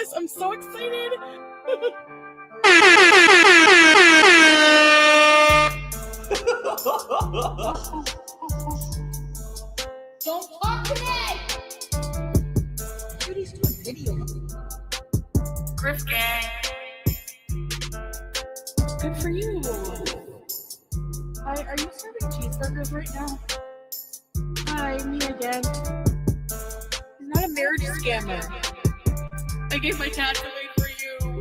this. I'm so excited. Don't talk to me! Foodie's doing video. Griff gang. Good for you. Hi, are you serving cheeseburgers right now? Hi, me again. You're not a marriage scammer. I gave my cat away for you.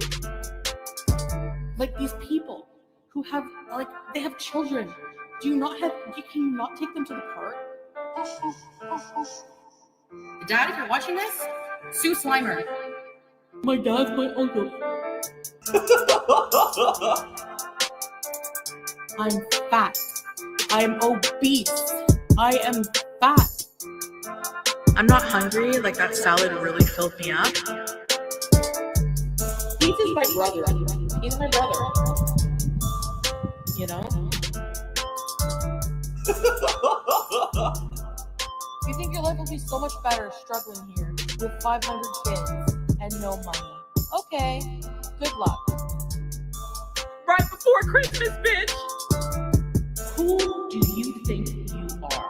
Like these people who have, like, they have children. Can you not take them to the park? Dad, if you're watching this, sue Slimer. My dad's my uncle. I'm fat. I'm obese. I am fat. I'm not hungry. Like, that salad really filled me up. Heath is my brother. He's my brother. You know? You think your life will be so much better struggling here with 500 kids and no money? Okay, good luck. Right before Christmas, bitch! Who do you think you are?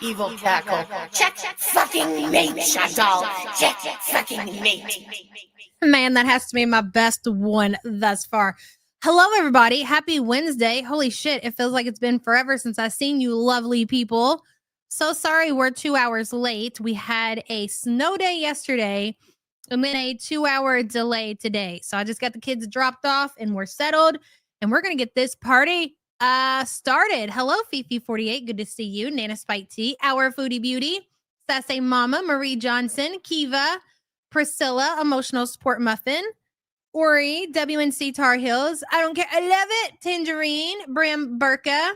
Evil cackle. Check fucking mate, Chantal. Check fucking mate. Man, that has to be my best one thus far. Hello, everybody. Happy Wednesday. Holy shit, it feels like it's been forever since I've seen you lovely people. So sorry we're 2 hours late. We had a snow day yesterday and then a 2-hour delay today. So I just got the kids dropped off and we're settled and we're going to get this party started. Hello, Fifi48. Good to see you. Nana Spike T, Our Foodie Beauty, Sassy Mama, Marie Johnson, Kiva, Priscilla, Emotional Support Muffin, Ori, WNC Tar Heels, I don't care, I love it, Tangerine, Bram Burka,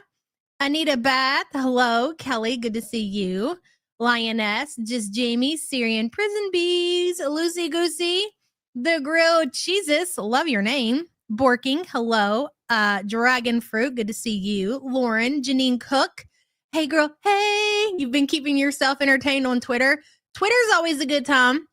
Anita Bath, hello, Kelly, good to see you, Lioness, Just Jamie, Syrian Prison Bees, Lucy Goosey, The Grilled Cheeses, love your name, Borking, hello, Dragon Fruit, good to see you, Lauren, Janine Cook, hey girl, hey, you've been keeping yourself entertained on Twitter. Twitter's always a good time.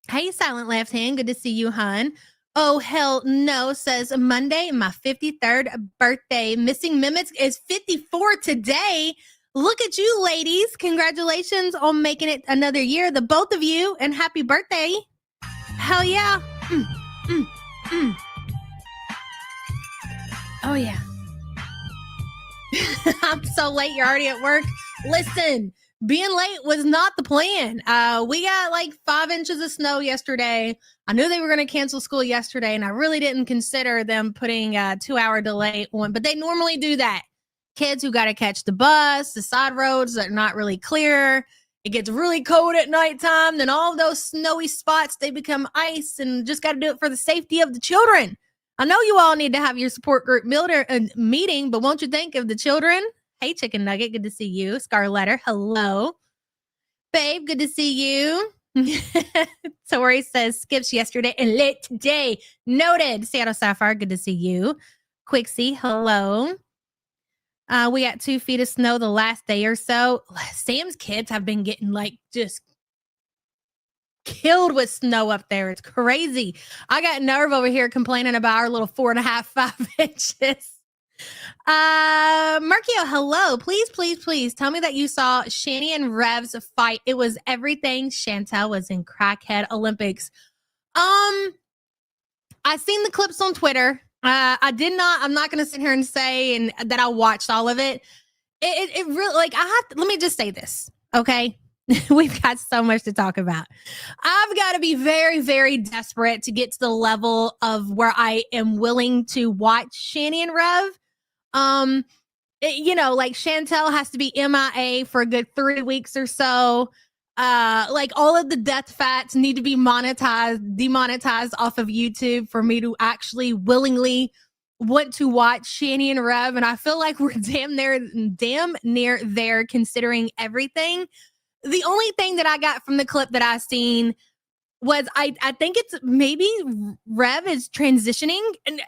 Hey, Silent Left Hand, good to see you, hun. Oh, hell no, says Monday, my 53rd birthday. Missing Mimics is 54 today. Look at you, ladies. Congratulations on making it another year, the both of you, and happy birthday. Hell yeah. Oh, yeah. I'm so late. You're already at work. Listen, being late was not the plan. We got like 5 inches of snow yesterday. I knew they were going to cancel school yesterday, and I really didn't consider them putting a 2-hour delay on, but they normally do that. Kids who got to catch the bus, the side roads that are not really clear. It gets really cold at nighttime. Then all of those snowy spots, they become ice, and just got to do it for the safety of the children. I know you all need to have your support group meeting, but won't you think of the children? Hey, Chicken Nugget, good to see you. Scarletter, hello. Babe, good to see you. Tori says, skips yesterday and late today. Noted. Seattle Sapphire, good to see you. Quixie, hello. We got 2 feet of snow the last day or so. Sam's kids have been getting like just killed with snow up there. It's crazy. I got Nerve over here complaining about our little 4.5, 5 inches. Markio, hello. Please tell me that you saw Shani and Rev's fight. It was everything. Chantel was in Crackhead Olympics. I seen the clips on Twitter. I'm not gonna sit here and say that I watched all of it. It really, like, let me just say this, okay? We've got so much to talk about. I've got to be very, very desperate to get to the level of where I am willing to watch Shani and Rev. Like Chantel has to be MIA for a good 3 weeks or so. Like all of the death fats need to be demonetized off of YouTube for me to actually willingly want to watch Shani and Rev. And I feel like we're damn near there considering everything. The only thing that I got from the clip that I seen was I think it's maybe Rev is transitioning, and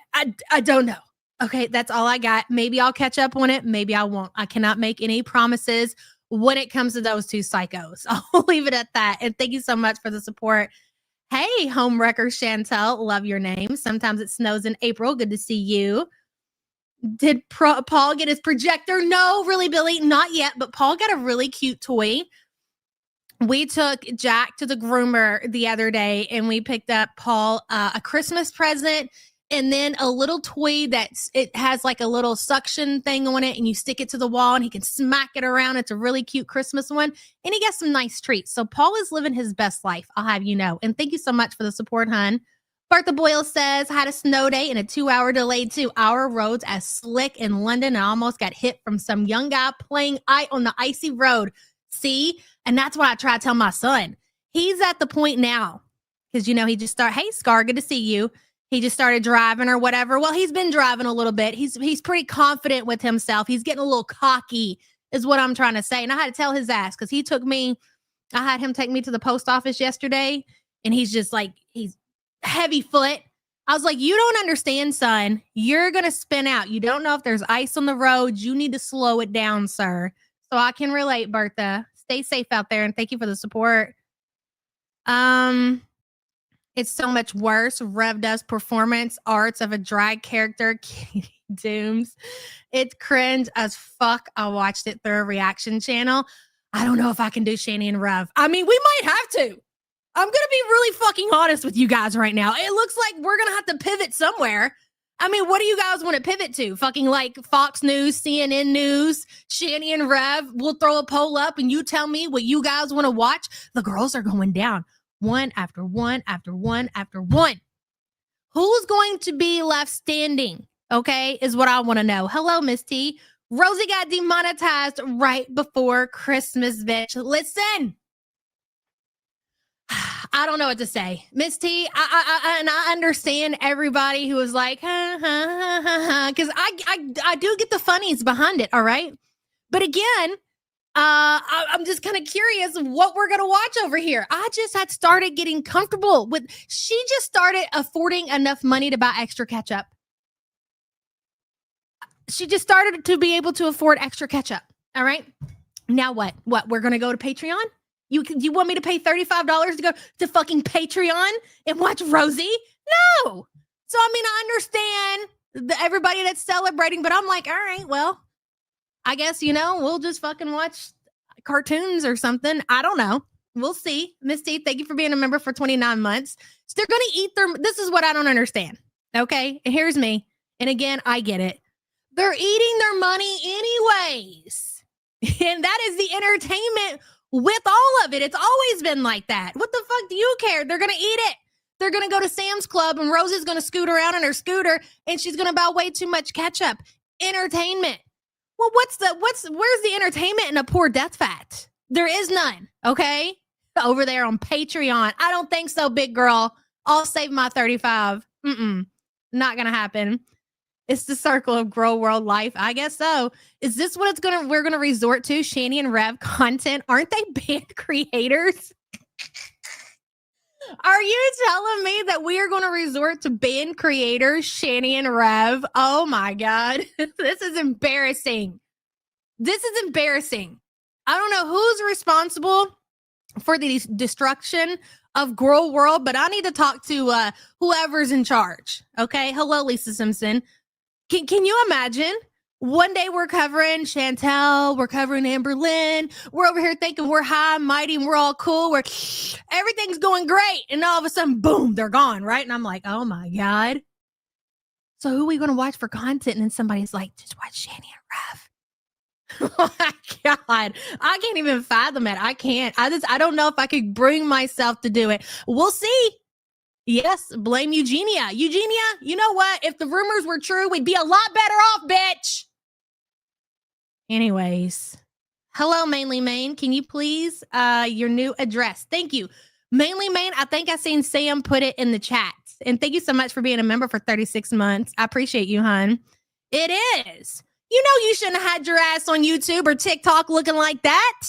I don't know. Okay, that's all I got. Maybe I'll catch up on it. Maybe I won't. I cannot make any promises when it comes to those two psychos. I'll leave it at that. And thank you so much for the support. Hey, homewrecker Chantel, love your name. Sometimes it snows in April. Good to see you. Did Paul get his projector? No, really, Billy, not yet. But Paul got a really cute toy. We took Jack to the groomer the other day, and we picked up Paul a Christmas present, and then a little toy it has like a little suction thing on it, and you stick it to the wall, and he can smack it around. It's a really cute Christmas one, and he got some nice treats. So Paul is living his best life, I'll have you know. And thank you so much for the support, hun. Bertha Boyle says, had a snow day and a 2-hour delay too. Our roads as slick in London. I almost got hit from some young guy playing on the icy road. See? And that's what I try to tell my son. He's at the point now, because, you know, he just started, hey, Scar, good to see you. He just started driving or whatever. Well, he's been driving a little bit. He's pretty confident with himself. He's getting a little cocky is what I'm trying to say. And I had to tell his ass because I had him take me to the post office yesterday, and he's just like, he's heavy foot. I was like, you don't understand, son. You're going to spin out. You don't know if there's ice on the road. You need to slow it down, sir. So I can relate, Bertha. Stay safe out there, and thank you for the support. It's so much worse. Rev does performance arts of a drag character. Katie Dooms. It's cringe as fuck. I watched it through a reaction channel. I don't know if I can do Shani and Rev. I mean, we might have to. I'm going to be really fucking honest with you guys right now. It looks like we're going to have to pivot somewhere. I mean, what do you guys want to pivot to? Fucking like Fox News, CNN News, Shani and Rev. We'll throw a poll up and you tell me what you guys want to watch. The girls are going down one after one after one after one. Who's going to be left standing? Okay, is what I want to know. Hello, Miss T. Rosie got demonetized right before Christmas, bitch. Listen. I don't know what to say. Miss T, I understand everybody who was like, because I do get the funnies behind it, all right? But again, I'm just kind of curious what we're going to watch over here. I just had started getting comfortable with, she just started affording enough money to buy extra ketchup. She just started to be able to afford extra ketchup, all right? Now what? What, we're going to go to Patreon? You want me to pay $35 to go to fucking Patreon and watch Rosie? No. So, I mean, I understand everybody that's celebrating, but I'm like, all right, well, I guess, you know, we'll just fucking watch cartoons or something. I don't know. We'll see. Miss T, thank you for being a member for 29 months. So they're going to eat this is what I don't understand. Okay. And here's me. And again, I get it. They're eating their money anyways. And that is the entertainment with all of it. It's always been like that. What the fuck do you care? They're going to eat it. They're going to go to Sam's Club and Rosie's going to scoot around in her scooter and she's going to buy way too much ketchup. Entertainment. Well, where's the entertainment in a poor death fat? There is none. Okay. Over there on Patreon. I don't think so, big girl. I'll save my 35. Not going to happen. It's the circle of Grow World life. I guess so. Is this what we're gonna resort to? Shani and Rev content? Aren't they band creators? Are you telling me that we are going to resort to band creators, Shani and Rev? Oh my God. This is embarrassing. This is embarrassing. I don't know who's responsible for the destruction of Grow World, but I need to talk to whoever's in charge. Okay. Hello, Lisa Simpson. Can you imagine? One day we're covering Chantel, we're covering Amber Lynn, we're over here thinking we're high and mighty and we're all cool, everything's going great, and all of a sudden, boom, they're gone, right? And I'm like, oh my God. So who are we going to watch for content? And then somebody's like, just watch Shani and Rev. Oh my God. I can't even fathom it. I can't. I don't know if I could bring myself to do it. We'll see. Yes, blame Eugenia. Eugenia, you know what? If the rumors were true, we'd be a lot better off, bitch. Anyways, hello, Mainly Maine. Can you please, your new address? Thank you. Mainly Maine, I think I seen Sam put it in the chat. And thank you so much for being a member for 36 months. I appreciate you, hun. It is. You know you shouldn't have had your ass on YouTube or TikTok looking like that.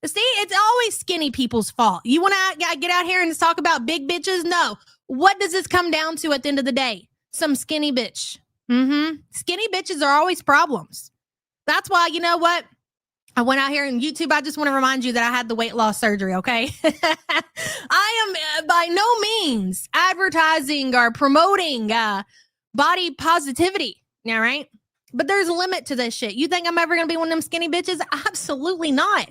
See, it's always skinny people's fault. You want to get out here and just talk about big bitches? No. What does this come down to at the end of the day? Some skinny bitch. Skinny bitches are always problems. That's why, you know what? I went out here on YouTube. I just want to remind you that I had the weight loss surgery, okay? I am by no means advertising or promoting body positivity, all right? But there's a limit to this shit. You think I'm ever going to be one of them skinny bitches? Absolutely not.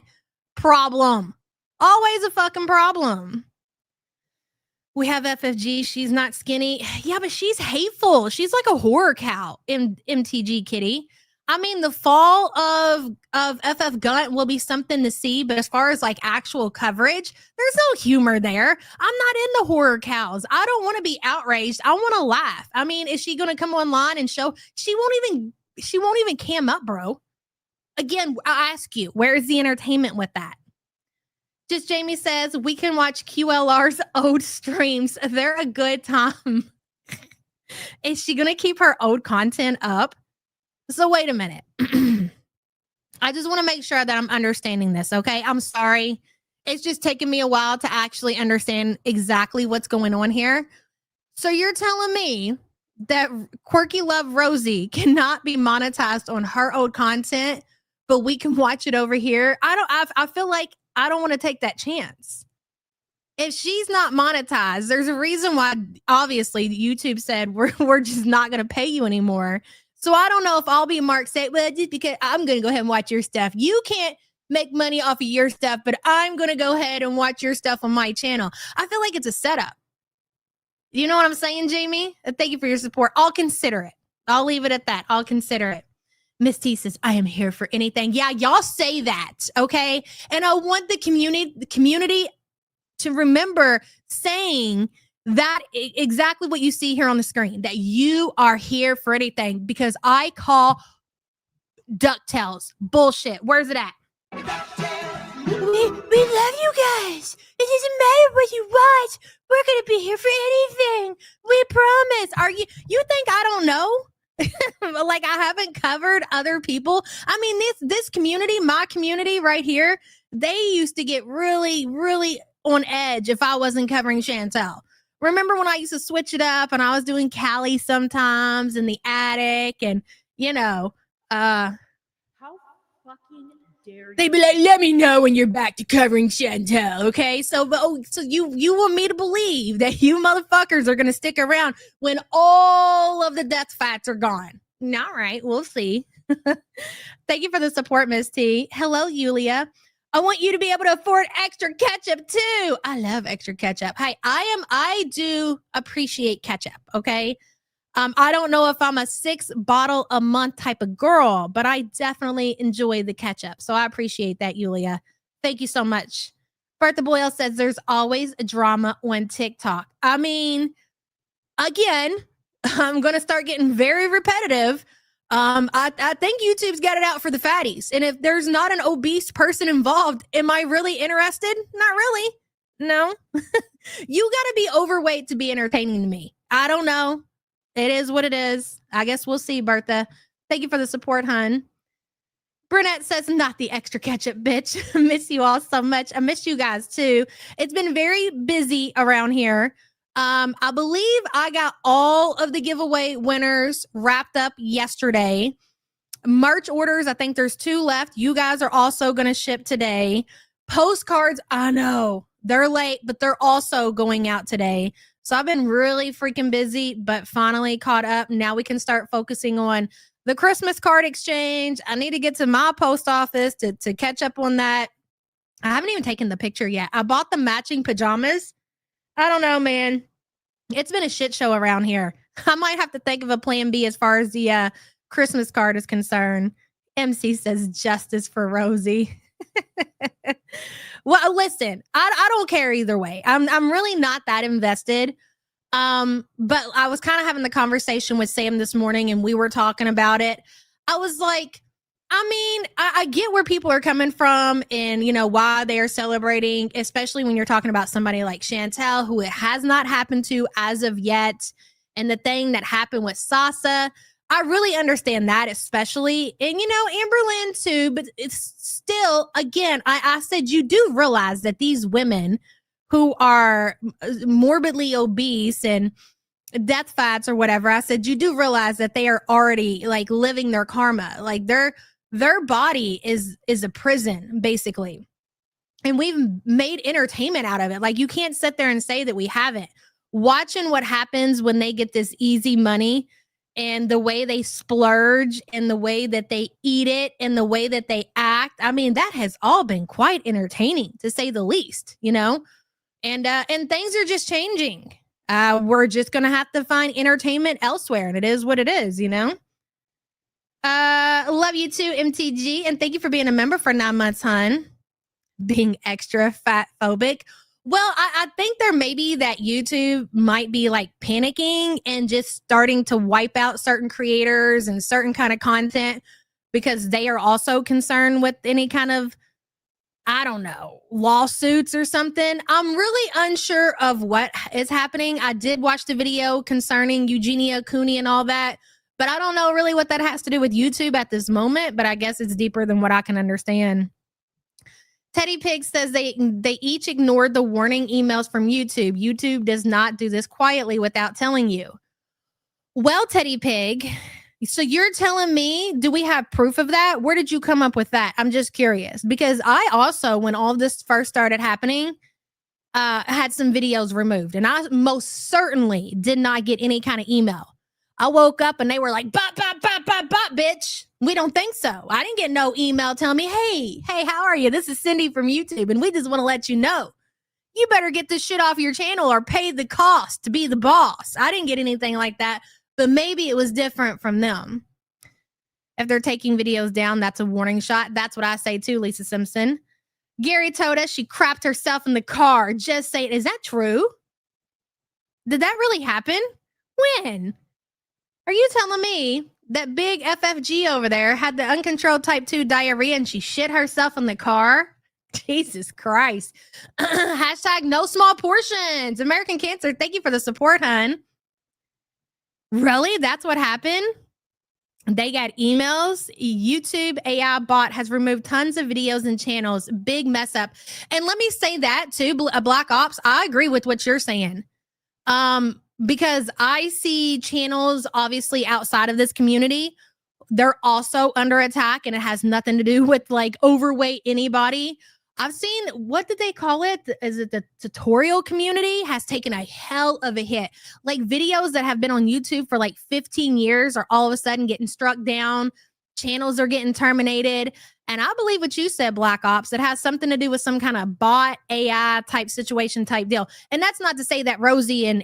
Problem. Always a fucking problem. We have FFG. She's not skinny. Yeah, but she's hateful. She's like a horror cow in MTG Kitty. I mean, the fall of FF Gunt will be something to see, but as far as like actual coverage, there's no humor there. I'm not into horror cows. I don't want to be outraged. I want to laugh. I mean, is she going to come online and show? She won't even cam up, bro. Again, I ask you, where is the entertainment with that? Just Jamie says, we can watch QLR's old streams. They're a good time. Is she going to keep her old content up? So wait a minute. I just want to make sure that I'm understanding this, okay? I'm sorry. It's just taken me a while to actually understand exactly what's going on here. So you're telling me that Quirky Love Rosie cannot be monetized on her old content, but we can watch it over here? I feel like I don't want to take that chance. If she's not monetized, there's a reason why, obviously, YouTube said we're just not going to pay you anymore. So I don't know if I'll be Mark say, well, just because I'm going to go ahead and watch your stuff. You can't make money off of your stuff, but I'm going to go ahead and watch your stuff on my channel. I feel like it's a setup. You know what I'm saying, Jamie? Thank you for your support. I'll consider it. I'll leave it at that. I'll consider it. Miss T says, I am here for anything. Yeah, y'all say that, okay? And I want the community to remember saying that exactly what you see here on the screen, that you are here for anything, because I call DuckTales bullshit. Where's it at? We love you guys. It doesn't matter what you watch. We're going to be here for anything. We promise. You think I don't know? Like I haven't covered other people. I mean, this community, my community right here, they used to get really, really on edge if I wasn't covering Chantel. Remember when I used to switch it up and I was doing Callie sometimes in the attic, and how fucking dare you? They'd be like, let me know when you're back to covering Chantel, okay? So you want me to believe that you motherfuckers are gonna stick around when all of the death fats are gone. All right, we'll see. Thank you for the support, Miss T. Hello, Yulia. I want you to be able to afford extra ketchup too. I love extra ketchup. Hey, I do appreciate ketchup, okay? I don't know if I'm a 6 bottle a month type of girl, but I definitely enjoy the ketchup. So I appreciate that, Yulia. Thank you so much. Bertha Boyle says there's always drama on TikTok. I mean, again, I'm going to start getting very repetitive. I think YouTube's got it out for the fatties. And if there's not an obese person involved, am I really interested? Not really. No. You got to be overweight to be entertaining to me. I don't know. It is what it is. I guess we'll see, Bertha. Thank you for the support, hun. Brunette says, not the extra ketchup, bitch. I miss you all so much. I miss you guys too. It's been very busy around here. I believe I got all of the giveaway winners wrapped up yesterday. Merch orders, I think there's 2 left. You guys are also going to ship today. Postcards, I know they're late, but they're also going out today. So I've been really freaking busy, but finally caught up. Now we can start focusing on the Christmas card exchange. I need to get to my post office to catch up on that. I haven't even taken the picture yet. I bought the matching pajamas. I don't know, man. It's been a shit show around here. I might have to think of a plan B as far as the Christmas card is concerned. MC says justice for Rosie. Well, listen, I don't care either way. I'm really not that invested. But I was kind of having the conversation with Sam this morning and we were talking about it. I was like, I mean, I get where people are coming from and, why they are celebrating, especially when you're talking about somebody like Chantel, who it has not happened to as of yet. And the thing that happened with Sasa, I really understand that, especially. And, Amberlynn too, but it's still, again, I said, you do realize that these women who are morbidly obese and death fats or whatever, I said, you do realize that they are already like living their karma. Like they're Their body is a prison, basically. And we've made entertainment out of it. Like, you can't sit there and say that we haven't. Watching what happens when they get this easy money and the way they splurge and the way that they eat it and the way that they act. I mean, that has all been quite entertaining, to say the least, you know? And things are just changing. We're just going to have to find entertainment elsewhere. And it is what it is, you know? Love you too, MTG. And thank you for being a member for 9 months, hon. Being extra fat phobic. Well, I think there may be that YouTube might be like panicking and just starting to wipe out certain creators and certain kind of content because they are also concerned with any kind of, I don't know, lawsuits or something. I'm really unsure of what is happening. I did watch the video concerning Eugenia Cooney and all that, but I don't know really what that has to do with YouTube at this moment, but I guess it's deeper than what I can understand. Teddy Pig says they each ignored the warning emails from YouTube. YouTube does not do this quietly without telling you. Well, Teddy Pig, so you're telling me, do we have proof of that? Where did you come up with that? I'm just curious, because I also, when all this first started happening, had some videos removed, and I most certainly did not get any kind of email. I woke up and they were like, bop, bop, bop, bop, bop, bitch. We don't think so. I didn't get no email telling me, hey, how are you? This is Cindy from YouTube, and we just want to let you know, you better get this shit off your channel or pay the cost to be the boss. I didn't get anything like that, but maybe it was different from them. If they're taking videos down, that's a warning shot. That's what I say too, Lisa Simpson. Gary told us she crapped herself in the car. Just say it. Is that true? Did that really happen? When? Are you telling me that big FFG over there had the uncontrolled type 2 diarrhea and she shit herself in the car? Jesus Christ. Hashtag no small portions. American Cancer, thank you for the support, hun. Really? That's what happened? They got emails. YouTube AI bot has removed tons of videos and channels. Big mess up. And let me say that too, Black Ops, I agree with what you're saying. Because I see channels obviously outside of this community, they're also under attack, and it has nothing to do with like overweight anybody. I've seen, what did they call it? Is it the tutorial community has taken a hell of a hit. Like videos that have been on YouTube for like 15 years are all of a sudden getting struck down. Channels are getting terminated. And I believe what you said, Black Ops, it has something to do with some kind of bot AI type situation type deal. And that's not to say that Rosie and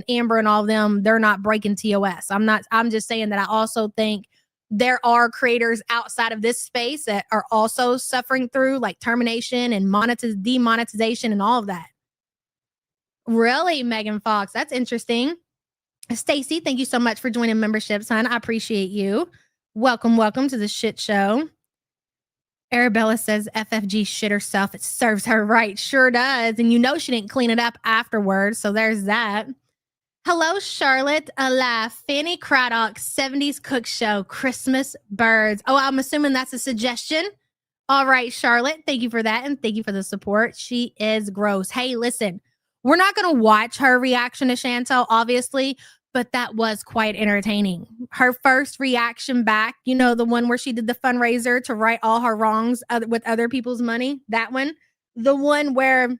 Amber and all of them, they're not breaking TOS. I'm just saying that I also think there are creators outside of this space that are also suffering through like termination and demonetization and all of that. Really, Megan Fox? That's interesting. Stacy, thank you so much for joining membership, son. I appreciate you. Welcome to the shit show. Arabella says FFG shit herself. It serves her right. Sure does. And you know she didn't clean it up afterwards. So there's that. Hello, Charlotte. Fanny Craddock, 70s Cook Show, Christmas Birds. Oh, I'm assuming that's a suggestion. All right, Charlotte. Thank you for that. And thank you for the support. She is gross. Hey, listen, we're not going to watch her reaction to Chantel, obviously, but that was quite entertaining. Her first reaction back, you know, the one where she did the fundraiser to right all her wrongs with other people's money, that one. The one where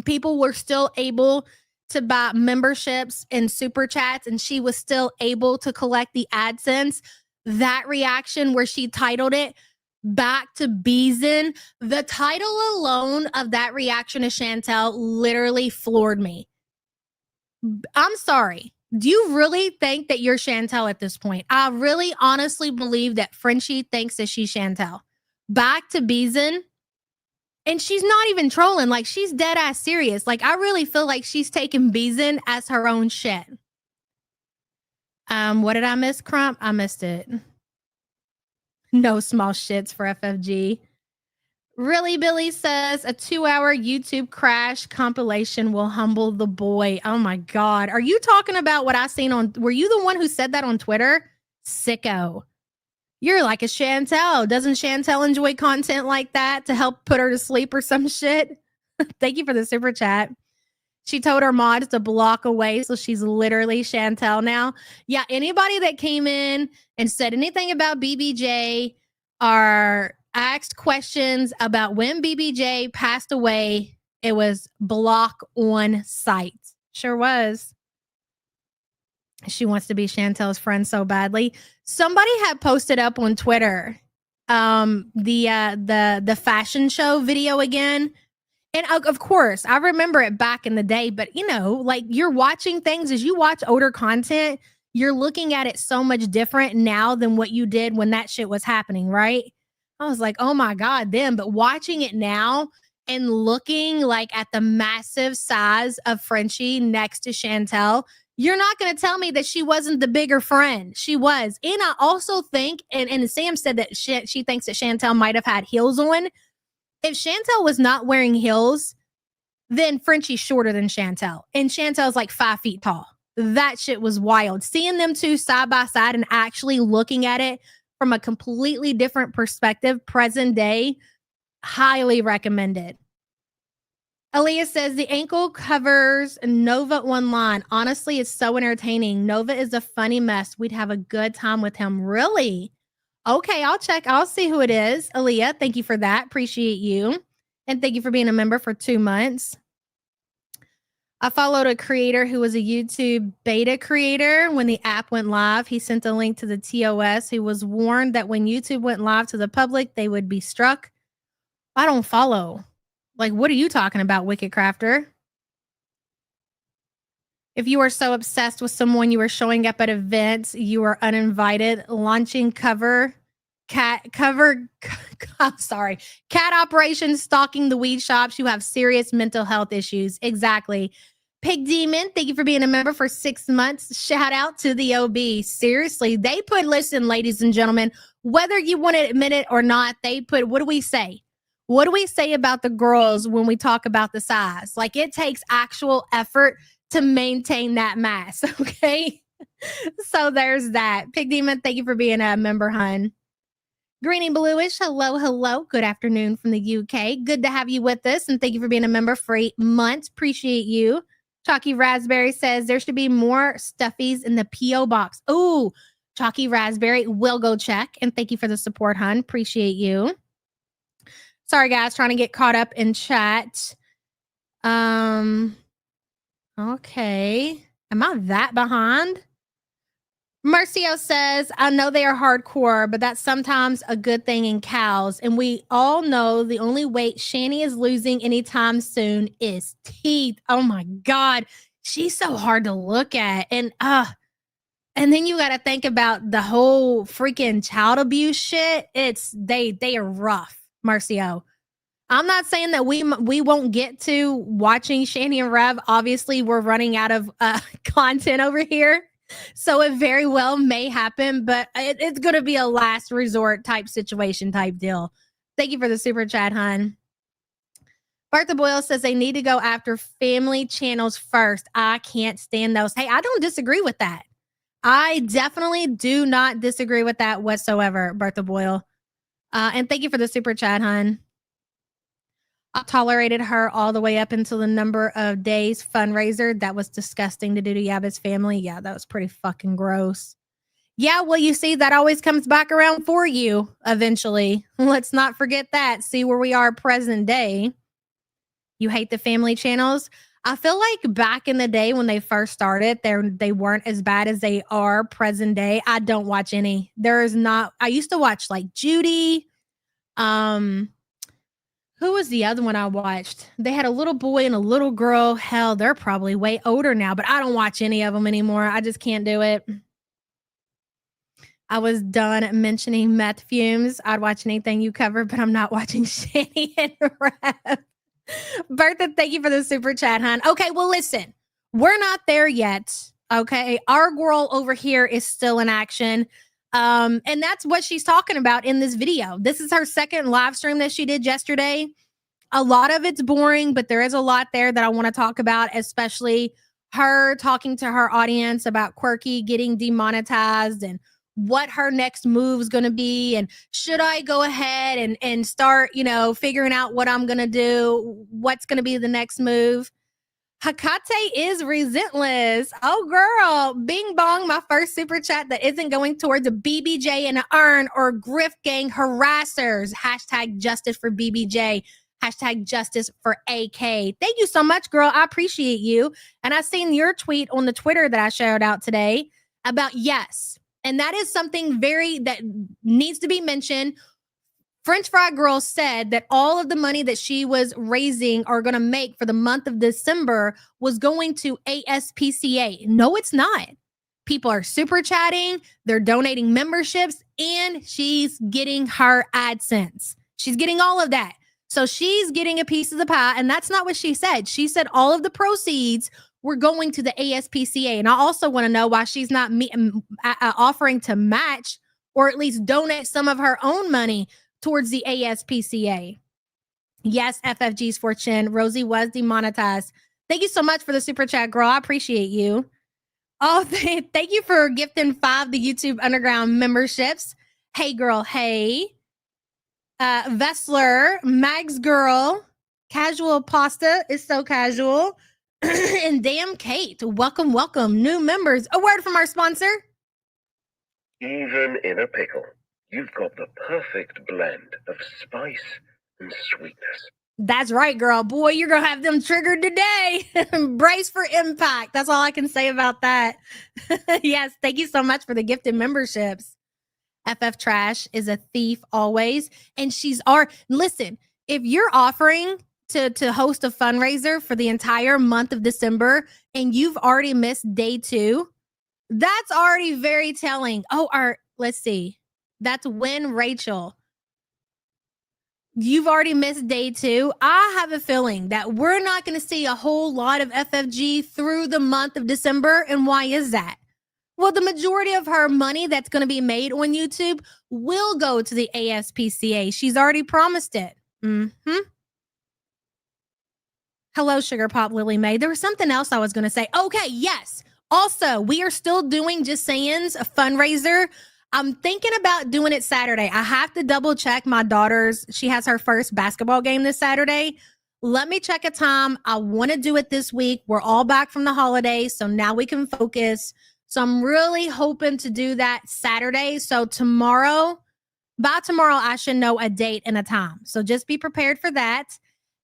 people were still able to buy memberships and super chats and she was still able to collect the AdSense. That reaction where she titled it Back to Beeson. The title alone of that reaction to Chantel literally floored me. I'm sorry. Do you really think that you're Chantel at this point? I really honestly believe that Frenchie thinks that she's Chantel. Back to Beeson. And she's not even trolling. Like, she's dead ass serious. Like, I really feel like she's taking Beeson as her own shit. What did I miss, Crump? I missed it. No small shits for FFG. Really, Billy says a 2-hour YouTube crash compilation will humble the boy. Oh my God. Are you talking about what I seen on, were you the one who said that on Twitter? Sicko. You're like a Chantel. Doesn't Chantel enjoy content like that to help put her to sleep or some shit? Thank you for the super chat. She told her mods to block away, so she's literally Chantel now. Yeah, anybody that came in and said anything about BBJ are asked questions about when BBJ passed away. It was block on site. Sure was. She wants to be Chantel's friend so badly. Somebody had posted up on Twitter the fashion show video again. And of course, I remember it back in the day, but you know, like you're watching things as you watch older content, you're looking at it so much different now than what you did when that shit was happening, right? I was like, oh my God, then. But watching it now and looking like at the massive size of Frenchie next to Chantel, you're not going to tell me that she wasn't the bigger friend. She was. And I also think, and Sam said that she thinks that Chantel might have had heels on. If Chantel was not wearing heels, then Frenchie's shorter than Chantel. And Chantel's like 5 feet tall. That shit was wild. Seeing them two side by side and actually looking at it from a completely different perspective, present day, highly recommended. Aaliyah says the ankle covers Nova online. Honestly, it's so entertaining. Nova is a funny mess. We'd have a good time with him. Really? Okay, I'll check. I'll see who it is. Aaliyah, thank you for that. Appreciate you. And thank you for being a member for 2 months. I followed a creator who was a YouTube beta creator when the app went live. He sent a link to the TOS. He was warned that when YouTube went live to the public, they would be struck. I don't follow. Like, what are you talking about, Wicked Crafter? If you are so obsessed with someone, you are showing up at events, you are uninvited, launching cat operations, stalking the weed shops, you have serious mental health issues. Exactly. Pig Demon, thank you for being a member for 6 months. Shout out to the OB. Seriously, listen, ladies and gentlemen, whether you want to admit it or not, what do we say? What do we say about the girls when we talk about the size? Like, it takes actual effort to maintain that mass, okay? So there's that. Pig Demon, thank you for being a member, hun. Greeny Bluish, hello. Good afternoon from the UK. Good to have you with us, and thank you for being a member for 8 months. Appreciate you. Chalky Raspberry says there should be more stuffies in the P.O. box. Ooh, Chalky Raspberry, will go check, and thank you for the support, hun. Appreciate you. Sorry, guys, trying to get caught up in chat. Okay. Am I that behind? Marcio says, I know they are hardcore, but that's sometimes a good thing in cows. And we all know the only weight Shani is losing anytime soon is teeth. Oh my God. She's so hard to look at. And then you got to think about the whole freaking child abuse shit. They are rough, Marcio. I'm not saying that we won't get to watching Shani and Rev. Obviously, we're running out of content over here. So it very well may happen, but it's going to be a last resort type situation type deal. Thank you for the super chat, hun. Bertha Boyle says they need to go after family channels first. I can't stand those. Hey, I don't disagree with that. I definitely do not disagree with that whatsoever, Bertha Boyle. And thank you for the super chat, hun. I tolerated her all the way up until the number of days fundraiser. That was disgusting to do to Yaba's family. Yeah, that was pretty fucking gross. Yeah, well, you see, that always comes back around for you eventually. Let's not forget that. See where we are present day. You hate the family channels? I feel like back in the day when they first started, they weren't as bad as they are present day. I don't watch any. There's not. I used to watch like Judy. Who was the other one I watched? They had a little boy and a little girl. Hell, they're probably way older now, but I don't watch any of them anymore. I just can't do it. I was done mentioning meth fumes. I'd watch anything you cover, but I'm not watching Shani and Rev. Bertha, thank you for the super chat, hon. Okay, well, listen, we're not there yet. Okay, our girl over here is still in action. And that's what she's talking about in this video. This is her second live stream that she did yesterday. A lot of it's boring, but there is a lot there that I want to talk about, especially her talking to her audience about Quirky getting demonetized and what her next move is going to be. And should I go ahead and start, figuring out what I'm going to do? What's going to be the next move? Hakate is resentless. Oh, girl. Bing bong, my first super chat that isn't going towards a BBJ and an earn or Griff Gang harassers. Hashtag justice for BBJ. Hashtag justice for AK. Thank you so much, girl. I appreciate you. And I seen your tweet on the Twitter that I shared out today about yes. And that is something that needs to be mentioned. French Fry Girl said that all of the money that she was raising or going to make for the month of December was going to ASPCA. No, it's not. People are super chatting, they're donating memberships, and she's getting her AdSense. She's getting all of that. So she's getting a piece of the pie, and that's not what she said. She said all of the proceeds were going to the ASPCA. And I also want to know why she's not offering to match or at least donate some of her own money towards the ASPCA. Yes, FFG's fortune. Rosie was demonetized. Thank you so much for the super chat, girl. I appreciate you. Oh, thank you for gifting 5 the YouTube Underground memberships. Hey, girl. Hey. Vessler, Mags Girl, Casual Pasta is so casual. And damn Kate. Welcome, welcome. New members. A word from our sponsor. Even in a pickle, you've got the perfect blend of spice and sweetness. That's right, girl. Boy, you're going to have them triggered today. Brace for impact. That's all I can say about that. Yes, thank you so much for the gifted memberships. FF Trash is a thief always. And listen, if you're offering to host a fundraiser for the entire month of December and you've already missed day 2, that's already very telling. Let's see. That's when Rachel. You've already missed day 2. I have a feeling that we're not going to see a whole lot of FFG through the month of December. And why is that? Well, the majority of her money that's going to be made on YouTube will go to the ASPCA. She's already promised it. Mm-hmm. Hello, Sugar Pop Lily Mae. There was something else I was going to say. Okay, yes. Also, we are still doing Just Saying's a fundraiser. I'm thinking about doing it Saturday. I have to double check my daughter's. She has her first basketball game this Saturday. Let me check a time. I want to do it this week. We're all back from the holidays, so now we can focus. So I'm really hoping to do that Saturday. So by tomorrow, I should know a date and a time. So just be prepared for that.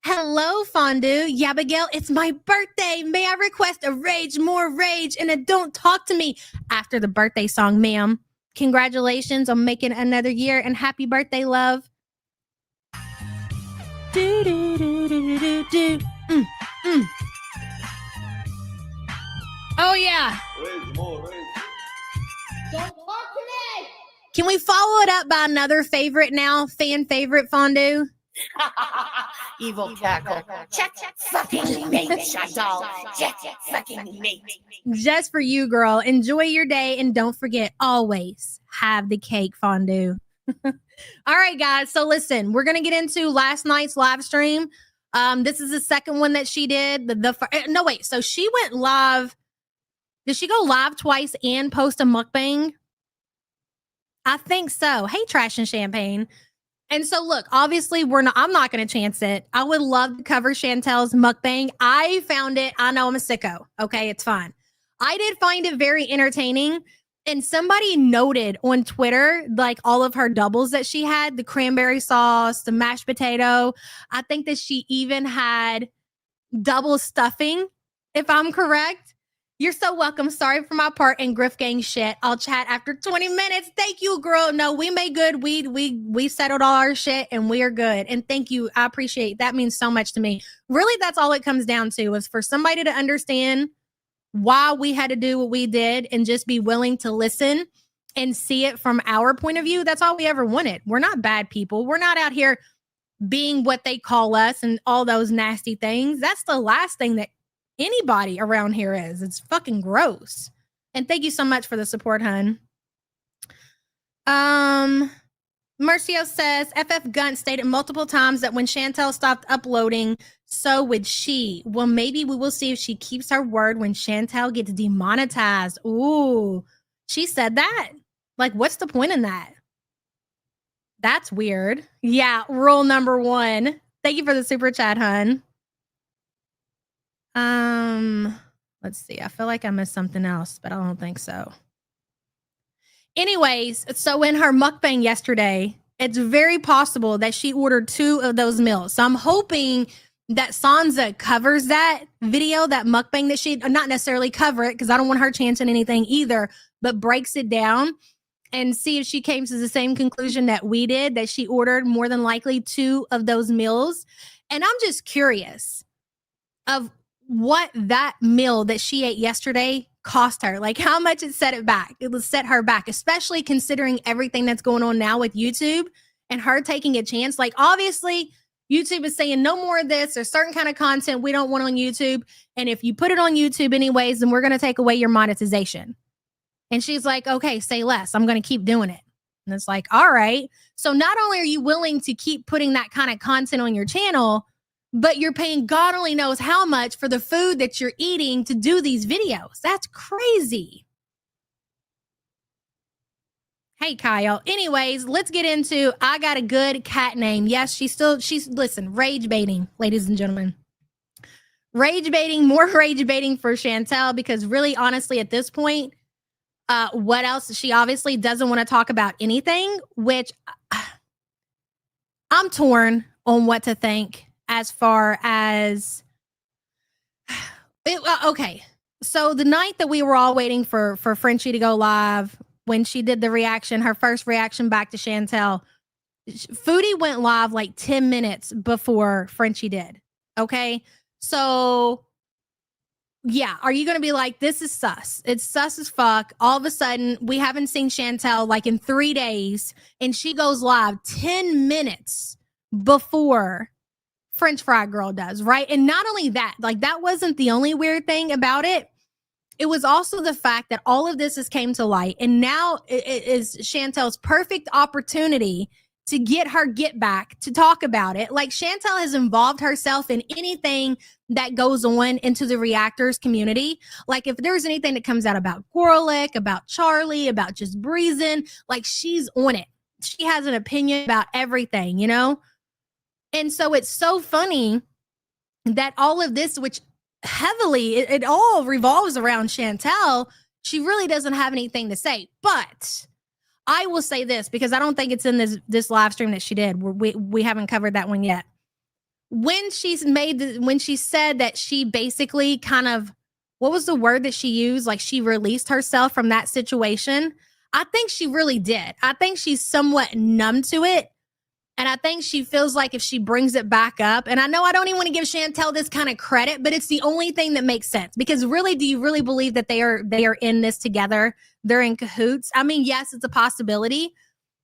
Hello, Fondue. Yabagale, it's my birthday. May I request a rage, more rage, and a don't talk to me after the birthday song, ma'am. Congratulations on making another year and happy birthday, love. Do, do, do, do, do, do. Oh, yeah. Rage, more rage. Don't talk to me! Can we follow it up by another favorite now? Fan favorite, Fondue? Evil cackle. Check fucking mate, doll. Check fucking mate. Just for you, girl. Enjoy your day and don't forget, always have the cake, Fondue. All right, guys. So listen, we're going to get into last night's live stream. This is the second one that she did. So she went live. Did she go live twice and post a mukbang? I think so. Hey, Trash and Champagne. And so look, obviously I'm not going to chance it. I would love to cover Chantel's mukbang. I found it. I know I'm a sicko. Okay, it's fine. I did find it very entertaining. And somebody noted on Twitter, like all of her doubles that she had, the cranberry sauce, the mashed potato. I think that she even had double stuffing, if I'm correct. You're so welcome. Sorry for my part in Griff Gang shit. I'll chat after 20 minutes. Thank you, girl. No, we made good. We settled all our shit and we are good. And thank you. I appreciate it. That means so much to me. Really, that's all it comes down to is for somebody to understand why we had to do what we did and just be willing to listen and see it from our point of view. That's all we ever wanted. We're not bad people. We're not out here being what they call us and all those nasty things. That's the last thing that anybody around here is. It's fucking gross. And thank you so much for the support, hun. Mercio says FF Gunt stated multiple times that when Chantel stopped uploading, so would she. Well, maybe we will see if she keeps her word when Chantel gets demonetized. Ooh, she said that. Like, what's the point in that? That's weird. Yeah, rule number 1. Thank you for the super chat, hun. Let's see. I feel like I missed something else, but I don't think so. Anyways, so in her mukbang yesterday, it's very possible that she ordered 2 of those meals. So I'm hoping that Sansa covers that video, that mukbang that she, not necessarily cover it because I don't want her chancing anything either, but breaks it down and see if she came to the same conclusion that we did, that she ordered more than likely 2 of those meals. And I'm just curious of what that meal that she ate yesterday cost her, like how much it set her back, especially considering everything that's going on now with YouTube and her taking a chance. Like, obviously YouTube is saying no more of this or certain kind of content we don't want on YouTube, and if you put it on YouTube anyways, then we're going to take away your monetization. And she's like, okay, say less, I'm going to keep doing it. And it's like, all right, so not only are you willing to keep putting that kind of content on your channel, but you're paying God only knows how much for the food that you're eating to do these videos. That's crazy. Hey, Kyle. Anyways, let's get into I got a good cat name. Yes, she's listen, rage baiting, ladies and gentlemen. Rage baiting, more rage baiting for Chantel, because really, honestly, at this point, what else? She obviously doesn't want to talk about anything, which I'm torn on what to think. As far as okay, so the night that we were all waiting for Frenchie to go live, when she did the reaction, her first reaction back to Chantel, Foodie went live like 10 minutes before Frenchie did. Okay, so yeah, are you going to be like, this is sus? It's sus as fuck. All of a sudden, we haven't seen Chantel like in 3 days, and she goes live 10 minutes before French Fry Girl does, right? And not only that, like that wasn't the only weird thing about it. It was also the fact that all of this has came to light, and now it is Chantel's perfect opportunity to get her get back to talk about it. Like, Chantel has involved herself in anything that goes on into the reactors community. Like, if there's anything that comes out about Gorlick, about Charlie, about just breezing, like, she's on it. She has an opinion about everything, you know? And so it's so funny that all of this, which heavily, it all revolves around Chantel, she really doesn't have anything to say. But I will say this, because I don't think it's in this live stream that she did. We haven't covered that one yet. When when she said that she basically kind of, what was the word that she used? Like, she released herself from that situation. I think she really did. I think she's somewhat numb to it. And I think she feels like if she brings it back up, and I know I don't even want to give Chantel this kind of credit, but it's the only thing that makes sense. Because really, do you really believe that they are in this together? They're in cahoots? I mean, yes, it's a possibility,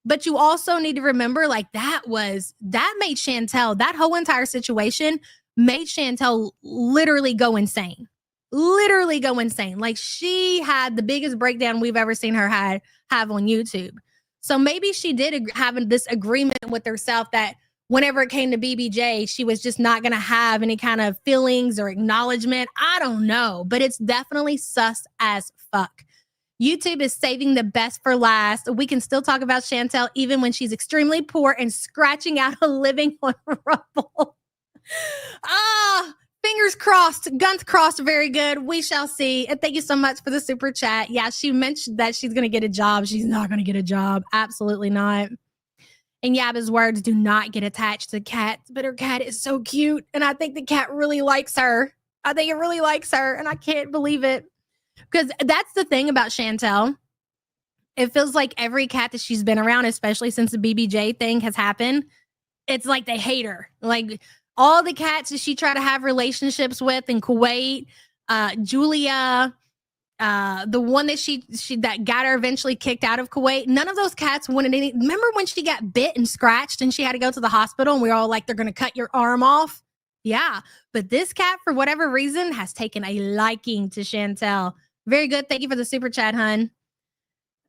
but you also need to remember, like, that made Chantel, that whole entire situation made Chantel literally go insane. Literally go insane. Like, she had the biggest breakdown we've ever seen her have on YouTube. So maybe she did have this agreement with herself that whenever it came to BBJ, she was just not going to have any kind of feelings or acknowledgement. I don't know, but it's definitely sus as fuck. YouTube is saving the best for last. We can still talk about Chantel even when she's extremely poor and scratching out a living on Rumble. Fingers crossed, guns crossed. Very good. We shall see. And thank you so much for the super chat. Yeah, she mentioned that she's going to get a job. She's not going to get a job. Absolutely not. And Yaba's words, do not get attached to cats, but her cat is so cute. And I think the cat really likes her. I think it really likes her. And I can't believe it. Because that's the thing about Chantel. It feels like every cat that she's been around, especially since the BBJ thing has happened, it's like they hate her. Like, all the cats that she tried to have relationships with in Kuwait, Julia, the one that she that got her eventually kicked out of Kuwait, none of those cats wanted any. Remember when she got bit and scratched and she had to go to the hospital and we were all like, they're going to cut your arm off? Yeah. But this cat, for whatever reason, has taken a liking to Chantel. Very good. Thank you for the super chat, hun.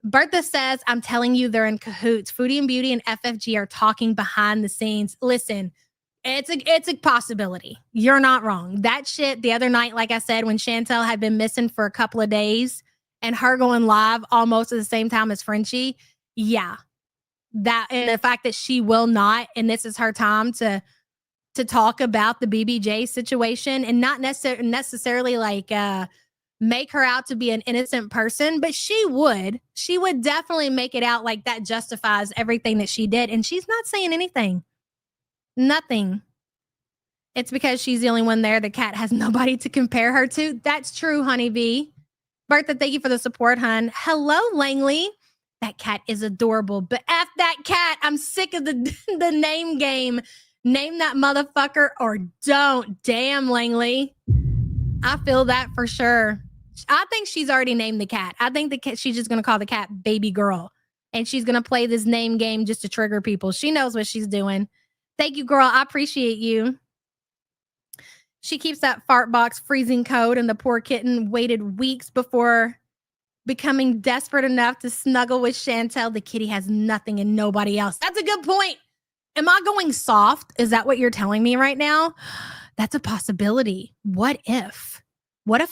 Bertha says, I'm telling you, they're in cahoots. Foodie and Beauty and FFG are talking behind the scenes. Listen, it's a possibility. You're not wrong. That shit the other night, like I said, when Chantel had been missing for a couple of days and her going live almost at the same time as Frenchie. Yeah. That, and the fact that she will not, and this is her time to to talk about the BBJ situation and not necessarily like make her out to be an innocent person, but she would definitely make it out like that justifies everything that she did. And she's not saying anything. Nothing. It's because she's the only one there. The cat has nobody to compare her to. That's true, honeybee. Bertha, thank you for the support, hun. Hello, Langley. That cat is adorable, but F that cat. I'm sick of the name game. Name that motherfucker or don't. Damn, Langley. I feel that for sure. I think she's already named the cat. I think the cat, she's just going to call the cat baby girl. And she's going to play this name game just to trigger people. She knows what she's doing. Thank you, girl. I appreciate you. She keeps that fart box freezing cold, and the poor kitten waited weeks before becoming desperate enough to snuggle with Chantel. The kitty has nothing and nobody else. That's a good point. Am I going soft? Is that what you're telling me right now? That's a possibility. What if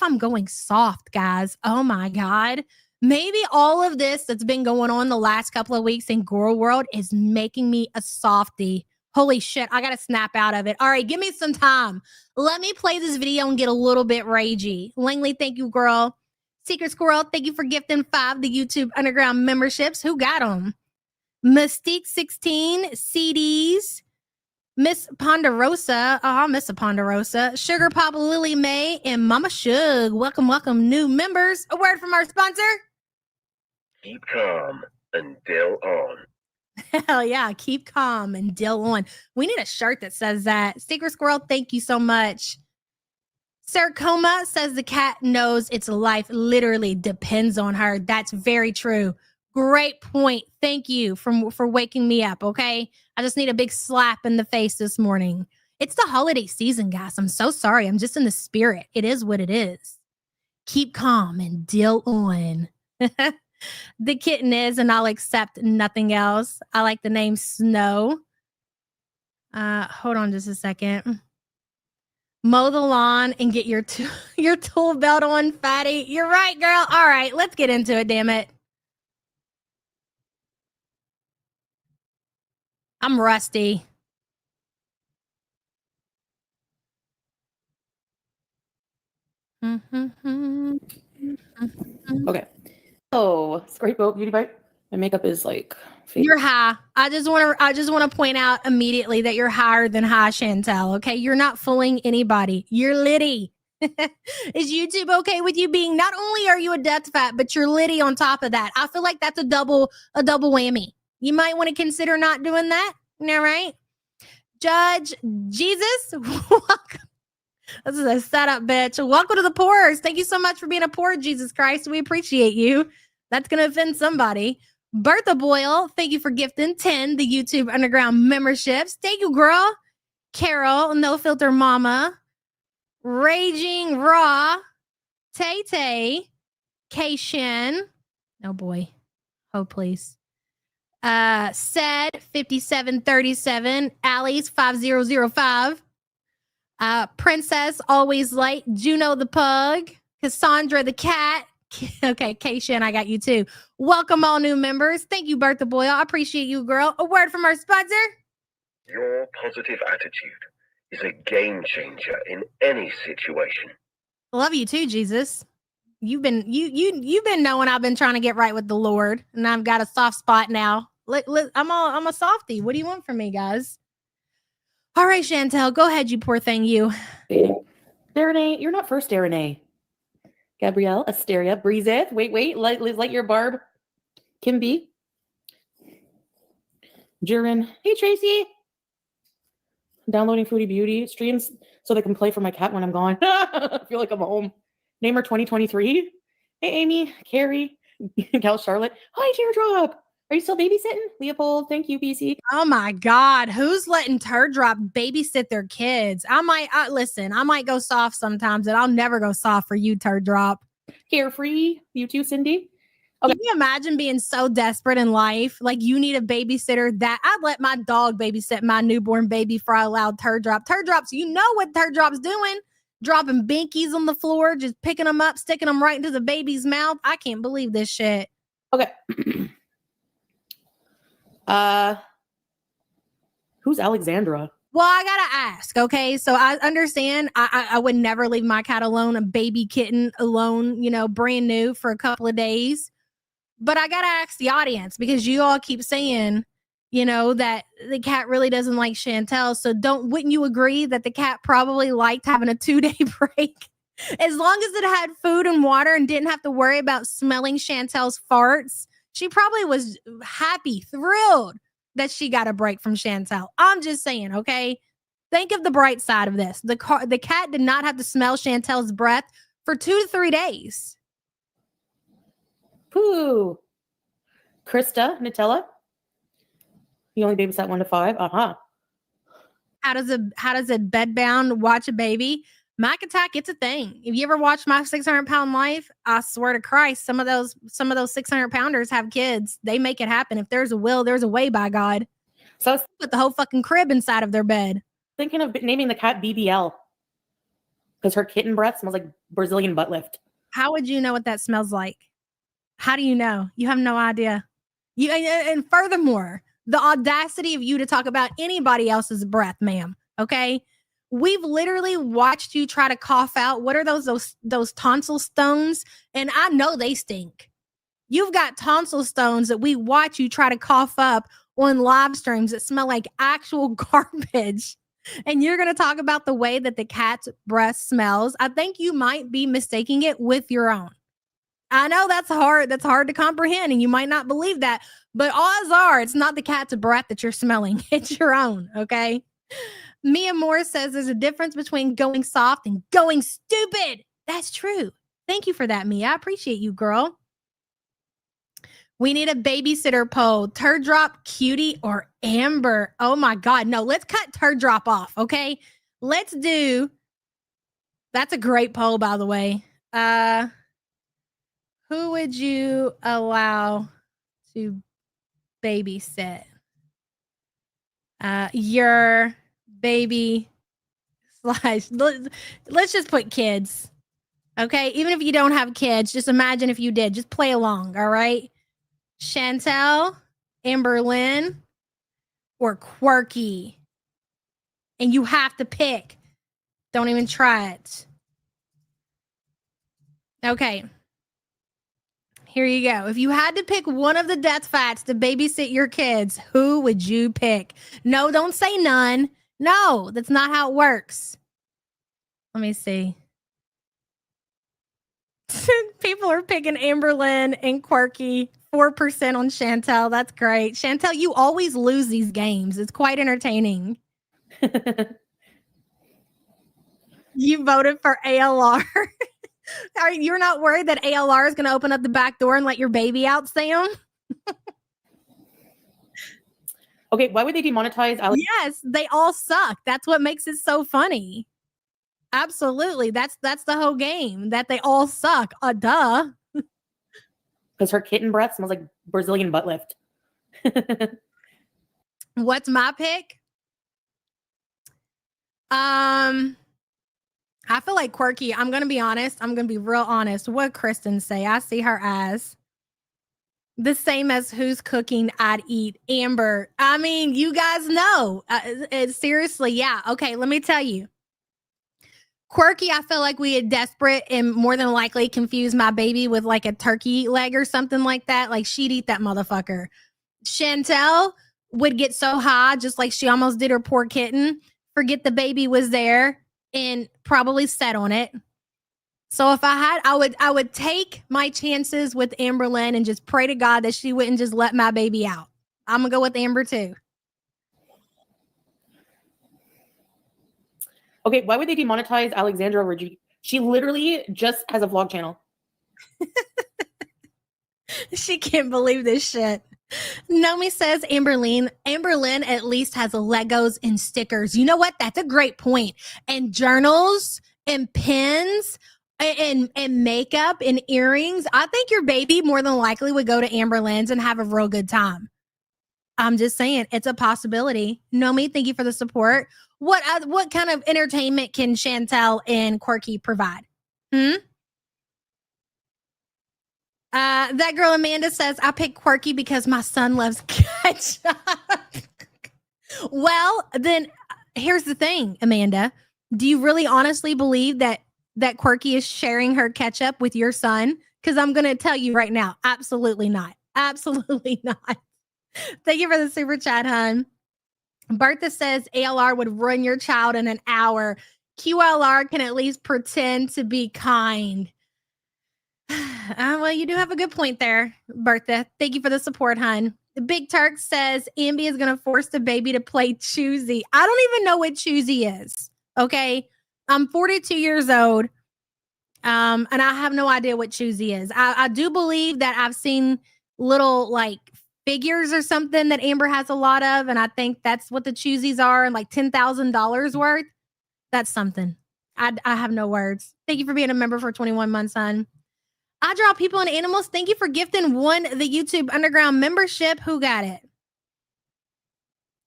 I'm going soft, guys? Oh my God. Maybe all of this that's been going on the last couple of weeks in Girl World is making me a softie. Holy shit, I gotta snap out of it. All right, give me some time. Let me play this video and get a little bit ragey. Langley, thank you, girl. Secret Squirrel, thank you for gifting 5 the YouTube Underground memberships. Who got them? Mystique 16, CDs, Miss Ponderosa. Oh, Miss Ponderosa. Sugar Pop Lily May and Mama Shug. Welcome, new members. A word from our sponsor. Keep calm and deal on. Hell yeah, keep calm and deal on. We need a shirt that says that. Secret Squirrel, thank you so much. Sarcoma says the cat knows its life literally depends on her. That's very true. Great point. Thank you for waking me up, okay? I just need a big slap in the face this morning. It's the holiday season, guys. I'm so sorry. I'm just in the spirit. It is what it is. Keep calm and deal on. The kitten is, and I'll accept nothing else. I like the name Snow. Hold on just a second. Mow the lawn and get your tool belt on, fatty. You're right, girl. All right, let's get into it, damn it. I'm rusty. Okay. Oh, Scrape Boat Beauty Bite. My makeup is like fake. You're high. I just want to point out immediately that you're higher than high, Chantel. Okay, you're not fooling anybody. You're litty. Is YouTube okay with you being? Not only are you a death fat, but you're litty on top of that. I feel like that's a double whammy. You might want to consider not doing that. All right, Judge Jesus. Welcome. This is a setup, bitch. Welcome to the poorers. Thank you so much for being a poor, Jesus Christ. We appreciate you. That's going to offend somebody. Bertha Boyle, thank you for gifting 10 the YouTube Underground memberships. Thank you, girl. Carol, No Filter Mama. Raging Raw. Tay Tay. K-Shin. Oh, boy. Oh, please. Said 5737. Allie's 5005. Princess Always Late. Juno the Pug. Cassandra the Cat. Okay, K-Shin, I got you too. Welcome all new members. Thank you, Bertha Boyle. I appreciate you, girl. A word from our sponsor. Your positive attitude is a game changer in any situation. Love you too, Jesus. You've been knowing I've been trying to get right with the Lord, and I've got a soft spot now. I'm a softie. What do you want from me, guys? All right, Chantel, go ahead, you poor thing, you. Darren, you're not first, Darren. Gabrielle, Asteria, Breezeth. Wait. Light your barb. Kimby. Jiren. Hey, Tracy. I'm downloading Foodie Beauty streams so they can play for my cat when I'm gone. I feel like I'm home. Namer 2023. Hey, Amy, Carrie, Gal Charlotte. Hi, Teardrop. Are you still babysitting? Leopold, thank you, BC. Oh my God, who's letting Teardrop babysit their kids? I might go soft sometimes, and I'll never go soft for you, Teardrop. Carefree, you too, Cindy. Okay. Can you imagine being so desperate in life? Like you need a babysitter that I'd let my dog babysit my newborn baby before I allowed Teardrop. Teardrops, you know what Teardrop's doing? Dropping binkies on the floor, just picking them up, sticking them right into the baby's mouth. I can't believe this shit. Okay. Who's Alexandra? Well, I gotta ask, okay? So I understand I would never leave my cat alone, a baby kitten alone, you know, brand new for a couple of days. But I gotta ask the audience because you all keep saying, you know, that the cat really doesn't like Chantel. So wouldn't you agree that the cat probably liked having a 2-day break? As long as it had food and water and didn't have to worry about smelling Chantel's farts, she probably was happy, thrilled that she got a break from Chantel. I'm just saying, okay? Think of the bright side of this. The cat did not have to smell Chantel's breath for 2 to 3 days. Pooh. Krista, Nutella. You only babysat 1 to 5. Uh-huh. How does a bedbound watch a baby? Mac Attack, it's a thing. If you ever watch My 600-Pound Life, I swear to Christ, some of those 600-pounders have kids. They make it happen. If there's a will, there's a way, by God. So I was Put the whole fucking crib inside of their bed. thinking of naming the cat BBL because her kitten breath smells like Brazilian butt lift. How would you know what that smells like? How do you know? You have no idea. And furthermore, the audacity of you to talk about anybody else's breath, ma'am. Okay. We've literally watched you try to cough out. What are those tonsil stones? And I know they stink. You've got tonsil stones that we watch you try to cough up on live streams that smell like actual garbage. And you're going to talk about the way that the cat's breath smells. I think you might be mistaking it with your own. I know that's hard. That's hard to comprehend. And you might not believe that. But odds are it's not the cat's breath that you're smelling. It's your own. Okay. Mia Moore says there's a difference between going soft and going stupid. That's true. Thank you for that, Mia. I appreciate you, girl. We need a babysitter poll. Turd Drop, Cutie, or Amber? Oh my God. No, let's cut Turd Drop off. Okay. Let's do. That's a great poll, by the way. Who would you allow to babysit? Your baby / let's just put kids. Okay. Even if you don't have kids, just imagine if you did. Just play along. All right. Chantel, Amberlynn, or Quirky. And you have to pick. Don't even try it. Okay. Here you go. If you had to pick one of the death fats to babysit your kids, who would you pick? No, don't say none. No, that's not how it works. Let me see. People are picking Amberlynn and Quirky. 4% on Chantel. That's great. Chantel, you always lose these games. It's quite entertaining. You voted for ALR. You're not worried that ALR is going to open up the back door and let your baby out, Sam? Okay, why would they demonetize Alex? Yes, they all suck. That's what makes it so funny. Absolutely. That's the whole game, that they all suck. Duh. Because her kitten breath smells like Brazilian butt lift. What's my pick? I feel like Quirky. I'm going to be honest. I'm going to be real honest. What Kristen say? I see her as the same as who's cooking, I'd eat. Amber. I mean, you guys know. Seriously, yeah. Okay, let me tell you. Quirky, I feel like we had desperate and more than likely confuse my baby with like a turkey leg or something like that. Like she'd eat that motherfucker. Chantel would get so high, just like she almost did her poor kitten, forget the baby was there and probably set on it. So if I had, I would take my chances with Amberlynn and just pray to God that she wouldn't just let my baby out. I'm gonna go with Amber too. Okay, why would they demonetize Alexandra Reggie? She literally just has a vlog channel. She can't believe this shit. Nomi says Amberlynn at least has Legos and stickers. You know what? That's a great point. And journals and pens and makeup and earrings. I think your baby more than likely would go to Amberlynn's and have a real good time. I'm just saying it's a possibility. Nomi, thank you for the support. What kind of entertainment can Chantel and Quirky provide? That girl Amanda says, I picked Quirky because my son loves ketchup. Well, then here's the thing, Amanda. Do you really honestly believe that Quirky is sharing her ketchup with your son? Because I'm going to tell you right now, absolutely not. Absolutely not. Thank you for the super chat, hun. Bertha says ALR would ruin your child in an hour. QLR can at least pretend to be kind. Well, you do have a good point there, Bertha. Thank you for the support, hun. The Big Turk says Ambi is going to force the baby to play Choosy. I don't even know what Choosy is. Okay. I'm 42 years old. And I have no idea what Choosy is. I do believe that I've seen little like figures or something that Amber has a lot of. And I think that's what the Choosies are, and like $10,000 worth. That's something. I have no words. Thank you for being a member for 21 months, son. I Draw People and Animals. Thank you for gifting one the YouTube Underground membership. Who got it?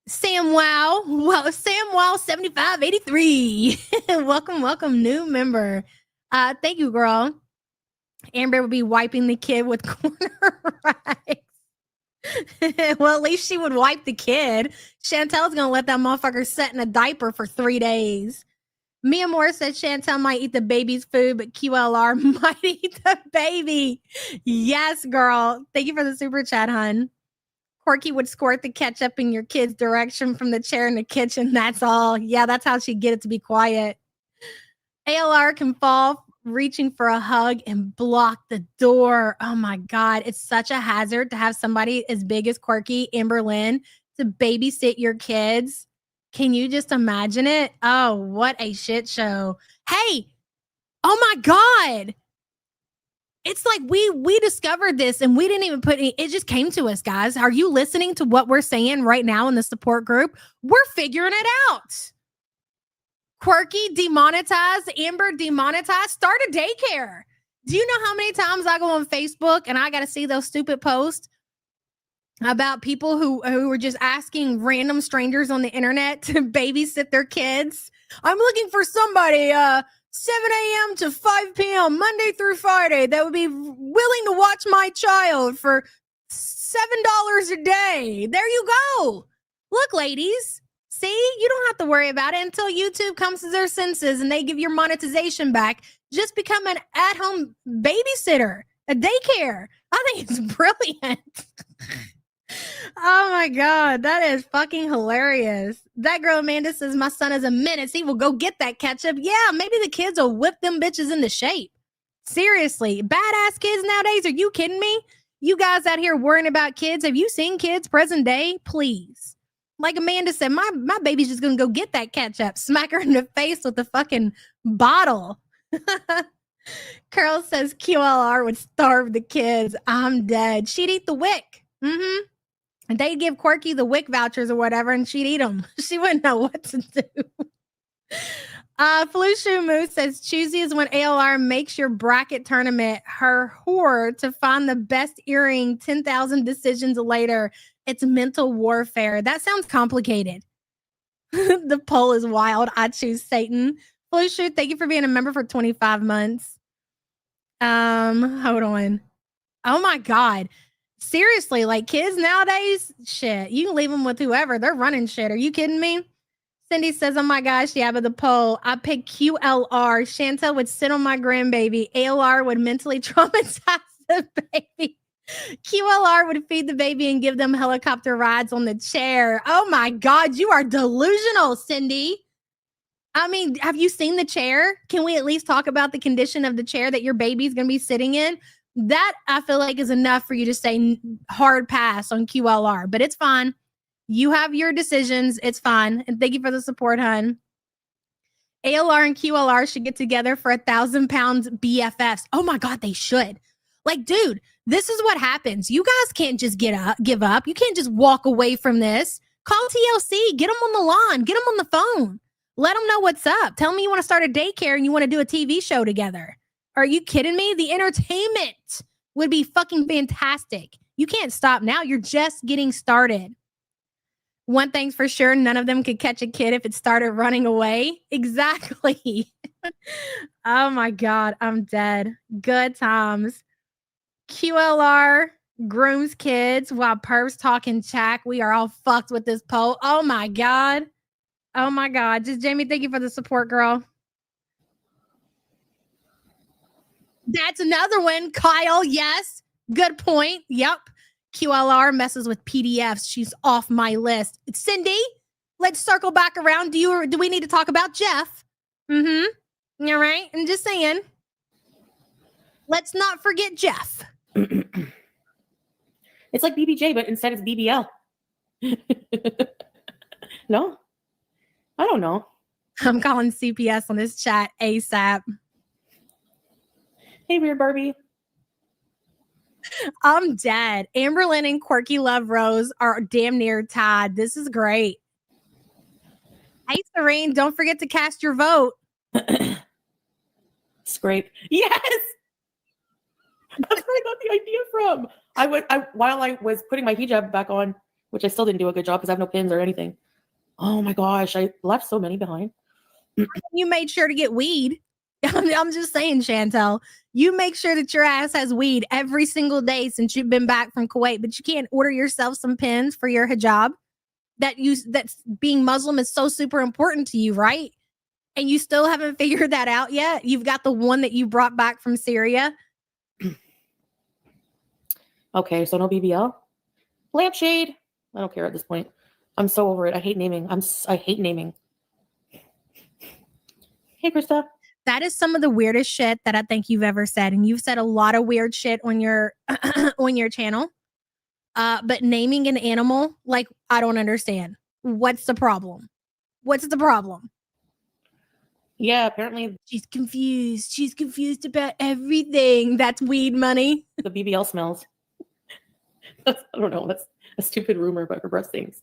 Sam Wow. Well, Sam Wow 7583. welcome, new member. Thank you, girl. Amber will be wiping the kid with corner rice. Well, at least she would wipe the kid. Chantel's gonna let that motherfucker sit in a diaper for 3 days. Mia Moore said Chantel might eat the baby's food, but QLR might eat the baby. Yes, girl. Thank you for the super chat, hun. Corky would squirt the ketchup in your kid's direction from the chair in the kitchen. That's all. Yeah, that's how she'd get it to be quiet. ALR can fall reaching for a hug and block the door. Oh my God. It's such a hazard to have somebody as big as Quirky, Amber Lynn, to babysit your kids. Can you just imagine it? Oh, what a shit show. Hey, oh my God. It's like we discovered this and we didn't even put it just came to us, guys. Are you listening to what we're saying right now in the support group? We're figuring it out. Quirky demonetized, Amber demonetized, start a daycare. Do you know how many times I go on Facebook and I got to see those stupid posts about people who were just asking random strangers on the internet to babysit their kids? I'm looking for somebody 7 a.m. to 5 p.m. Monday through Friday that would be willing to watch my child for $7 a day. There you go. Look, ladies. See, you don't have to worry about it until YouTube comes to their senses and they give your monetization back. Just become an at-home babysitter, a daycare. I think it's brilliant. Oh my God, that is fucking hilarious. That girl Amanda says my son is a menace. He will go get that ketchup. Yeah, maybe the kids will whip them bitches into shape. Seriously, badass kids nowadays. Are you kidding me? You guys out here worrying about kids. Have you seen kids present day? Please. Like Amanda said, my baby's just gonna go get that ketchup, smack her in the face with the fucking bottle. Carol says QLR would starve the kids. I'm dead. She'd eat the wick. Mm-hmm. And they'd give Quirky the WIC vouchers or whatever, and she'd eat them. She wouldn't know what to do. Flushu Moose says, Choosy is when ALR makes your bracket tournament her whore to find the best earring 10,000 decisions later. It's mental warfare. That sounds complicated. The poll is wild. I choose Satan. Flushu, thank you for being a member for 25 months. Hold on. Oh my God. Seriously, like kids nowadays, shit, you can leave them with whoever. They're running shit. Are you kidding me? Cindy says, oh my gosh, yeah, but the poll, I picked QLR. Chantel would sit on my grandbaby. ALR would mentally traumatize the baby. QLR would feed the baby and give them helicopter rides on the chair. Oh my God, you are delusional, Cindy. I mean, have you seen the chair? Can we at least talk about the condition of the chair that your baby's going to be sitting in? That I feel like is enough for you to say hard pass on QLR, but it's fine. You have your decisions. It's fine. And thank you for the support, hun. ALR and QLR should get together for 1,000 pounds BFFs. Oh my God, they should. Like, dude, this is what happens. You guys can't just give up. You can't just walk away from this. Call TLC. Get them on the line. Get them on the phone. Let them know what's up. Tell me you want to start a daycare and you want to do a TV show together. Are you kidding me? The entertainment would be fucking fantastic. You can't stop now. You're just getting started. One thing's for sure, none of them could catch a kid if it started running away. Exactly. Oh my God, I'm dead. Good times. QLR grooms kids while pervs talking chack. We are all fucked with this poll. Oh my God. Oh my God. Just Jamie, thank you for the support, girl. That's another one. Kyle, yes. Good point. Yep. QLR messes with PDFs. She's off my list. Cindy, let's circle back around. Do we need to talk about Jeff? Mm-hmm. All right. I'm just saying. Let's not forget Jeff. It's like BBJ, but instead it's BBL. No? I don't know. I'm calling CPS on this chat ASAP. Hey, Weird Barbie. I'm dead. Amberlynn and Quirky Love Rose are damn near tied. This is great. Hey, Serene, don't forget to cast your vote. Scrape. Yes! That's where I got the idea from. While I was putting my hijab back on, which I still didn't do a good job because I have no pins or anything. Oh my gosh, I left so many behind. You made sure to get weed. I'm just saying, Chantel. You make sure that your ass has weed every single day since you've been back from Kuwait, but you can't order yourself some pins for your hijab. That's being Muslim is so super important to you, right? And you still haven't figured that out yet. You've got the one that you brought back from Syria. Okay, so no BBL. Lampshade. I don't care at this point. I'm so over it. I hate naming. I hate naming. Hey, Krista. That is some of the weirdest shit that I think you've ever said. And you've said a lot of weird shit on your on your channel. But naming an animal, like, I don't understand. What's the problem? What's the problem? Yeah, apparently She's confused. She's confused about everything. That's weed money. the BBL smells. I don't know. That's a stupid rumor, but her breast stinks.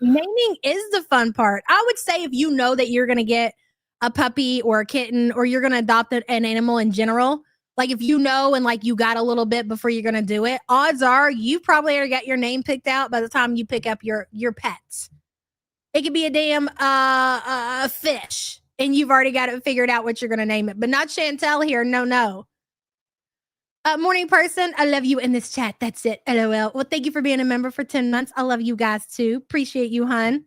Naming is the fun part. I would say if you know that you're going to get a puppy or a kitten or you're going to adopt an animal in general, like if you know and like you got a little bit before you're going to do it, odds are you probably already got your name picked out by the time you pick up your pets. It could be a damn fish and you've already got it figured out what you're going to name it. But not Chantel here. No. Morning person, I love you in this chat. That's it. LOL. Well, thank you for being a member for 10 months. I love you guys too. Appreciate you, hun.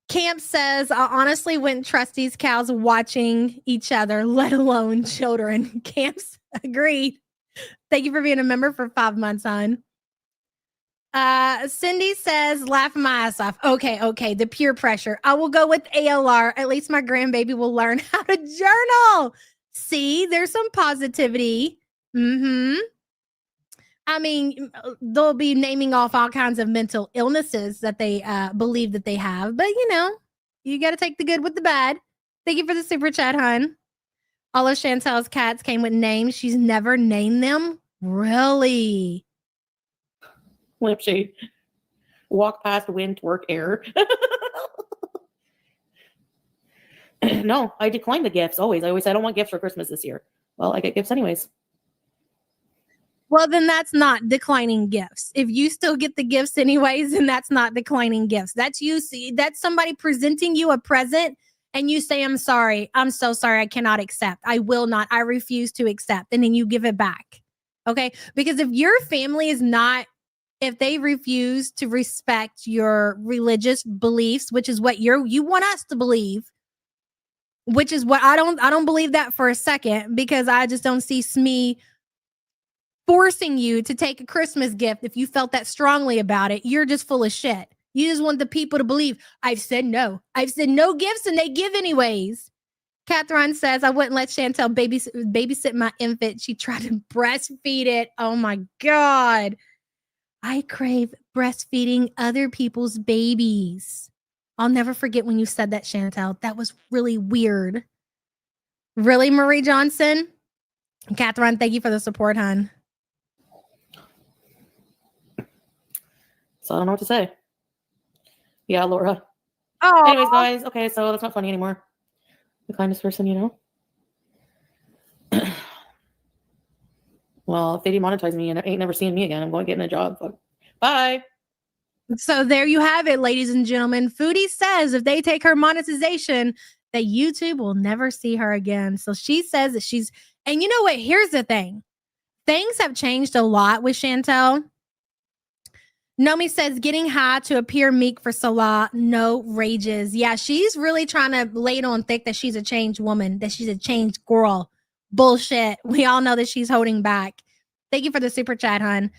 Camp says, I honestly wouldn't trust these cows watching each other, let alone children. Camps agreed. Thank you for being a member for 5 months, hon. Cindy says, laugh my ass off. Okay. The peer pressure. I will go with ALR. At least my grandbaby will learn how to journal. See, there's some positivity. I mean, they'll be naming off all kinds of mental illnesses that they believe that they have. But, you know, you got to take the good with the bad. Thank you for the super chat, hon. All of Chantel's cats came with names. She's never named them. Really? Lampshade. Walk past, wind, twerk, air. No, I decline the gifts always. I always say I don't want gifts for Christmas this year. Well, I get gifts anyways. Well, then that's not declining gifts. If you still get the gifts anyways, then that's not declining gifts. That's you see, that's somebody presenting you a present and you say, I'm sorry. I'm so sorry. I cannot accept. I will not. I refuse to accept. And then you give it back. Okay. Because if your family is not, if they refuse to respect your religious beliefs, which is what you want us to believe, which is what I don't believe that for a second, because I just don't see Smee forcing you to take a Christmas gift. If you felt that strongly about it, you're just full of shit. You just want the people to believe. I've said no gifts and they give anyways. Catherine says, I wouldn't let Chantel babysit my infant. She tried to breastfeed it. Oh my God. I crave breastfeeding other people's babies. I'll never forget when you said that, Chantel. That was really weird. Really, Marie Johnson? Catherine, thank you for the support, hon. So I don't know what to say. Yeah, Laura. Oh, Anyways, guys. Okay, so that's not funny anymore. The kindest person, you know. Well, if they demonetize me and ain't never seeing me again, I'm going to get in a job. Fuck. Bye. so there you have it, ladies and gentlemen. Foodie says if they take her monetization, that YouTube will never see her again. So she says that she's, and you know what? Here's the thing. Things have changed a lot with Chantel. Nomi says, getting high to appear meek for Salah, no rages. Yeah, she's really trying to lay it on thick that she's a changed woman, that she's a changed girl. Bullshit. We all know that she's holding back. Thank you for the super chat, hun.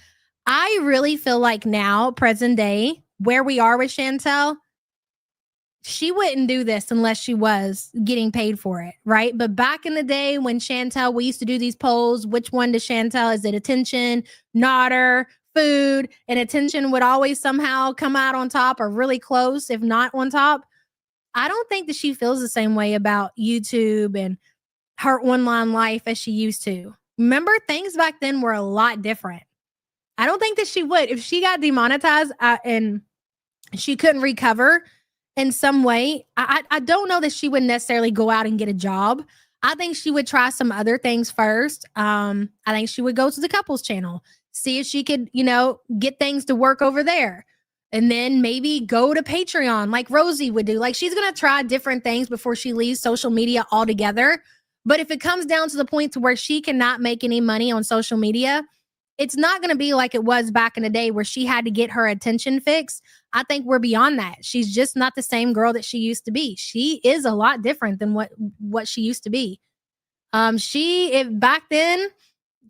I really feel like now, present day, where we are with Chantel, she wouldn't do this unless she was getting paid for it, right? But back in the day when Chantel, we used to do these polls, which one to Chantel? Is it attention, nodder, food? And attention would always somehow come out on top or really close, if not on top. I don't think that she feels the same way about YouTube and her online life as she used to. Remember, things back then were a lot different. I don't think that she would. If she got demonetized and she couldn't recover in some way, I don't know that she would necessarily go out and get a job. I think she would try some other things first. I think she would go to the couples channel, see if she could, get things to work over there. And then maybe go to Patreon like Rosie would do. Like, she's going to try different things before she leaves social media altogether. But if it comes down to the point to where she cannot make any money on social media, it's not going to be like it was back in the day where she had to get her attention fixed. I think we're beyond that. She's just not the same girl that she used to be. She is a lot different than what she used to be. If back then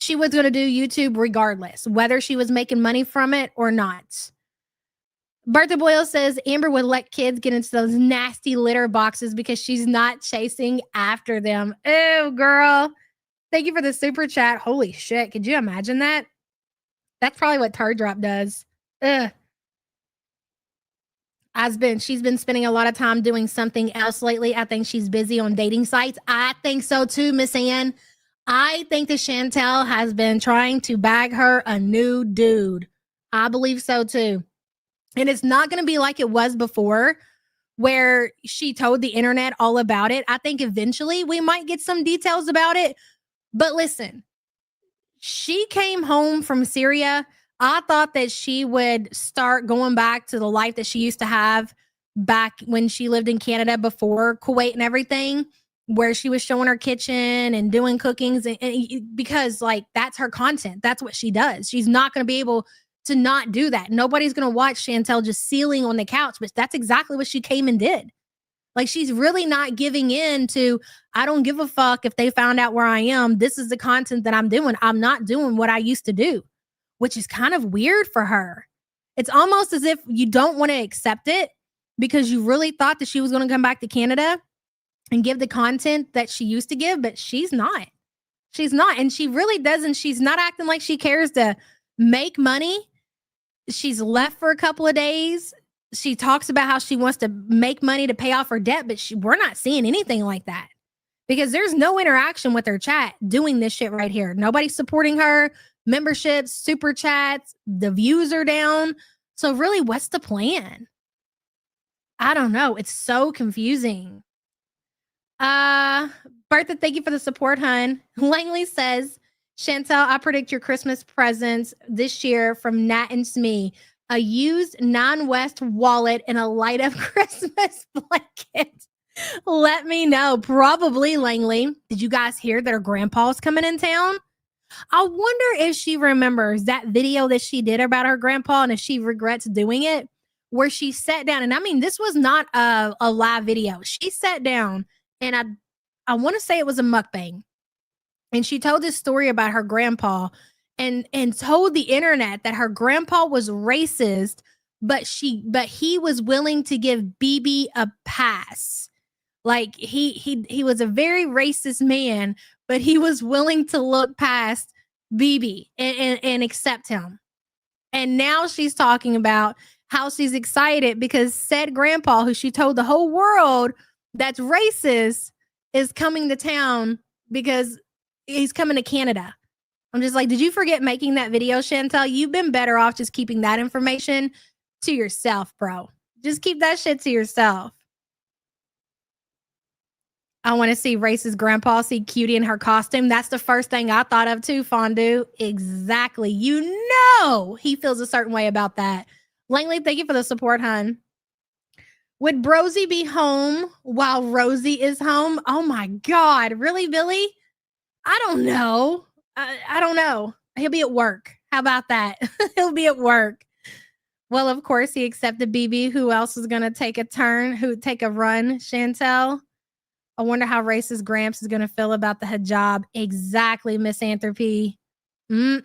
she was going to do YouTube regardless, whether she was making money from it or not. Bertha Boyle says Amber would let kids get into those nasty litter boxes because she's not chasing after them. Ew, girl. Thank you for the super chat. Holy shit. Could you imagine that? That's probably what Turd Drop does. Ugh. She's been spending a lot of time doing something else lately. I think she's busy on dating sites. I think so too, Miss Ann. I think that Chantel has been trying to bag her a new dude. I believe so too. And it's not going to be like it was before, where she told the internet all about it. I think eventually we might get some details about it. But listen, she came home from Syria. I thought that she would start going back to the life that she used to have back when she lived in Canada before Kuwait and everything, where she was showing her kitchen and doing cookings because like that's her content. That's what she does. She's not going to be able to not do that. Nobody's going to watch Chantel just sealing on the couch, but that's exactly what she came and did. Like, she's really not giving in to, I don't give a fuck if they found out where I am. This is the content that I'm doing. I'm not doing what I used to do, which is kind of weird for her. It's almost as if you don't want to accept it because you really thought that she was going to come back to Canada and give the content that she used to give, but she's not. She's not. And she really doesn't. She's not acting like she cares to make money. She's left for a couple of days. She talks about how she wants to make money to pay off her debt, but we're not seeing anything like that because there's no interaction with her chat doing this shit right here. Nobody's supporting her. Memberships, super chats, the views are down. So really, what's the plan? I don't know. It's so confusing. Bertha, thank you for the support, hun. Langley says, Chantel, I predict your Christmas presents this year from Nat and Smee. A used non-West wallet and a light up Christmas blanket. Let me know. Probably, Langley. Did you guys hear that her grandpa's coming in town? I wonder if she remembers that video that she did about her grandpa and if she regrets doing it, where she sat down. And I mean, this was not a live video. She sat down and I want to say it was a mukbang. And she told this story about her grandpa and told the internet that her grandpa was racist, but he was willing to give BB a pass. Like he was a very racist man, but he was willing to look past BB and accept him. And now she's talking about how she's excited because said grandpa, who she told the whole world that's racist, is coming to town because he's coming to Canada. I'm just like, did you forget making that video, Chantel? You've been better off just keeping that information to yourself, bro. Just keep that shit to yourself. I want to see racist grandpa see Cutie in her costume. That's the first thing I thought of too, Fondue. Exactly. You know he feels a certain way about that. Langley, thank you for the support, hun. Would Brosie be home while Rosie is home? Oh my God. Really, Billy? I don't know. I don't know. He'll be at work. How about that? He'll be at work. Well, of course, he accepted BB. Who else is going to take a run, Chantel? I wonder how racist Gramps is going to feel about the hijab. Exactly, Misanthropy. Yep.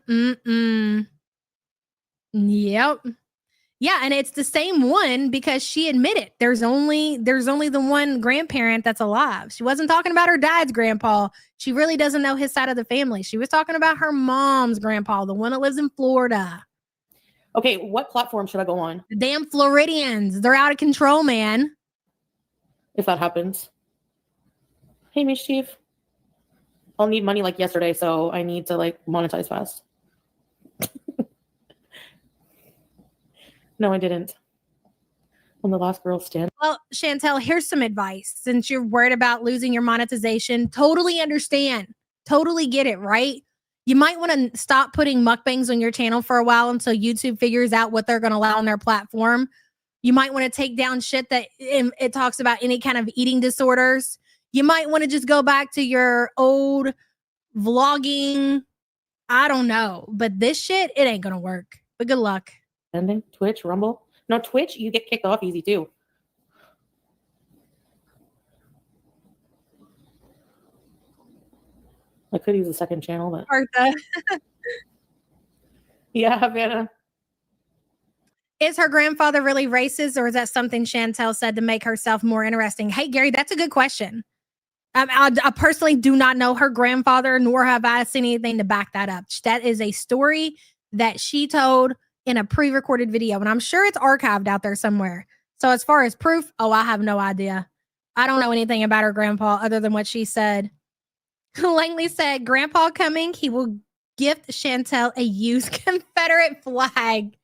Yeah, and it's the same one because she admitted there's only the one grandparent that's alive. She wasn't talking about her dad's grandpa. She really doesn't know his side of the family. She was talking about her mom's grandpa, the one that lives in Florida. Okay, what platform should I go on The damn Floridians. They're out of control, man. if that happens? Hey, Mischief. I'll need money like yesterday, so I need to like monetize fast. No, I didn't. On the last girl stand. Well, Chantel, here's some advice. Since you're worried about losing your monetization, totally understand. Totally get it, right? You might want to stop putting mukbangs on your channel for a while until YouTube figures out what they're going to allow on their platform. You might want to take down shit that it talks about any kind of eating disorders. You might want to just go back to your old vlogging. I don't know. But this shit, it ain't going to work. But good luck. Ending Twitch, Rumble. No, Twitch, you get kicked off easy too. I could use a second channel, but Martha. yeah, Havana. Is her grandfather really racist, or is that something Chantel said to make herself more interesting? Hey, Gary, that's a good question. I personally do not know her grandfather, nor have I seen anything to back that up. That is a story that she told in a pre-recorded video, and I'm sure it's archived out there somewhere. So as far as proof, I have no idea. I don't know anything about her grandpa other than what she said. Langley said, Grandpa coming, he will gift Chantel a used Confederate flag.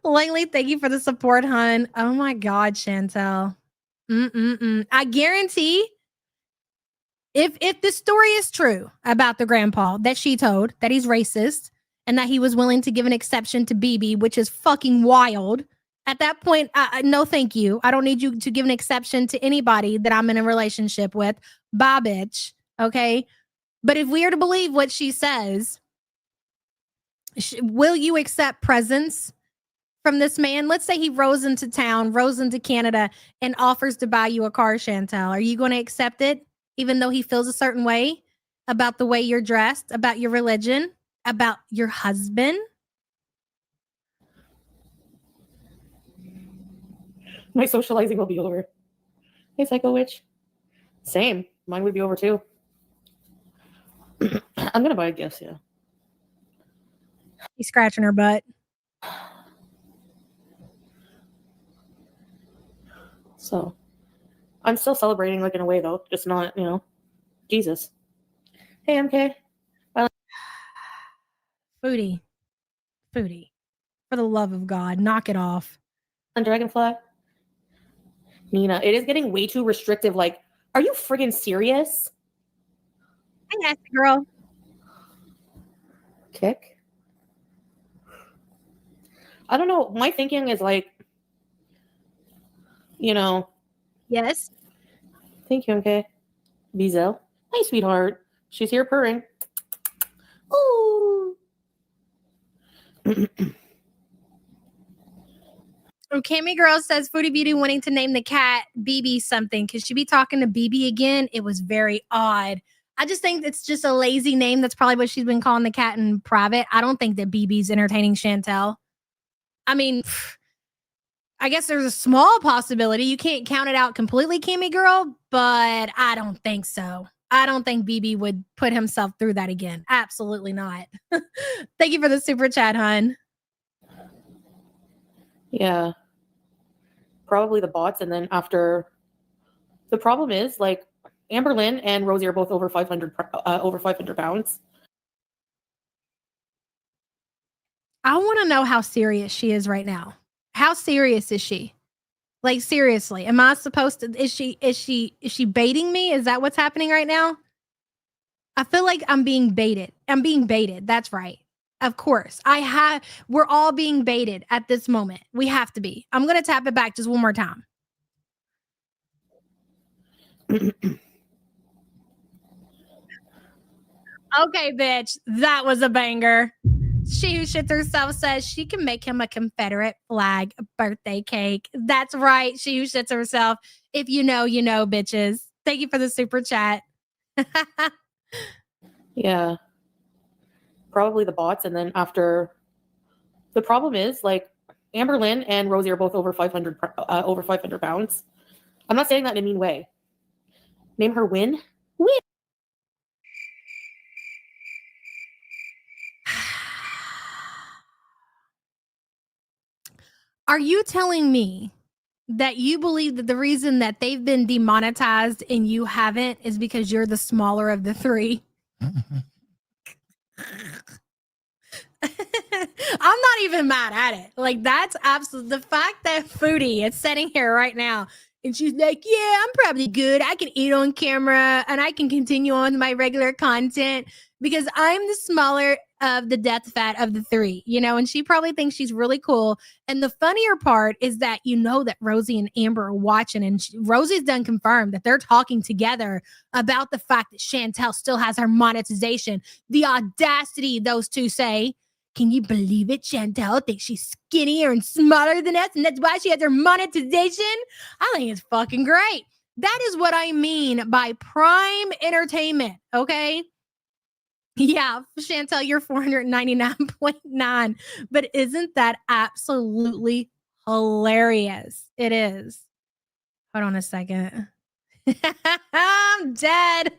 Langley, thank you for the support, hun. Oh my God, Chantel. I guarantee if the story is true about the grandpa that she told, that he's racist and that he was willing to give an exception to BB, which is fucking wild. At that point, no, thank you. I don't need you to give an exception to anybody that I'm in a relationship with. Bye, bitch. Okay. But if we are to believe what she says, will you accept presents from this man? Let's say he rose into Canada and offers to buy you a car, Chantel. Are you going to accept it, even though he feels a certain way about the way you're dressed, about your religion, about your husband? My socializing will be over. Hey, Psycho Witch. Same. Mine would be over too. I'm going to buy a gift, yeah. He's scratching her butt. So, I'm still celebrating, like, in a way, though. Just not, Jesus. Hey, MK. Foodie. For the love of God, knock it off. On Dragonfly. Nina, it is getting way too restrictive. Like, are you friggin' serious? Hey, nasty girl. Kick? I don't know. My thinking is like, Yes. Thank you, MK. Bizel. Hi, sweetheart. She's here purring. Ooh. Cammy Girl says Foodie Beauty wanting to name the cat BB something. Could she be talking to BB again? It was very odd. I just think it's just a lazy name. That's probably what she's been calling the cat in private. I don't think that BB's entertaining Chantel. I mean, I guess there's a small possibility. You can't count it out completely, Cammy Girl, but I don't think so. I don't think BB would put himself through that again. Absolutely not. Thank you for the super chat, hun. Yeah. Probably the bots, and then after. The problem is, like, Amberlynn and Rosie are both over 500 pounds. I want to know how serious she is right now. How serious is she? Like, seriously, am I supposed to, is she baiting me? Is that what's happening right now? I feel like I'm being baited. That's right. Of course. We're all being baited at this moment. We have to be. I'm going to tap it back just one more time. Okay, bitch. That was a banger. She Who Shits Herself says she can make him a Confederate flag birthday cake. That's right. She Who Shits Herself. If you know, you know, bitches. Thank you for the super chat. Yeah. Probably the bots. And then after, the problem is like Amber Lynn and Rosie are both over 500 pounds. I'm not saying that in a mean way. Name her Win. Win. Are you telling me that you believe that the reason that they've been demonetized and you haven't is because you're the smaller of the three? I'm not even mad at it. Like, that's absolutely the fact that Foodie is sitting here right now and she's like, yeah, I'm probably good. I can eat on camera and I can continue on my regular content because I'm the smaller of the death fat of the three, you know, and she probably thinks she's really cool. And the funnier part is that you know that Rosie and Amber are watching, and Rosie's done confirmed that they're talking together about the fact that Chantel still has her monetization. The audacity those two say, can you believe it? Chantel thinks she's skinnier and smaller than us, and that's why she has her monetization. I think it's fucking great. That is what I mean by prime entertainment, okay? Yeah, Chantel, you're 499.9. But isn't that absolutely hilarious? It is. Hold on a second. I'm dead.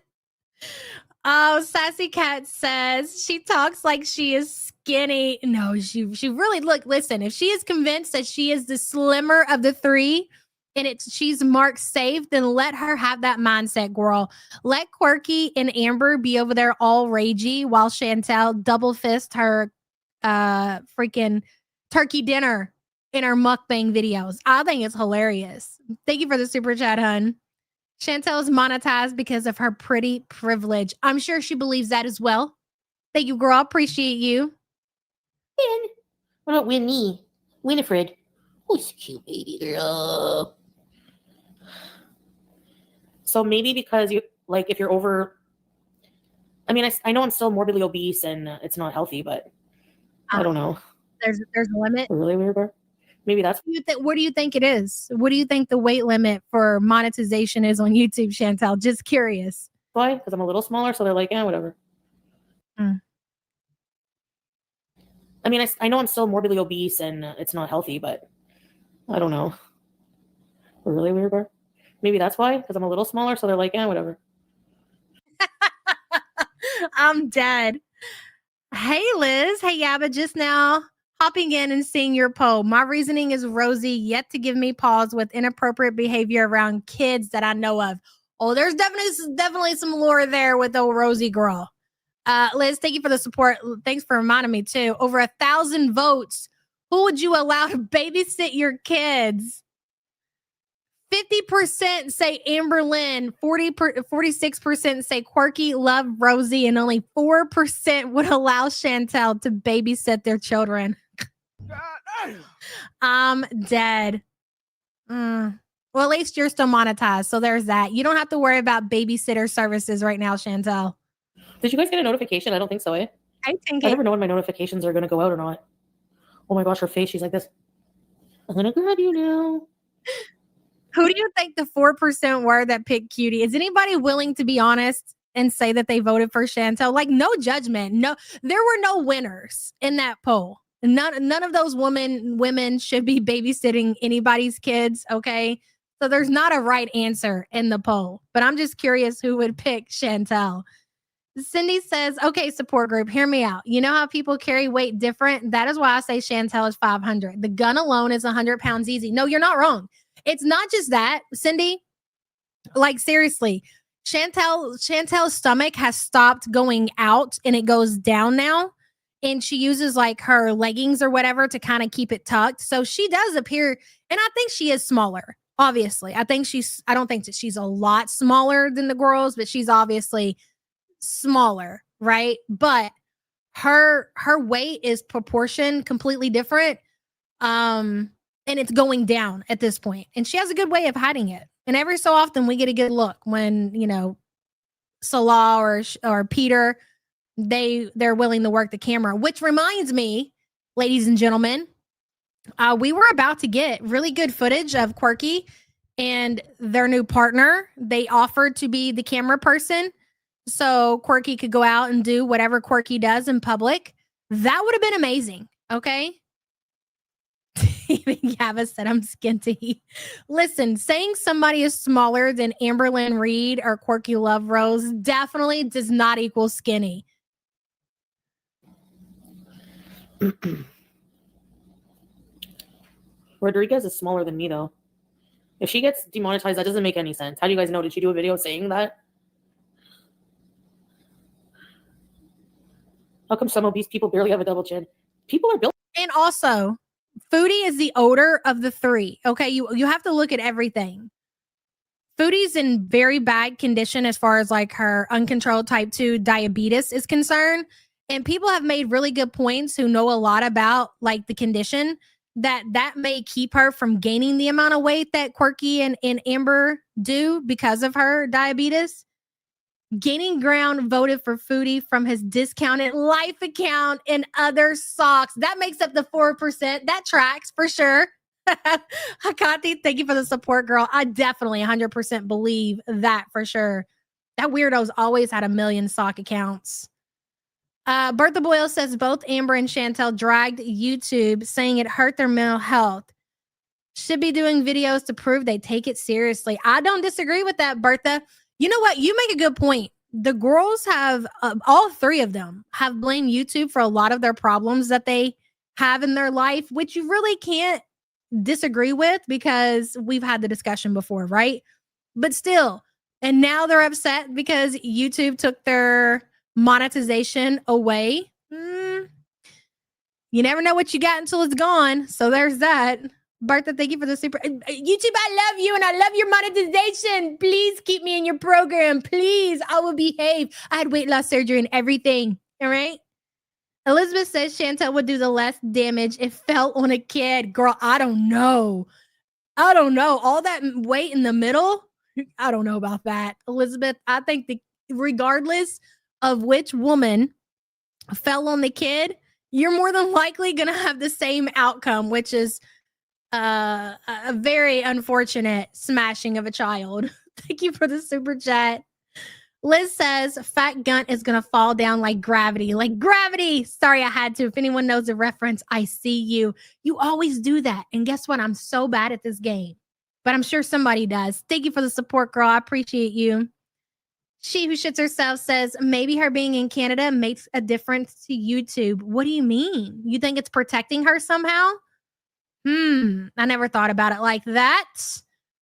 Oh, Sassy Cat says she talks like she is skinny. No, she really, look, listen, if she is convinced that she is the slimmer of the three and she's marked safe, then let her have that mindset, girl. Let Quirky and Amber be over there all ragey while Chantel double fist her freaking turkey dinner in her mukbang videos. I think it's hilarious. Thank you for the super chat, hun. Chantel is monetized because of her pretty privilege. I'm sure she believes that as well. Thank you, girl. Appreciate you. Win. What about Winnie? Winifred. Who's cute baby girl? So maybe because you, like, if you're over, I mean, I know I'm still morbidly obese and it's not healthy, but I don't know. There's a limit. Really weird. Maybe that's What do you think it is? What do you think the weight limit for monetization is on YouTube, Chantel? Just curious. why, because I'm a little smaller, so they're like, whatever. Mm. I mean, I know I'm still morbidly obese and it's not healthy, but I don't know. Really weird. Maybe that's why, because I'm a little smaller, so they're like, whatever. I'm dead. Hey, Liz. Hey, Yaba. Just now hopping in and seeing your poll. My reasoning is Rosie yet to give me pause with inappropriate behavior around kids that I know of. Oh, there's definitely some lore there with old Rosie girl. Liz, thank you for the support. Thanks for reminding me too. Over 1,000 votes. Who would you allow to babysit your kids? 50% say Amber Lynn, 46% say Quirky, love Rosie, and only 4% would allow Chantel to babysit their children. I'm dead. Well, at least you're still monetized, so there's that. You don't have to worry about babysitter services right now, Chantel. Did you guys get a notification? I don't think so, eh? I think I never know when my notifications are going to go out or not. Oh my gosh, her face, she's like this. I'm going to grab you now. Who do you think the 4% were that picked Cutie? Is anybody willing to be honest and say that they voted for Chantel? Like, no judgment. No, there were no winners in that poll. None of those women should be babysitting anybody's kids, okay? So there's not a right answer in the poll. But I'm just curious who would pick Chantel. Cindy says, okay, support group, hear me out. You know how people carry weight different? That is why I say Chantel is 500. The gun alone is 100 pounds easy. No, you're not wrong. It's not just that, Cindy. Like, seriously, Chantel's stomach has stopped going out and it goes down now. And she uses like her leggings or whatever to kind of keep it tucked. So she does appear, and I think she is smaller, obviously. I don't think that she's a lot smaller than the girls, but she's obviously smaller, right? But her weight is proportioned completely different. And it's going down at this point. And she has a good way of hiding it. And every so often we get a good look when, you know, Salah or Peter they're willing to work the camera, which reminds me, ladies and gentlemen, we were about to get really good footage of Quirky and their new partner. They offered to be the camera person so Quirky could go out and do whatever Quirky does in public. That would have been amazing. Okay. Even Yaba said I'm skinty. Listen, saying somebody is smaller than Amberlynn Reed or Quirky Love Rose definitely does not equal skinny. Rodriguez is smaller than me, though. If she gets demonetized, that doesn't make any sense. How do you guys know? Did she do a video saying that? How come some obese people barely have a double chin? People are built. And also, Foodie is the older of the three. Okay, you have to look at everything. Foodie's in very bad condition as far as like her uncontrolled type 2 diabetes is concerned. And people have made really good points who know a lot about like the condition that may keep her from gaining the amount of weight that Quirky and Amber do because of her diabetes. Gaining Ground voted for Foodie from his discounted life account and other socks. That makes up the 4%. That tracks for sure. Hakati, thank you for the support, girl. I definitely 100% believe that for sure. That weirdo's always had a million sock accounts. Bertha Boyle says both Amber and Chantel dragged YouTube, saying it hurt their mental health. Should be doing videos to prove they take it seriously. I don't disagree with that, Bertha. You know what? You make a good point. The girls have, all three of them have blamed YouTube for a lot of their problems that they have in their life, which you really can't disagree with because we've had the discussion before, right? But still, and now they're upset because YouTube took their monetization away. You never know what you got until it's gone. So there's that. Bertha, thank you for the super. YouTube, I love you and I love your monetization. Please keep me in your program. Please, I will behave. I had weight loss surgery and everything. All right. Elizabeth says Chantel would do the less damage if fell on a kid. Girl, I don't know. All that weight in the middle, I don't know about that. Elizabeth, I think regardless of which woman fell on the kid, you're more than likely going to have the same outcome, which is a very unfortunate smashing of a child. Thank you for the super chat. Liz says Fat Gunt is going to fall down like gravity. Like gravity. Sorry, I had to. If anyone knows the reference, I see you. You always do that. And guess what? I'm so bad at this game. But I'm sure somebody does. Thank you for the support, girl. I appreciate you. She Who Shits Herself says maybe her being in Canada makes a difference to YouTube. What do you mean? You think it's protecting her somehow? I never thought about it like that.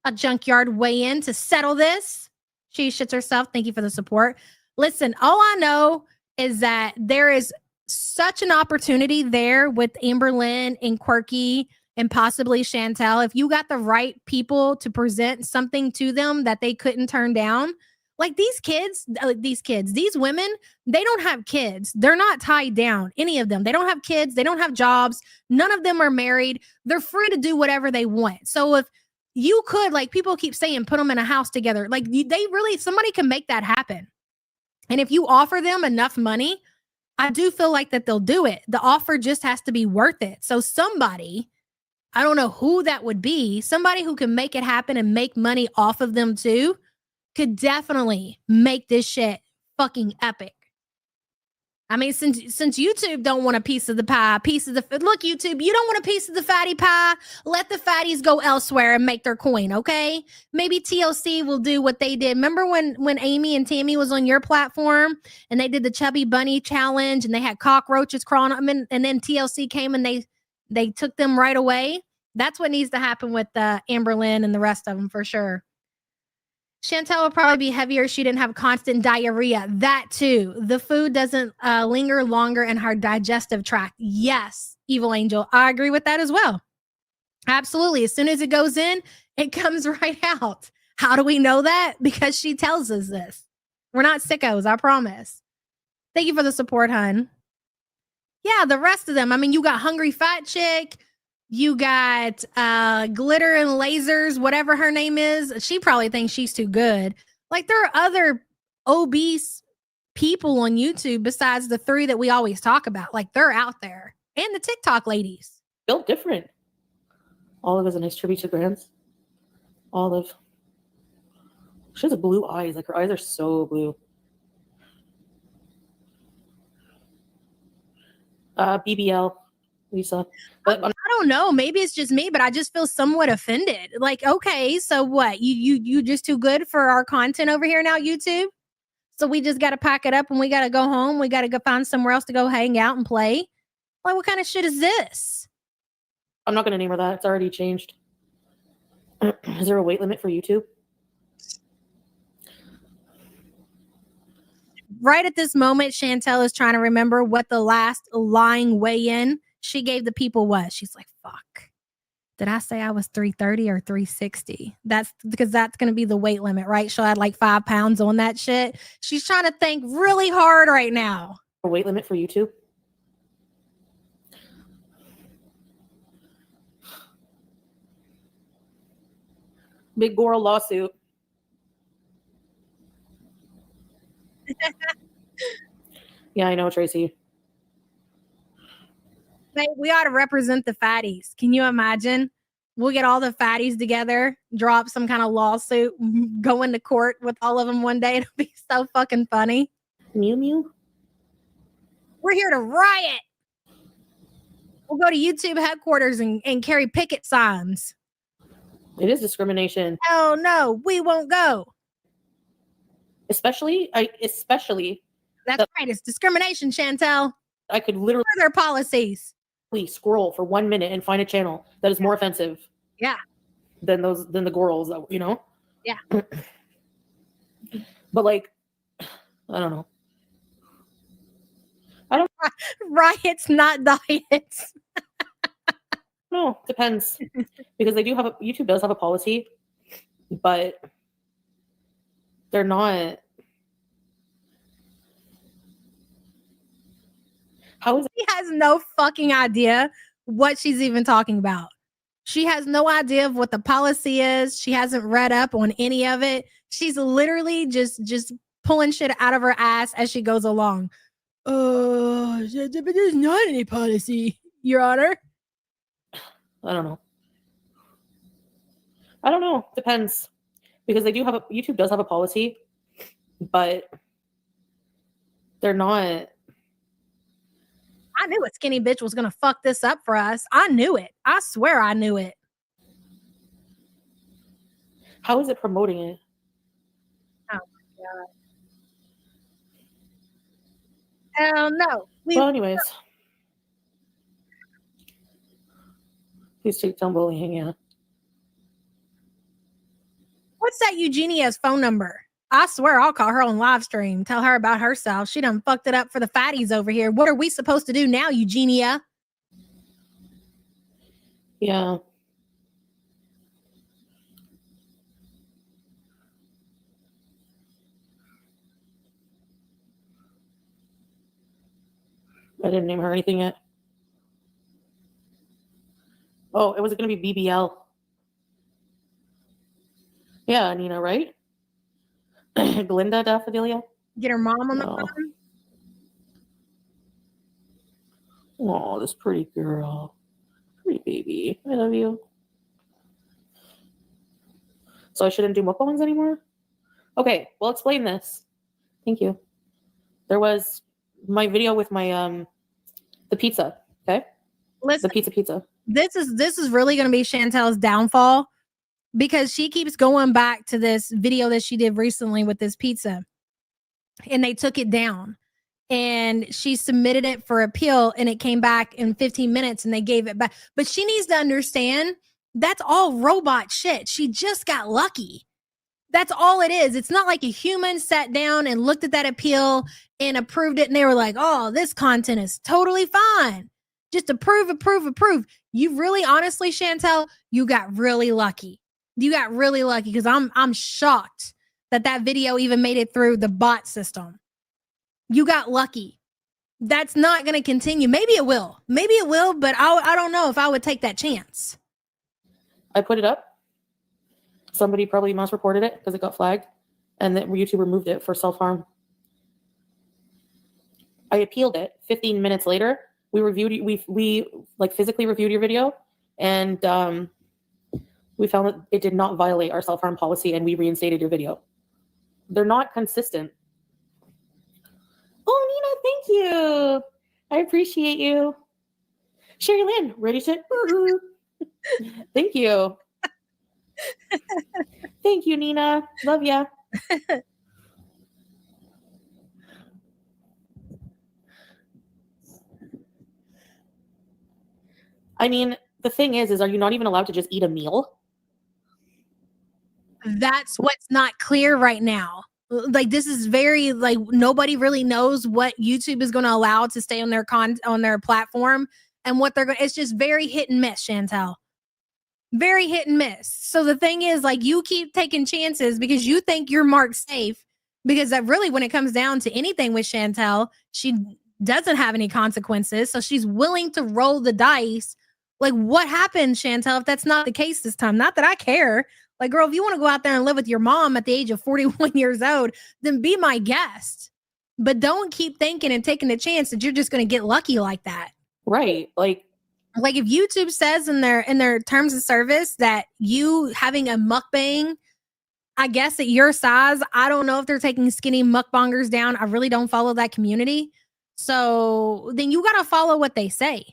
A junkyard weigh in to settle this. She Shits Herself. Thank you for the support. Listen, all I know is that there is such an opportunity there with Amberlynn and Quirky and possibly Chantel. If you got the right people to present something to them that they couldn't turn down, like these women, they don't have kids. They're not tied down, any of them. They don't have kids. They don't have jobs. None of them are married. They're free to do whatever they want. So if you could, like people keep saying, put them in a house together, like somebody can make that happen. And if you offer them enough money, I do feel like that they'll do it. The offer just has to be worth it. So somebody, I don't know who that would be, somebody who can make it happen and make money off of them too, could definitely make this shit fucking epic. I mean, since YouTube don't want a piece of the pie, look, YouTube, you don't want a piece of the fatty pie. Let the fatties go elsewhere and make their coin, okay? Maybe TLC will do what they did. Remember when Amy and Tammy was on your platform and they did the Chubby Bunny challenge and they had cockroaches crawling up and then TLC came and they took them right away? That's what needs to happen with Amberlynn and the rest of them for sure. Chantel would probably be heavier if she didn't have constant diarrhea. That too. The food doesn't linger longer in her digestive tract. Yes, Evil Angel. I agree with that as well. Absolutely. As soon as it goes in, it comes right out. How do we know that? Because she tells us this. We're not sickos, I promise. Thank you for the support, hun. Yeah, the rest of them. I mean, you got Hungry Fat Chick. You got Glitter and Lasers, whatever her name is. She probably thinks she's too good. Like there are other obese people on YouTube besides the 3 that we always talk about. Like, they're out there. And the TikTok ladies. Built different. Olive is a nice tribute to Grants. Olive. She has blue eyes. Like, her eyes are so blue. BBL, Lisa. But I don't know. Maybe it's just me, but I just feel somewhat offended. Like, okay, so what? You just too good for our content over here now, YouTube? So we just got to pack it up and we got to go home. We got to go find somewhere else to go hang out and play. Like, what kind of shit is this? I'm not going to name her that. It's already changed. Is there a weight limit for YouTube? Right at this moment, Chantel is trying to remember what the last lying weigh-in she gave the people was. She's like, fuck. Did I say I was 330 or 360? That's because that's going to be the weight limit, right? She'll add like 5 pounds on that shit. She's trying to think really hard right now. A weight limit for YouTube? Big Goro lawsuit. Yeah, I know, Tracy. Hey, we ought to represent the fatties. Can you imagine? We'll get all the fatties together, drop some kind of lawsuit, go into court with all of them one day. It'll be so fucking funny. Mew Mew? We're here to riot. We'll go to YouTube headquarters and carry picket signs. It is discrimination. Oh no, we won't go. Especially That's right. It's discrimination, Chantel. I could literally What are their policies? scroll for 1 minute and find a channel that is more offensive. Yeah. Than the girls that, you know? Yeah. But like, I don't know. Riots, not diets. No, depends. Because YouTube does have a policy, but they're not. How is it? She has no fucking idea what she's even talking about. She has no idea of what the policy is. She hasn't read up on any of it. She's literally just pulling shit out of her ass as she goes along. But there's not any policy, Your Honor. I don't know. Depends. Because YouTube does have a policy, but they're not. I knew a skinny bitch was gonna fuck this up for us. I knew it. I swear I knew it. How is it promoting it? Oh my god. Hell no. Well, anyways. Please take down bullying, yeah. What's that Eugenia's phone number? I swear I'll call her on live stream. Tell her about herself. She done fucked it up for the fatties over here. What are we supposed to do now, Eugenia? Yeah. I didn't name her anything yet. Oh, it was going to be BBL. Yeah, Nina, right? Glinda Daffodilia? Get her mom on the No. phone. Oh, this pretty girl. Pretty baby. I love you. So I shouldn't do mukbangs anymore? Okay, well, explain this. Thank you. There was my video with my the pizza, okay? Listen, The pizza. this is really going to be Chantel's downfall because she keeps going back to this video that she did recently with this pizza, and they took it down, and she submitted it for appeal, and it came back in 15 minutes, and they gave it back. But she needs to understand that's all robot shit. She just got lucky. That's all it is. It's not like a human sat down and looked at that appeal and approved it, and they were like, "Oh, this content is totally fine. Just approve." You really, honestly, Chantel, you got really lucky. You got really lucky because I'm shocked that video even made it through the bot system. You got lucky. That's not going to continue. Maybe it will, but I don't know if I would take that chance. I put it up. Somebody probably mouse reported it because it got flagged, and then YouTube removed it for self-harm. I appealed it. 15 minutes later, we reviewed we like physically reviewed your video, and we found that it did not violate our self-harm policy, and we reinstated your video. They're not consistent. Oh, Nina, thank you. I appreciate you. Sherry Lynn, ready to? Thank you. Thank you, Nina. Love ya. I mean, the thing is are you not even allowed to just eat a meal? That's what's not clear right now. Like, this is very, like, nobody really knows what YouTube is going to allow to stay on their on their platform, and what they're going. It's just very hit and miss, Chantel. Very hit and miss. So the thing is, like, you keep taking chances because you think you're marked safe, because that really, when it comes down to anything with Chantel, she doesn't have any consequences. So she's willing to roll the dice. Like, what happened, Chantel, if that's not the case this time? Not that I care. Like, girl, if you want to go out there and live with your mom at the age of 41 years old, then be my guest. But don't keep thinking and taking the chance that you're just going to get lucky like that. Right. Like if YouTube says in their terms of service that you having a mukbang, I guess at your size, I don't know if they're taking skinny mukbangers down. I really don't follow that community. So then you got to follow what they say.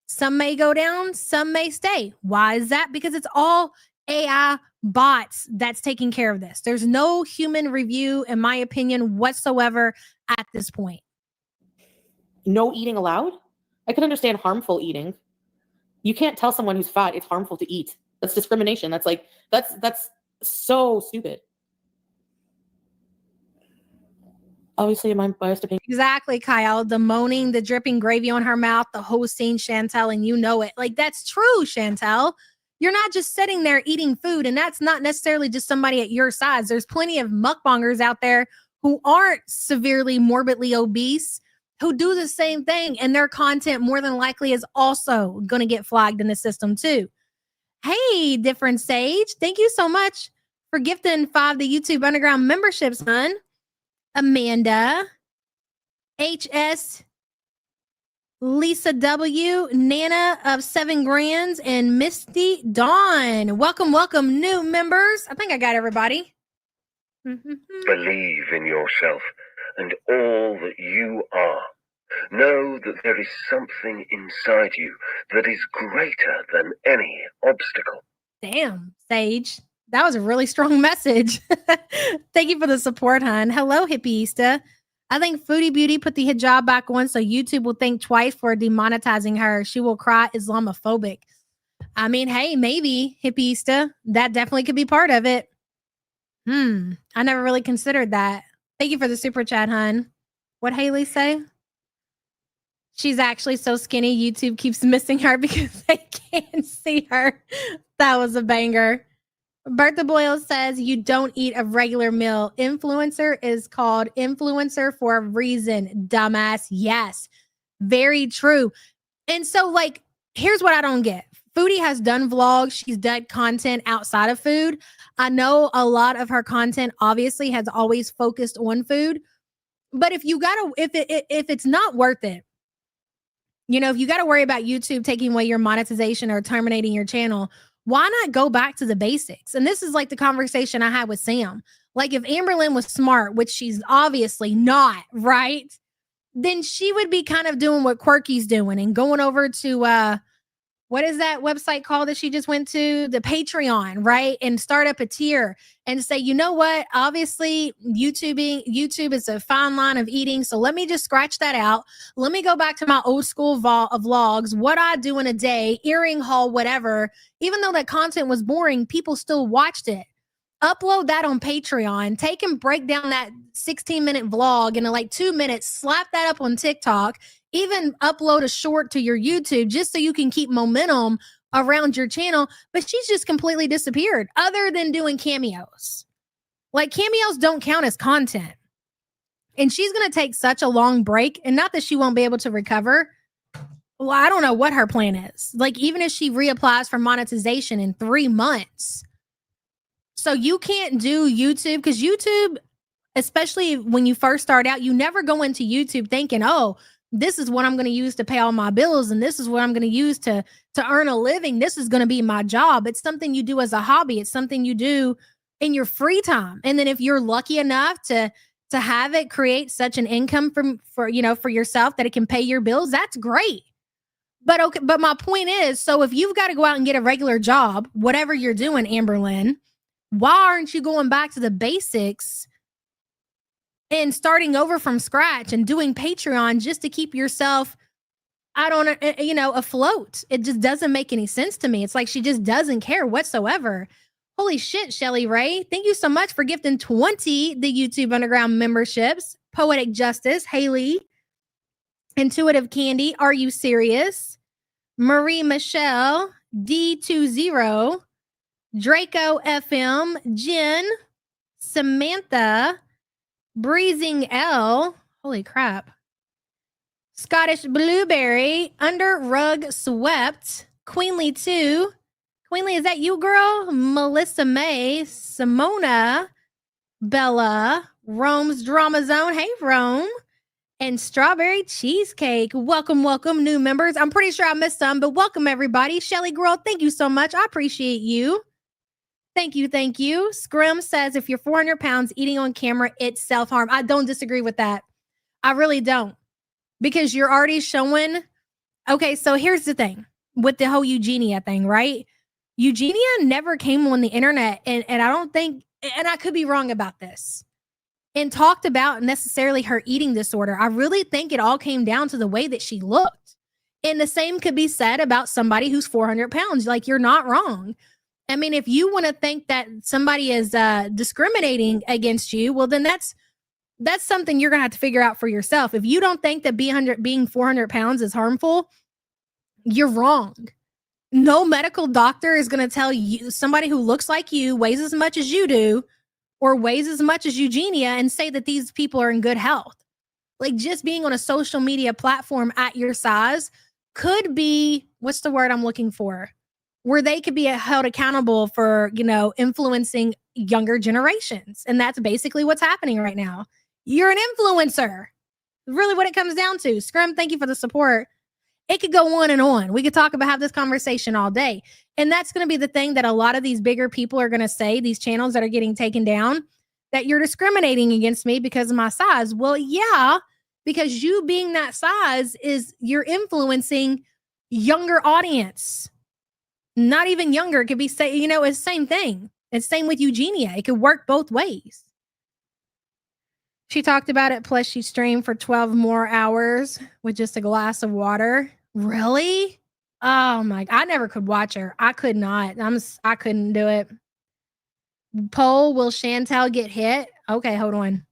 Some may go down, some may stay. Why is that? Because it's all AI bots that's taking care of this. There's no human review, in my opinion, whatsoever at this point. No eating allowed? I could understand harmful eating. You can't tell someone who's fat it's harmful to eat. That's discrimination. That's so stupid. Obviously, am I biased opinion? Exactly, Kyle. The moaning, the dripping gravy on her mouth, the whole scene, Chantel, and you know it. Like, that's true, Chantel. You're not just sitting there eating food, and that's not necessarily just somebody at your size. There's plenty of mukbangers out there who aren't severely morbidly obese who do the same thing, and their content more than likely is also going to get flagged in the system too. Hey, Different Sage, thank you so much for gifting 5 the YouTube Underground memberships, hun. Amanda, HS, Lisa W, Nana of 7 Grands, and Misty Dawn. Welcome, new members. I think I got everybody. Believe in yourself and all that you are. Know that there is something inside you that is greater than any obstacle. Damn, Sage. That was a really strong message. Thank you for the support, hon. Hello, Hippieista. I think Foodie Beauty put the hijab back on so YouTube will think twice for demonetizing her. She will cry Islamophobic. I mean, hey, maybe, Hippieista. That definitely could be part of it. I never really considered that. Thank you for the super chat, hun. What'd Haley say? She's actually so skinny, YouTube keeps missing her because they can't see her. That was a banger. Bertha Boyle says you don't eat a regular meal. Influencer is called influencer for a reason, dumbass. Yes, very true. And so, like, here's what I don't get. Foodie has done vlogs. She's done content outside of food. I know a lot of her content obviously has always focused on food. But if it's not worth it, you know, if you got to worry about YouTube taking away your monetization or terminating your channel, why not go back to the basics? And this is like the conversation I had with Sam. Like, if Amberlynn was smart, which she's obviously not, right? Then she would be kind of doing what Quirky's doing and going over to, what is that website called that she just went to? The Patreon, right? And start up a tier and say, you know what? Obviously, YouTube is a fine line of eating. So let me just scratch that out. Let me go back to my old school vlogs, what I do in a day, earring haul, whatever. Even though that content was boring, people still watched it. Upload that on Patreon, take and break down that 16-minute vlog into like 2 minutes, slap that up on TikTok, even upload a short to your YouTube just so you can keep momentum around your channel. But she's just completely disappeared other than doing cameos. Like, cameos don't count as content. And she's going to take such a long break, and not that she won't be able to recover. Well, I don't know what her plan is. Like, even if she reapplies for monetization in 3 months. So you can't do YouTube because YouTube, especially when you first start out. You never go into YouTube thinking, oh, this is what I'm going to use to pay all my bills, and this is what I'm going to use to earn a living. This is going to be my job. It's something you do as a hobby. It's something you do in your free time. And then if you're lucky enough to have it create such an income for yourself that it can pay your bills, that's great. But my point is, so if you've got to go out and get a regular job, whatever you're doing, Amberlynn, why aren't you going back to the basics and starting over from scratch and doing Patreon just to keep yourself, afloat? It just doesn't make any sense to me. It's like she just doesn't care whatsoever. Holy shit, Shelly Ray. Thank you so much for gifting 20 the YouTube Underground memberships. Poetic Justice, Haley, Intuitive Candy, Are You Serious? Marie Michelle, D20, Draco FM, Jen, Samantha, Breezing L, holy crap, Scottish Blueberry, Under Rug Swept, Queenly 2, Queenly, is that you, girl? Melissa May, Simona, Bella, Rome's Drama Zone, hey, Rome, and Strawberry Cheesecake. Welcome, new members. I'm pretty sure I missed some, but welcome, everybody. Shelly Girl, thank you so much. I appreciate you. Thank you. Scrim says, if you're 400 pounds eating on camera, it's self-harm. I don't disagree with that. I really don't. Because you're already showing. Okay, so here's the thing with the whole Eugenia thing, right? Eugenia never came on the internet, and I don't think, and I could be wrong about this, and talked about necessarily her eating disorder. I really think it all came down to the way that she looked. And the same could be said about somebody who's 400 pounds. Like, you're not wrong. I mean, if you want to think that somebody is discriminating against you, well, then that's something you're going to have to figure out for yourself. If you don't think that being 400 pounds is harmful, you're wrong. No medical doctor is going to tell you somebody who looks like you, weighs as much as you do, or weighs as much as Eugenia, and say that these people are in good health. Like, just being on a social media platform at your size could be, what's the word I'm looking for? Where they could be held accountable for, influencing younger generations. And that's basically what's happening right now. You're an influencer. Really what it comes down to. Scrum, thank you for the support. It could go on and on. We could have this conversation all day. And that's going to be the thing that a lot of these bigger people are going to say, these channels that are getting taken down, that you're discriminating against me because of my size. Well, yeah, because you being that size you're influencing younger audience. Not even younger. It could be, it's the same thing. It's same with Eugenia. It could work both ways. She talked about it, plus she streamed for 12 more hours with just a glass of water. Really? Oh my, I never could watch her. I could not. I couldn't do it. Poll, will Chantel get hit? Okay, hold on.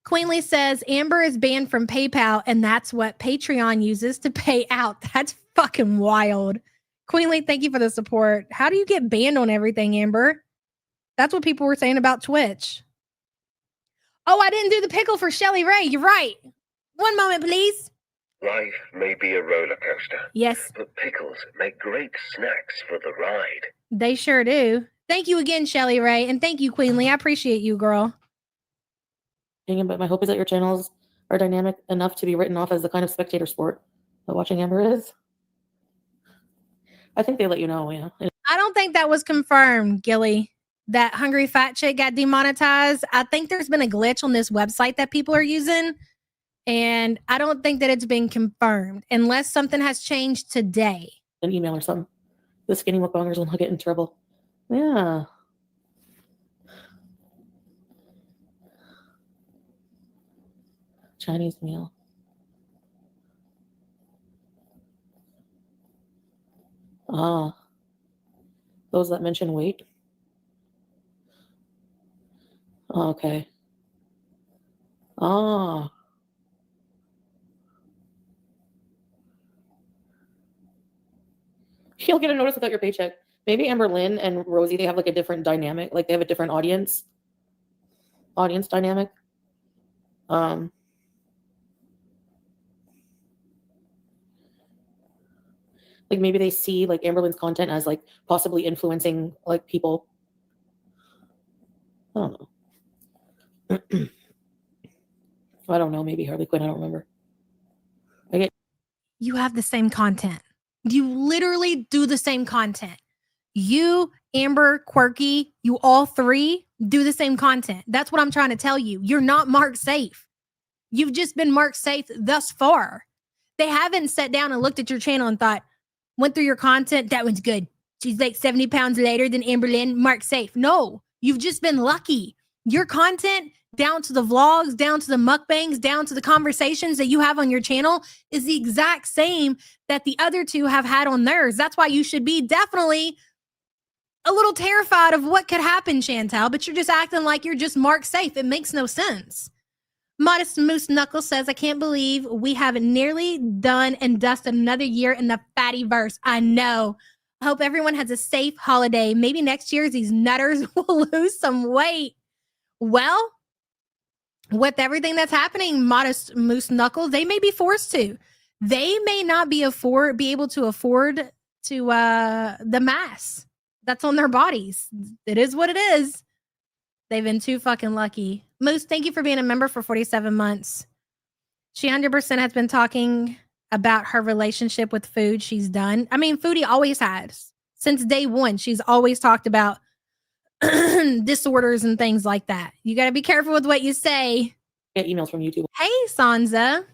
Queenly says, Amber is banned from PayPal, and that's what Patreon uses to pay out. That's fucking wild. Queenly, thank you for the support. How do you get banned on everything, Amber? That's what people were saying about Twitch. Oh, I didn't do the pickle for Shelly Ray. You're right. One moment, please. Life may be a roller coaster. Yes. But pickles make great snacks for the ride. They sure do. Thank you again, Shelly Ray. And thank you, Queenly. I appreciate you, girl. But my hope is that your channels are dynamic enough to be written off as the kind of spectator sport that watching Amber is. I think they let you know, yeah. I don't think that was confirmed, Gilly. That hungry fat chick got demonetized. I think there's been a glitch on this website that people are using, and I don't think that it's been confirmed unless something has changed today. An email or something. The skinny mukbangers will not get in trouble. Yeah. Chinese meal. Ah. Those that mention weight. Okay. Ah. You'll get a notice without your paycheck. Maybe Amber Lynn and Rosie, they have like a different dynamic. Like they have a different audience dynamic. Like maybe they see like Amber Lynn's content as like possibly influencing like people. I don't know. I don't know. Maybe Harley Quinn. I don't remember. You have the same content. You literally do the same content. You, Amber, Quirky, you all three do the same content. That's what I'm trying to tell you. You're not marked safe. You've just been marked safe thus far. They haven't sat down and looked at your channel and thought, went through your content, that one's good. She's like 70 pounds lighter than Amberlynn, marked safe. No, you've just been lucky. Your content, down to the vlogs, down to the mukbangs, down to the conversations that you have on your channel, is the exact same that the other two have had on theirs. That's why you should be definitely a little terrified of what could happen, Chantel, but you're just acting like you're just marked safe. It makes no sense. Modest Moose Knuckles says, I can't believe we have nearly done and dusted another year in the fatty verse. I know. I hope everyone has a safe holiday. Maybe next year these nutters will lose some weight. Well, with everything that's happening, Modest Moose Knuckles, they may be forced to. They may not be able to afford to the mass that's on their bodies. It is what it is. They've been too fucking lucky. Moose, thank you for being a member for 47 months. She 100% has been talking about her relationship with food she's done. I mean, Foodie always has. Since day one, she's always talked about disorders and things like that. You got to be careful with what you say. Get emails from YouTube. Hey, Sansa.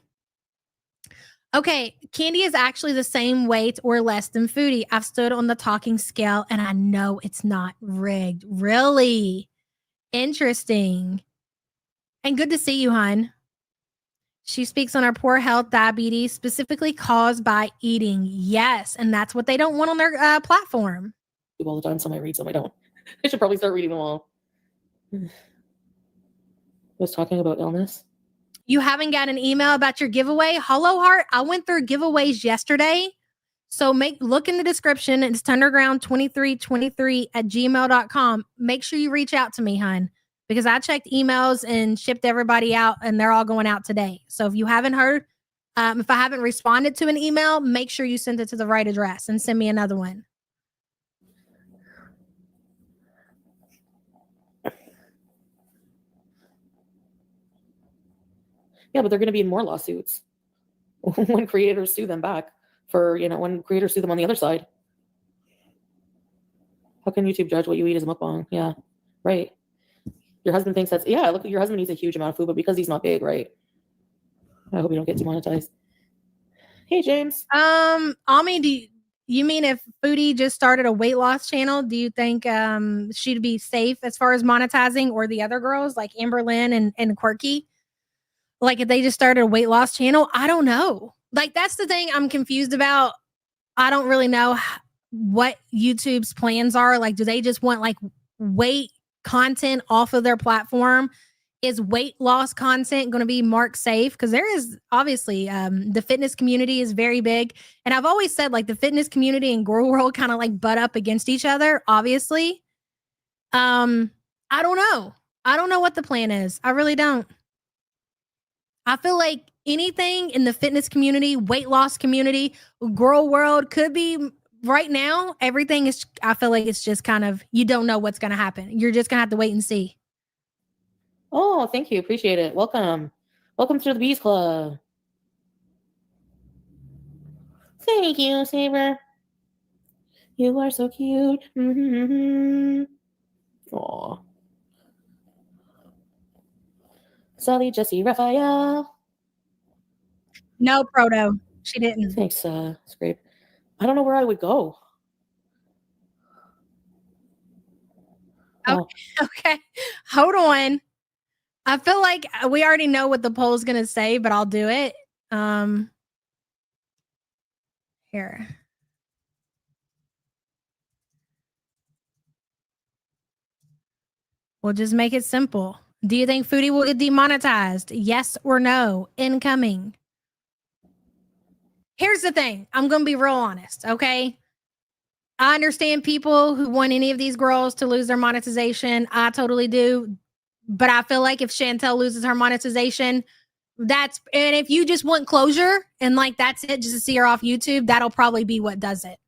Okay, Candy is actually the same weight or less than Foodie. I've stood on the talking scale and I know it's not rigged. Really? Interesting. And good to see you, hon. She speaks on our poor health, diabetes, specifically caused by eating. Yes, and that's what they don't want on their platform. All the time, some I read, some I don't. I should probably start reading them all. Was talking about illness. You haven't got an email about your giveaway? Hollow Heart, I went through giveaways yesterday. So look in the description. It's Tunderground2323@gmail.com. Make sure you reach out to me, hon, because I checked emails and shipped everybody out and they're all going out today. So if you haven't heard, if I haven't responded to an email, make sure you send it to the right address and send me another one. Yeah, but they're going to be in more lawsuits when creators sue them back for, when creators sue them on the other side. How can YouTube judge what you eat as a mukbang? Yeah, right. Your husband thinks that's, yeah, look, your husband eats a huge amount of food, but because he's not big, right? I hope you don't get demonetized. Hey, James. Ami, do you mean if Foodie just started a weight loss channel, do you think she'd be safe as far as monetizing, or the other girls like Amberlynn and Quirky? Like if they just started a weight loss channel, I don't know. Like that's the thing I'm confused about. I don't really know what YouTube's plans are. Like, do they just want like weight content off of their platform? Is weight loss content going to be marked safe? Because there is obviously the fitness community is very big. And I've always said like the fitness community and Girl World kind of like butt up against each other, obviously. I don't know. I don't know what the plan is. I really don't. I feel like anything in the fitness community, weight loss community, Girl World could be right now. Everything is, I feel like it's just kind of, you don't know what's going to happen. You're just going to have to wait and see. Oh, thank you. Appreciate it. Welcome. Welcome to the Bees Club. Thank you, Saber. You are so cute. Mm-hmm. Aw. Sally, Jesse, Raphael. No, Proto. She didn't. Thanks, Scrape. I don't know where I would go. Okay. Okay. Hold on. I feel like we already know what the poll's going to say, but I'll do it. Here. We'll just make it simple. Do you think Foodie will get demonetized? Yes or no? Incoming. Here's the thing. I'm going to be real honest, okay? I understand people who want any of these girls to lose their monetization. I totally do. But I feel like if Chantel loses her monetization, and if you just want closure and like that's it, just to see her off YouTube, that'll probably be what does it.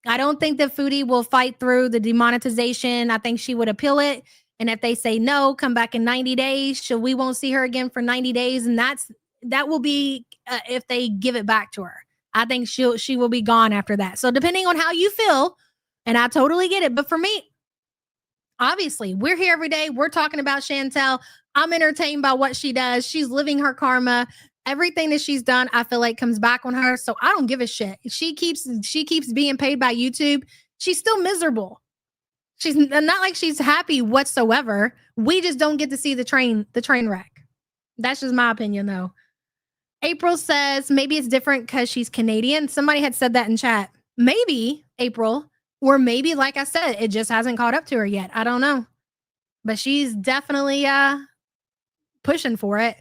I don't think that Foodie will fight through the demonetization. I think she would appeal it. And if they say no, come back in 90 days. We won't see her again for 90 days. And that will be if they give it back to her. I think she will be gone after that. So depending on how you feel, and I totally get it. But for me, obviously, we're here every day. We're talking about Chantel. I'm entertained by what she does. She's living her karma. Everything that she's done, I feel like comes back on her. So I don't give a shit. She keeps being paid by YouTube. She's still miserable. She's not like she's happy whatsoever. We just don't get to see the train wreck. That's just my opinion, though. April says maybe it's different because she's Canadian. Somebody had said that in chat. Maybe, April. Or maybe, like I said, it just hasn't caught up to her yet. I don't know. But she's definitely pushing for it.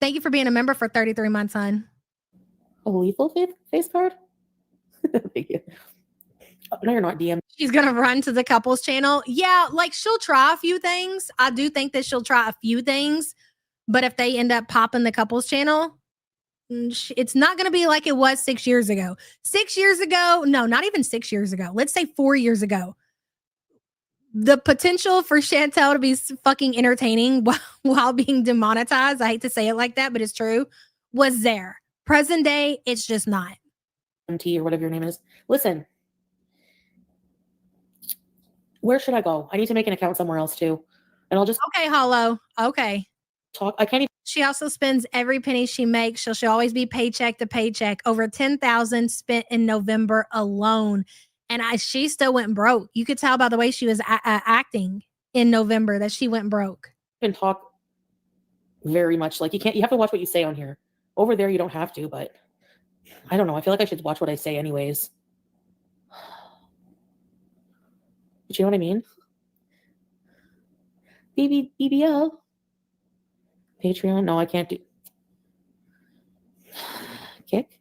Thank you for being a member for 33 months, hon. A lethal face card? Thank you. Oh, no, you're not, DM. She's going to run to the couples channel. Yeah, like she'll try a few things. I do think that she'll try a few things. But if they end up popping the couples channel, it's not going to be like it was 6 years ago. 6 years ago, no, not even 6 years ago. Let's say 4 years ago. The potential for Chantel to be fucking entertaining while being demonetized, I hate to say it like that, but it's true, was there. Present day, it's just not. MT or whatever your name is. Listen, where should I go? I need to make an account somewhere else too. And I'll just... Okay, Hollow. Okay. Talk. I can't even... She also spends every penny she makes. She'll always be paycheck to paycheck. Over $10,000 spent in November alone. And she still went broke. You could tell by the way she was acting in November that she went broke. Can talk very much. Like you have to watch what you say on here. Over there, you don't have to, but I don't know. I feel like I should watch what I say anyways. But you know what I mean? BBL. Patreon? No, I can't do. Kick.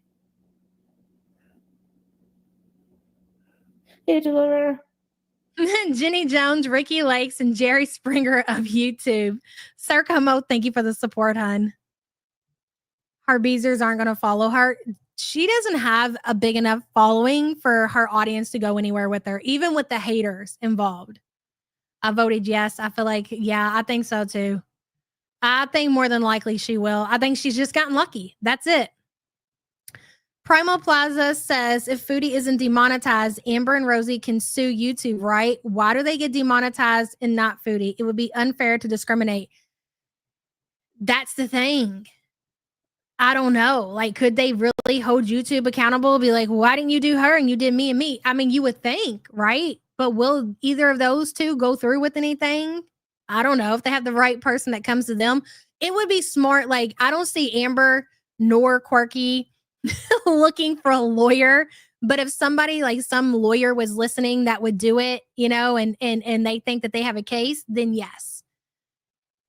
Jenny Jones, Ricky Lakes, and Jerry Springer of YouTube. Sir Como, thank you for the support, hon. Her Beezers aren't going to follow her. She doesn't have a big enough following for her audience to go anywhere with her, even with the haters involved. I voted yes. I feel like, yeah, I think so too. I think more than likely she will. I think she's just gotten lucky. That's it. Primal Plaza says, if Foodie isn't demonetized, Amber and Rosie can sue YouTube, right? Why do they get demonetized and not Foodie? It would be unfair to discriminate. That's the thing. I don't know. Like, could they really hold YouTube accountable? Be like, why didn't you do her and you did me and me? I mean, you would think, right? But will either of those two go through with anything? I don't know. If they have the right person that comes to them, it would be smart. Like, I don't see Amber nor Quirky looking for a lawyer, but if somebody like some lawyer was listening that would do it, you know, and they think that they have a case, then yes.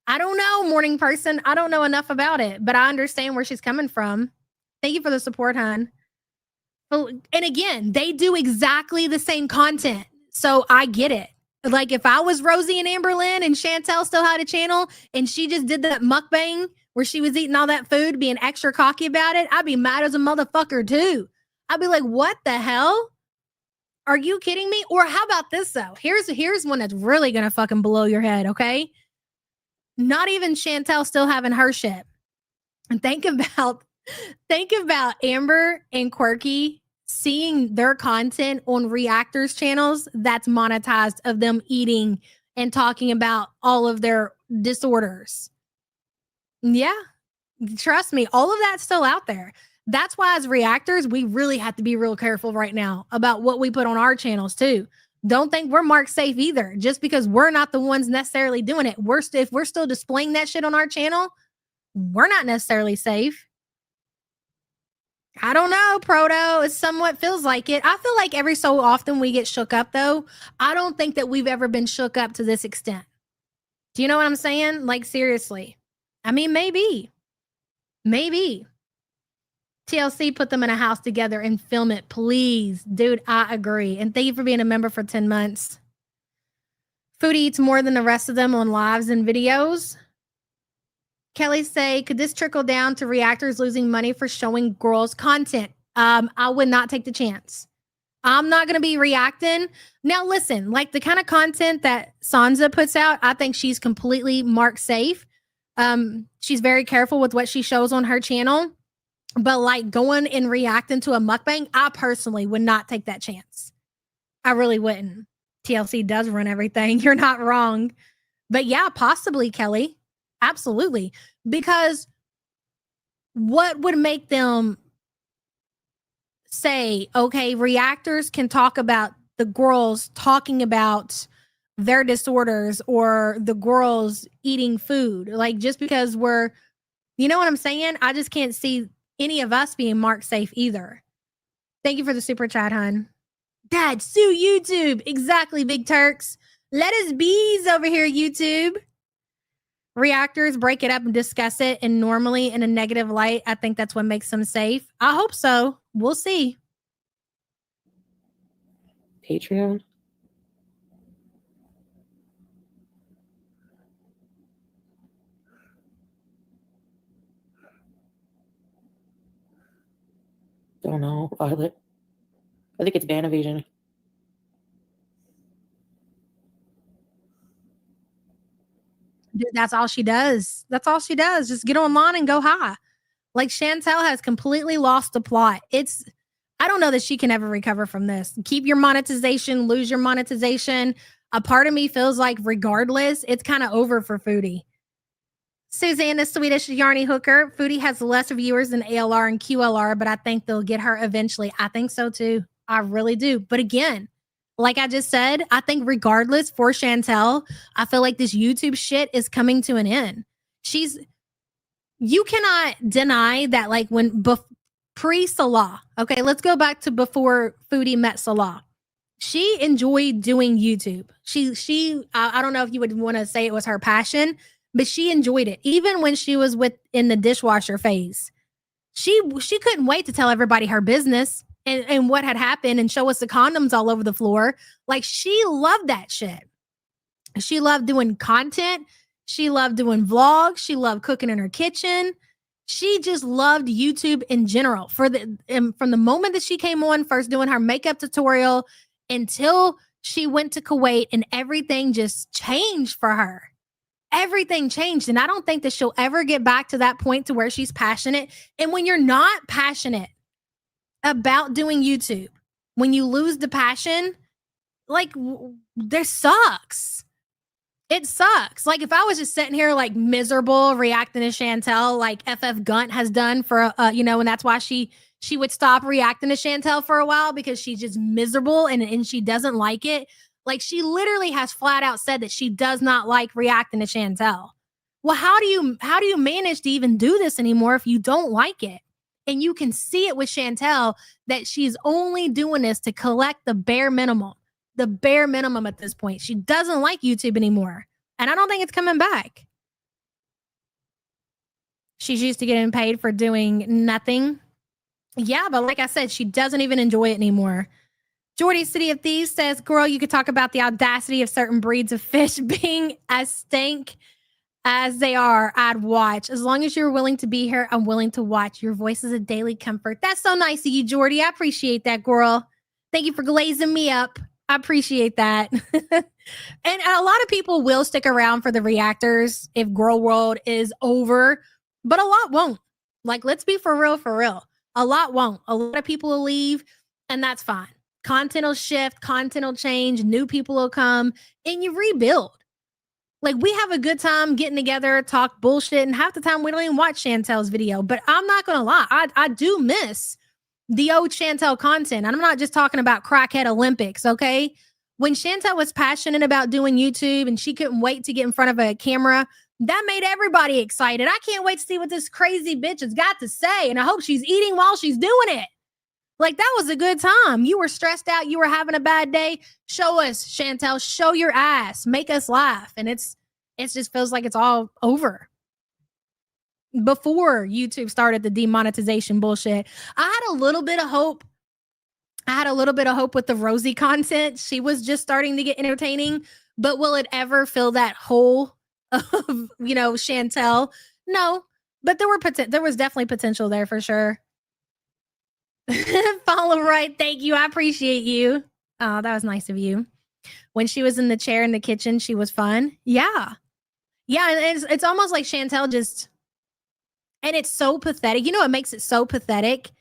I don't know, morning person. I don't know enough about it, but I understand where she's coming from. Thank you for the support, hon. And again, they do exactly the same content, so I get it. Like if I was Rosie and Amberlynn and Chantel still had a channel and she just did that mukbang where she was eating all that food, being extra cocky about it, I'd be mad as a motherfucker too. I'd be like, what the hell? Are you kidding me? Or how about this though? Here's one that's really gonna fucking blow your head, okay? Not even Chantel still having her shit. And think about Amber and Quirky seeing their content on reactors channels that's monetized of them eating and talking about all of their disorders. Yeah, trust me, all of that's still out there. That's why as reactors, we really have to be real careful right now about what we put on our channels too. Don't think we're marked safe either. Just because we're not the ones necessarily doing it. If we're still displaying that shit on our channel, we're not necessarily safe. I don't know, Proto. It somewhat feels like it. I feel like every so often we get shook up, though. I don't think that we've ever been shook up to this extent. Do you know what I'm saying? Like, seriously. I mean, maybe. Maybe. TLC, put them in a house together and film it, please. Dude, I agree. And thank you for being a member for 10 months. Foodie eats more than the rest of them on lives and videos. Kelly say, could this trickle down to reactors losing money for showing girls content? I would not take the chance. I'm not going to be reacting. Now, listen, like the kind of content that Sansa puts out, I think she's completely mark safe. She's very careful with what she shows on her channel. But like going and reacting to a mukbang, I personally would not take that chance. I really wouldn't. TLC does run everything. You're not wrong. But yeah, possibly, Kelly. Absolutely. Because what would make them say, okay, reactors can talk about the girls talking about their disorders or the girls eating food? Like, just because we're, you know what I'm saying? I just can't see any of us being marked safe either. Thank you for the super chat, hun. Dad, sue YouTube. Exactly, Big Turks. Let us bees over here, YouTube. Reactors break it up and discuss it, and normally in a negative light. I think that's what makes them safe. I hope so. We'll see. Patreon. Don't know, Violet. I think it's ban evasion. Dude, that's all she does. That's all she does. Just get online and go high. Like, Chantel has completely lost the plot. I don't know that she can ever recover from this. Keep your monetization, lose your monetization. A part of me feels like regardless, it's kind of over for Foodie. Suzanne, the Swedish Yarny hooker. Foodie has less viewers than ALR and QLR, but I think they'll get her eventually. I think so too. I really do. But again, like I just said, I think regardless for Chantel, I feel like this YouTube shit is coming to an end. You cannot deny that, like, when pre-Salah, okay, let's go back to before Foodie met Salah. She enjoyed doing YouTube. I don't know if you would want to say it was her passion, but she enjoyed it. Even when she was in the dishwasher phase, she couldn't wait to tell everybody her business and what had happened and show us the condoms all over the floor. Like, she loved that shit. She loved doing content. She loved doing vlogs. She loved cooking in her kitchen. She just loved YouTube in general. From the moment that she came on, first doing her makeup tutorial until she went to Kuwait, and everything just changed for her. Everything changed. And I don't think that she'll ever get back to that point to where she's passionate. And when you're not passionate about doing YouTube, when you lose the passion, like, there sucks. It sucks. Like, if I was just sitting here like miserable reacting to Chantel, like FF Gunt has done for and that's why she would stop reacting to Chantel for a while, because she's just miserable and she doesn't like it. Like, she literally has flat out said that she does not like reacting to Chantel. Well, how do you manage to even do this anymore if you don't like it? And you can see it with Chantel that she's only doing this to collect the bare minimum. The bare minimum at this point. She doesn't like YouTube anymore. And I don't think it's coming back. She's used to getting paid for doing nothing. Yeah, but like I said, she doesn't even enjoy it anymore. Jordy City of Thieves says, girl, you could talk about the audacity of certain breeds of fish being as stank as they are. I'd watch. As long as you're willing to be here, I'm willing to watch. Your voice is a daily comfort. That's so nice of you, Jordy. I appreciate that, girl. Thank you for glazing me up. I appreciate that. And a lot of people will stick around for the reactors if Girl World is over, but a lot won't. Like, let's be for real, for real. A lot won't. A lot of people will leave, and that's fine. Content will shift, content will change, new people will come, and you rebuild. Like, we have a good time getting together, talk bullshit, and half the time we don't even watch Chantel's video. But I'm not going to lie, I do miss the old Chantel content. And I'm not just talking about Crackhead Olympics, okay? When Chantel was passionate about doing YouTube and she couldn't wait to get in front of a camera, that made everybody excited. I can't wait to see what this crazy bitch has got to say. And I hope she's eating while she's doing it. Like, that was a good time. You were stressed out. You were having a bad day. Show us, Chantel. Show your ass. Make us laugh. And it just feels like it's all over. Before YouTube started the demonetization bullshit, I had a little bit of hope. With the Rosie content. She was just starting to get entertaining, but will it ever fill that hole of, Chantel? No, but there was definitely potential there for sure. Follow right. Thank you. I appreciate you. Oh, that was nice of you. When she was in the chair in the kitchen, she was fun. Yeah. Yeah. And it's almost like Chantel just, and it's so pathetic. You know what makes it so pathetic?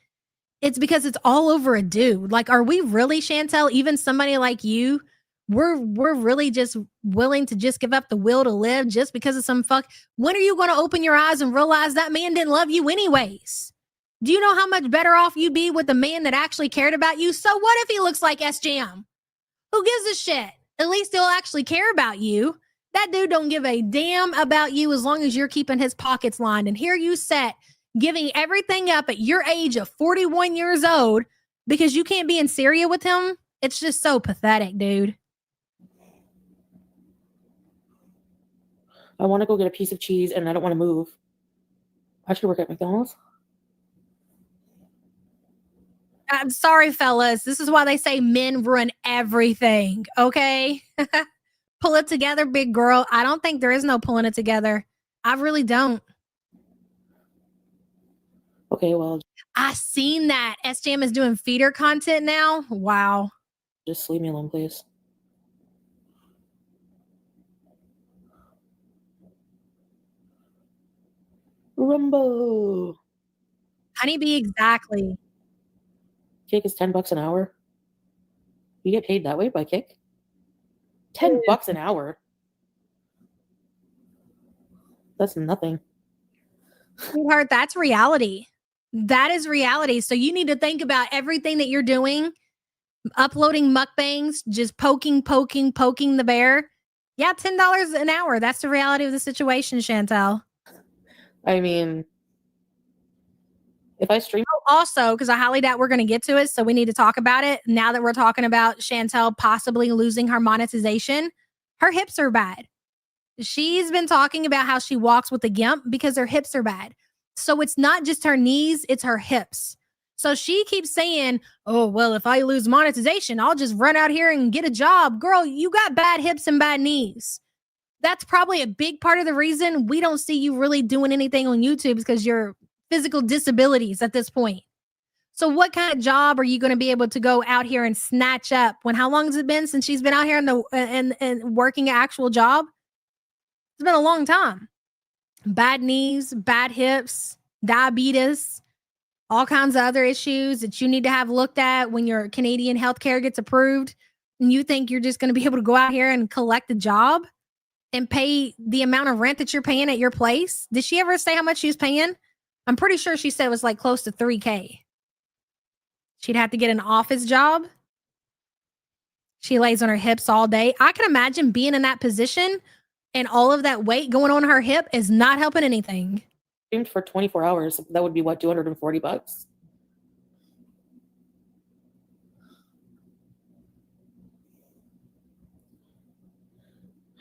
It's because it's all over a dude. Like, are we really, Chantel? Even somebody like you, we're really just willing to just give up the will to live just because of some fuck. When are you going to open your eyes and realize that man didn't love you anyways? Do you know how much better off you'd be with a man that actually cared about you? So what if he looks like SJM? Who gives a shit? At least he'll actually care about you. That dude don't give a damn about you as long as you're keeping his pockets lined. And here you sit, giving everything up at your age of 41 years old because you can't be in Syria with him. It's just so pathetic, dude. I want to go get a piece of cheese and I don't want to move. I should work at McDonald's. I'm sorry, fellas. This is why they say men ruin everything, okay? Pull it together, big girl. I don't think there is no pulling it together. I really don't. Okay, well, I seen that. SJM is doing feeder content now. Wow. just leave me alone, please. Rumbo. Honeybee, exactly. Kick is $10 an hour. You get paid that way by Kick? $10 an hour. That's nothing. Sweetheart, that's reality. That is reality. So you need to think about everything that you're doing, uploading mukbangs, just poking the bear. Yeah, $10 an hour. That's the reality of the situation, Chantel. I mean, if I stream, Also, because I highly doubt we're going to get to it, so we need to talk about it. Now that we're talking about Chantel possibly losing her monetization, her hips are bad. She's been talking about how she walks with a gimp because her hips are bad. So it's not just her knees, it's her hips. So she keeps saying, oh, well, if I lose monetization, I'll just run out here and get a job. Girl, you got bad hips and bad knees. That's probably a big part of the reason we don't see you really doing anything on YouTube because you're physical disabilities at this point. So what kind of job are you going to be able to go out here and snatch up when how long has it been since she's been out here and working an actual job? It's been a long time. Bad knees, bad hips, diabetes, all kinds of other issues that you need to have looked at when your Canadian healthcare gets approved. And you think you're just going to be able to go out here and collect a job and pay the amount of rent that you're paying at your place? Did she ever say how much she was paying? I'm pretty sure she said it was like close to $3,000. She'd have to get an office job. She lays on her hips all day. I can imagine being in that position and all of that weight going on her hip is not helping anything. streamed for 24 hours. That would be what, $240?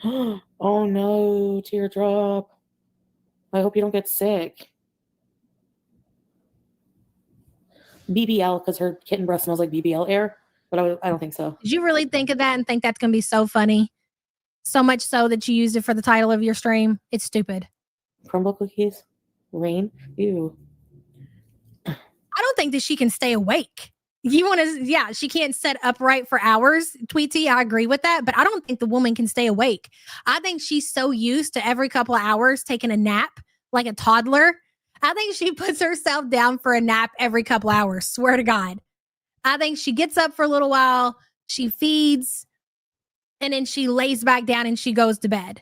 Oh no, teardrop. I hope you don't get sick. BBL, because her kitten breath smells like BBL air, but I don't think so. Did you really think of that and think that's going to be so funny? So much so that you used it for the title of your stream? It's stupid. Crumble cookies? Rain? Ew. I don't think that she can stay awake. You want to, yeah, she can't sit upright for hours. Tweety, I agree with that, but I don't think the woman can stay awake. I think she's so used to every couple of hours taking a nap like a toddler. I think she puts herself down for a nap every couple hours. Swear to God. I think she gets up for a little while, she feeds, and then she lays back down and she goes to bed.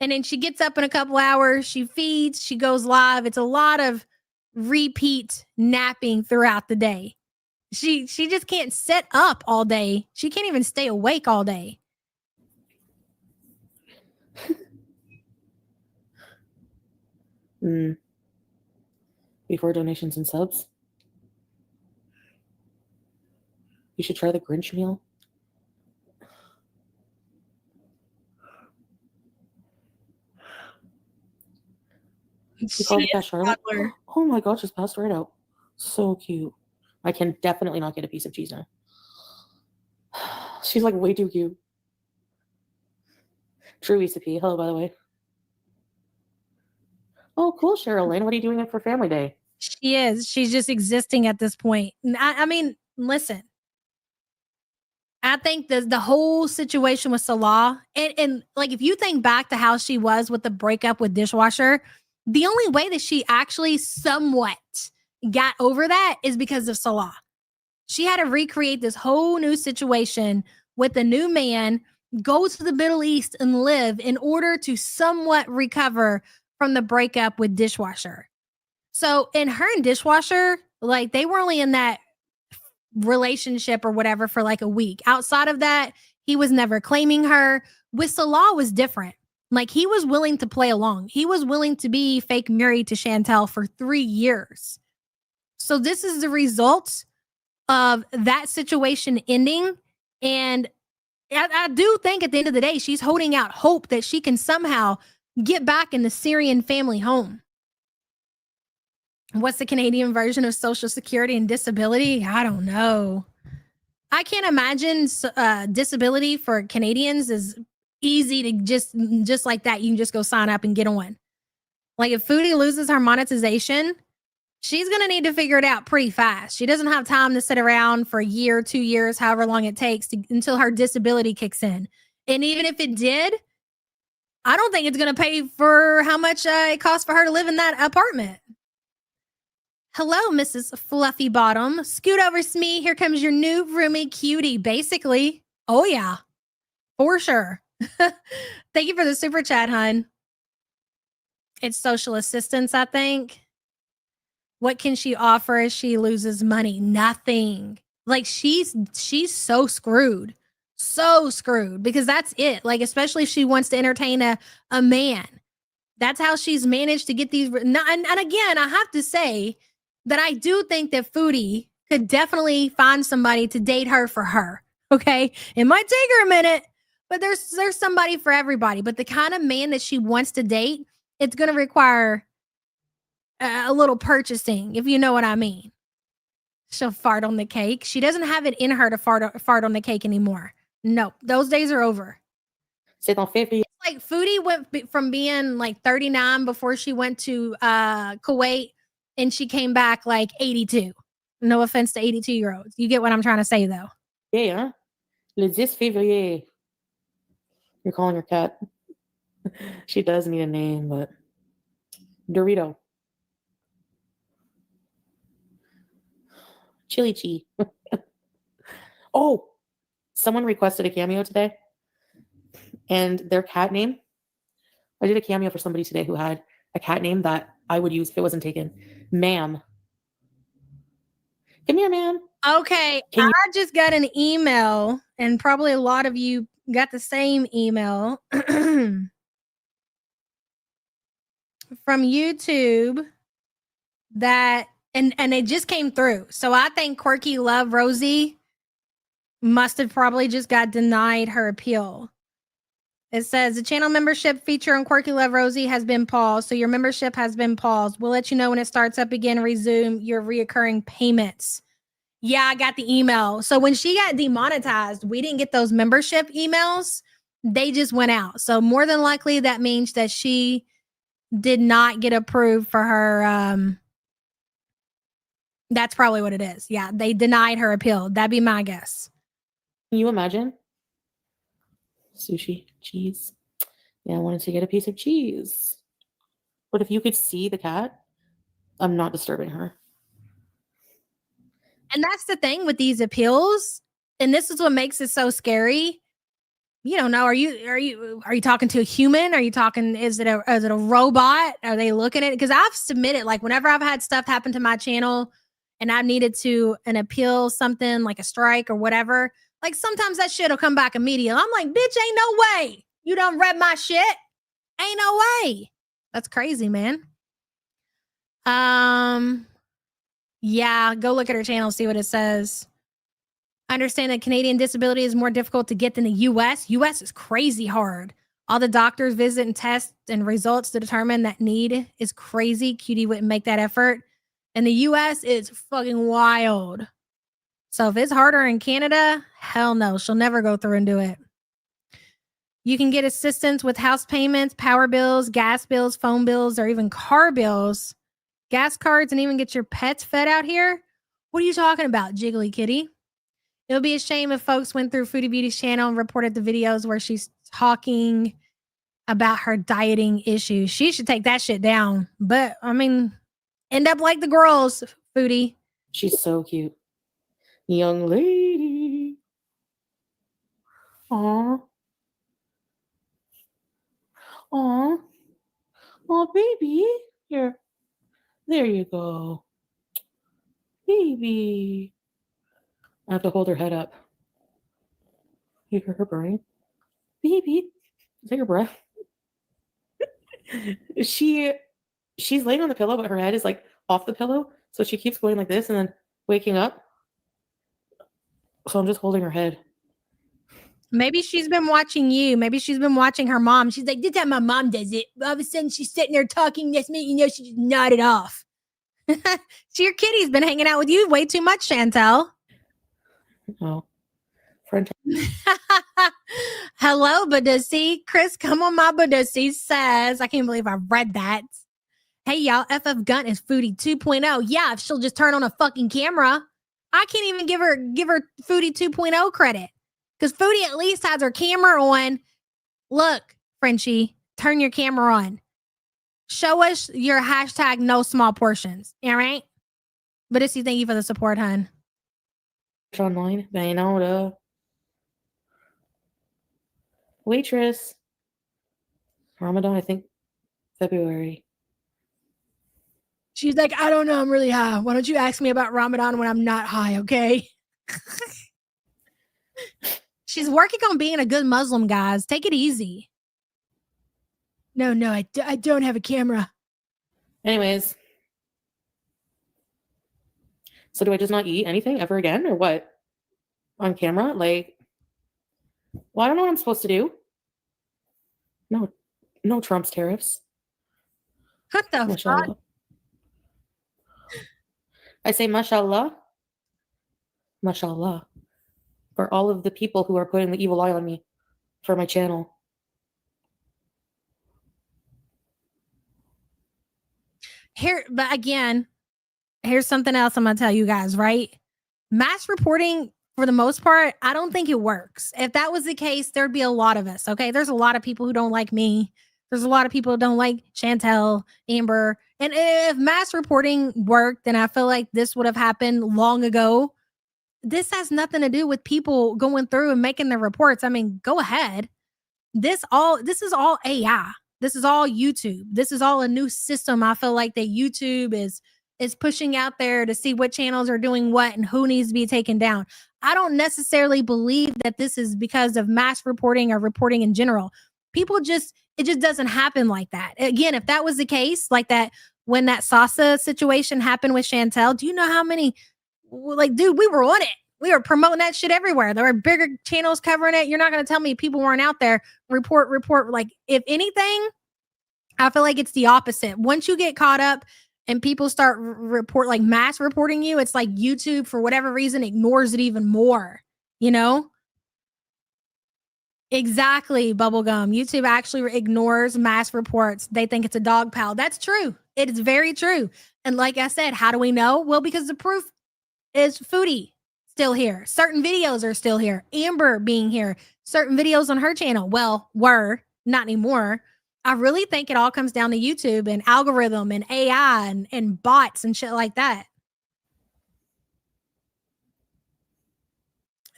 And then she gets up in a couple hours, she feeds, she goes live. It's a lot of repeat napping throughout the day. She just can't sit up all day. She can't even stay awake all day. Before donations and subs, you should try the Grinch meal. You call the cat Charlotte? Oh my gosh, just passed right out. So cute. I can definitely not get a piece of cheese now. She's like way too cute. True P. Hello, by the way. Oh, cool, Cheryl Lynn. What are you doing for Family Day? She is. She's just existing at this point. I mean, listen. I think the whole situation with Salah, and like if you think back to how she was with the breakup with Dishwasher, the only way that she actually somewhat got over that is because of Salah. She had to recreate this whole new situation with a new man, go to the Middle East and live in order to somewhat recover from the breakup with Dishwasher. So in her and Dishwasher, like they were only in that relationship or whatever for like a week. Outside of that, he was never claiming her. With Salah was different. Like he was willing to play along. He was willing to be fake married to Chantel for 3 years. So this is the result of that situation ending. And I do think at the end of the day, she's holding out hope that she can somehow get back in the Syrian family home. What's the Canadian version of Social Security and disability? I don't know. I can't imagine disability for Canadians is easy to just like that. You can just go sign up and get on. Like if Foodie loses her monetization, she's going to need to figure it out pretty fast. She doesn't have time to sit around for a year, 2 years, however long it takes until her disability kicks in. And even if it did, I don't think it's going to pay for how much it costs for her to live in that apartment. Hello, Mrs. Fluffy Bottom. Scoot over, Smee. Here comes your new roomie cutie, basically. Oh, yeah. For sure. Thank you for the super chat, hun. It's social assistance, I think. What can she offer if she loses money? Nothing. Like, she's so screwed. So screwed. Because that's it. Like, especially if she wants to entertain a man. That's how she's managed to get these. And again, I have to say that I do think that Foodie could definitely find somebody to date her for her. Okay. It might take her a minute, but there's somebody for everybody. But the kind of man that she wants to date, it's going to require a little purchasing, if you know what I mean. She'll fart on the cake. She doesn't have it in her to fart on the cake anymore. No, those days are over. C'est ton fait. Like Foodie went from being like 39 before she went to Kuwait, and she came back like 82. No offense to 82-year-olds. You get what I'm trying to say, though. Yeah, Le 10 février. You're calling her cat. She does need a name, but Dorito. Chili Chi. Oh, someone requested a cameo today. And their cat name, I did a cameo for somebody today who had a cat name that I would use if it wasn't taken. Ma'am. Come here, ma'am. Okay, I just got an email, and probably a lot of you got the same email from YouTube that, and it just came through. So I think Quirky Love Rosie must have probably just got denied her appeal. It says the channel membership feature on Quirky Love Rosie has been paused. So your membership has been paused. We'll let you know when it starts up again. Resume your reoccurring payments. Yeah, I got the email. So when she got demonetized, we didn't get those membership emails. They just went out. So more than likely that means that she did not get approved for her. That's probably what it is. Yeah, they denied her appeal. That'd be my guess. Can you imagine? Sushi, cheese. Yeah, I wanted to get a piece of cheese. But if you could see the cat, I'm not disturbing her. And that's the thing with these appeals. And this is what makes it so scary. You don't know. Are you talking to a human? Are you talking, is it a robot? Are they looking at it? Because I've submitted, like whenever I've had stuff happen to my channel and I needed to an appeal something like a strike or whatever, like sometimes that shit will come back immediately. I'm like, bitch, ain't no way. You done read my shit. Ain't no way. That's crazy, man. Yeah, go look at her channel, see what it says. I understand that Canadian disability is more difficult to get than the US. US is crazy hard. All the doctors visit and test and results to determine that need is crazy. Cutie wouldn't make that effort. And the US is fucking wild. So if it's harder in Canada, hell no, she'll never go through and do it. You can get assistance with house payments, power bills, gas bills, phone bills, or even car bills gas cards, and even get your pets fed out here? What are you talking about, Jiggly Kitty? It would be a shame if folks went through Foodie Beauty's channel and reported the videos where she's talking about her dieting issues. She should take that shit down. But I mean, end up like the girls, Foodie. She's so cute. Young lady. Aw. Aw. Oh, baby. Here. There you go. Baby. I have to hold her head up. You hear her purring? Baby. Take her breath. She's laying on the pillow, but her head is like off the pillow. So she keeps going like this and then waking up. So I'm just holding her head. Maybe she's been watching you. Maybe she's been watching her mom. She's like, this is how my mom does it. All of a sudden, she's sitting there talking. Next minute, you know, she just nodded off. So your kitty's been hanging out with you way too much, Chantel. Oh. Friend. Hello, Badussi. Chris, come on, my Badussi says. I can't believe I read that. Hey, y'all. FF Gun is Foodie 2.0. Yeah, if she'll just turn on a fucking camera. I can't even give her Foodie 2.0 credit. Because Foodie at least has her camera on. Look, Frenchie, turn your camera on. Show us your hashtag no small portions. All right? Badussi, thank you for the support, hun. Online. Bayonetta. Waitress. Ramadan, I think February. She's like, I don't know. I'm really high. Why don't you ask me about Ramadan when I'm not high, okay? She's working on being a good Muslim, guys. Take it easy. No, I don't have a camera. Anyways. So do I just not eat anything ever again or what? On camera? Like, well, I don't know what I'm supposed to do. No Trump's tariffs. What the fuck? Mashallah. I say mashallah. Mashallah. For all of the people who are putting the evil eye on me for my channel. But again, here's something else I'm going to tell you guys, right? Mass reporting, for the most part, I don't think it works. If that was the case, there'd be a lot of us, okay? There's a lot of people who don't like me. There's a lot of people who don't like Chantel, Amber. And if mass reporting worked, then I feel like this would have happened long ago. This has nothing to do with people going through and making their reports. I mean, go ahead. This is all AI. This is all YouTube. This is all a new system. I feel like that YouTube is pushing out there to see what channels are doing what and who needs to be taken down. I don't necessarily believe that this is because of mass reporting or reporting in general. It just doesn't happen like that. Again, if that was the case, like that, when that Sasa situation happened with Chantel, do you know how many, like, dude, we were on it. We were promoting that shit everywhere. There were bigger channels covering it. You're not going to tell me people weren't out there. Report. Like, if anything, I feel like it's the opposite. Once you get caught up and people start like mass reporting you, it's like YouTube, for whatever reason, ignores it even more, you know? Exactly, Bubblegum. YouTube actually ignores mass reports. They think it's a dog pile. That's true. It is very true. And like I said, how do we know? Well, because the proof is Foodie still here. Certain videos are still here. Amber being here. Certain videos on her channel, were, not anymore. I really think it all comes down to YouTube and algorithm and AI and bots and shit like that.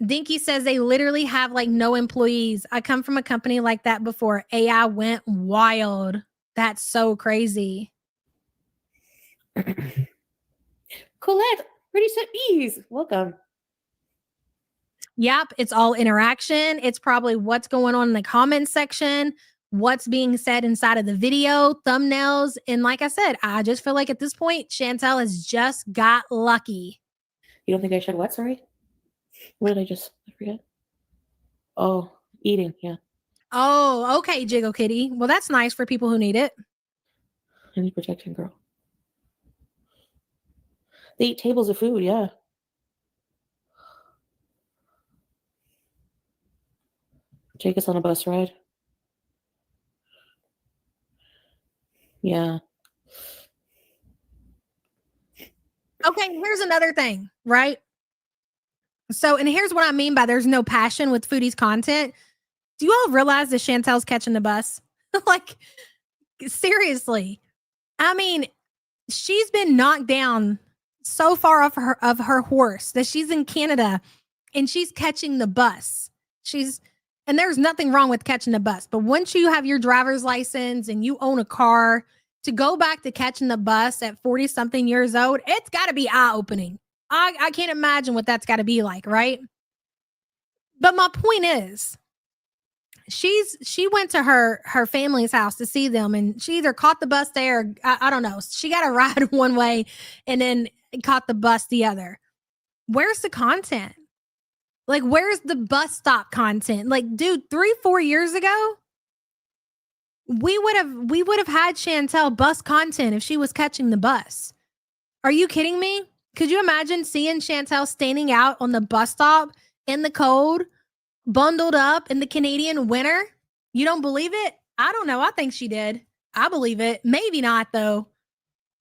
Dinky says they literally have like no employees. I come from a company like that before. AI went wild. That's so crazy. Colette, Pretty Set Bees, welcome. Yep, it's all interaction. It's probably what's going on in the comment section, what's being said inside of the video, thumbnails. And like I said, I just feel like at this point, Chantel has just got lucky. You don't think I should what? Sorry. What did I forget? Oh, eating. Yeah. Oh, okay, Jiggle Kitty. Well, that's nice for people who need it. I need protection, girl. They eat tables of food. Yeah. Take us on a bus ride. Yeah. Okay, here's another thing, right? So, and here's what I mean by there's no passion with Foodie's content. Do you all realize that Chantel's catching the bus? Like, seriously. I mean, she's been knocked down so far off of her horse that she's in Canada and she's catching the bus. And there's nothing wrong with catching the bus. But once you have your driver's license and you own a car, to go back to catching the bus at 40 something years old, it's got to be eye opening. I can't imagine what that's got to be like, right? But my point is, she went to her family's house to see them, and she either caught the bus there, or, I don't know. She got a ride one way and then caught the bus the other. Where's the content? Like, where's the bus stop content? Like, dude, 3-4 years ago, we would have had Chantel bus content if she was catching the bus. Are you kidding me? Could you imagine seeing Chantel standing out on the bus stop in the cold, bundled up in the Canadian winter? You don't believe it? I don't know. I think she did. I believe it. Maybe not, though.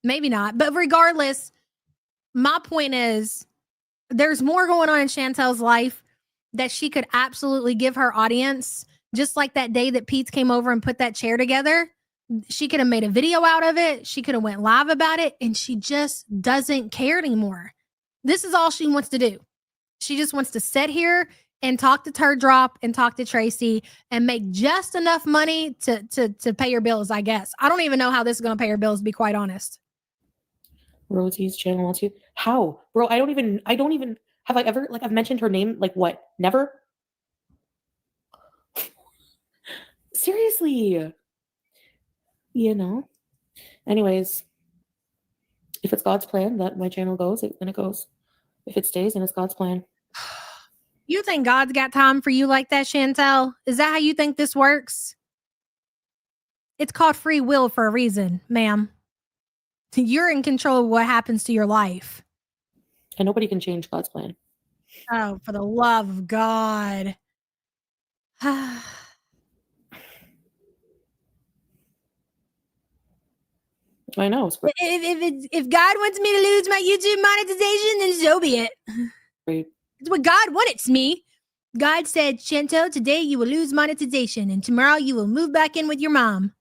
Maybe not. But regardless, my point is there's more going on in Chantel's life that she could absolutely give her audience. Just like that day that Pete came over and put that chair together. She could have made a video out of it. She could have went live about it, and she just doesn't care anymore. This is all she wants to do. She just wants to sit here and talk to Turd Drop and talk to Tracy and make just enough money to pay her bills, I guess. I don't even know how this is going to pay her bills, to be quite honest. Rosie's channel wants you. How? Bro, I don't even have I ever, like, I've mentioned her name, like, what? Never? Seriously. You know? Anyways, if it's God's plan that my channel goes, then it goes. If it stays, then it's God's plan. You think God's got time for you like that, Chantel? Is that how you think this works? It's called free will for a reason, ma'am. You're in control of what happens to your life. And nobody can change God's plan. Oh, for the love of God. I know. It's great. If God wants me to lose my YouTube monetization, then so be it. Great. It's what God wanted, Smee. God said, Chantel, today you will lose monetization, and tomorrow you will move back in with your mom.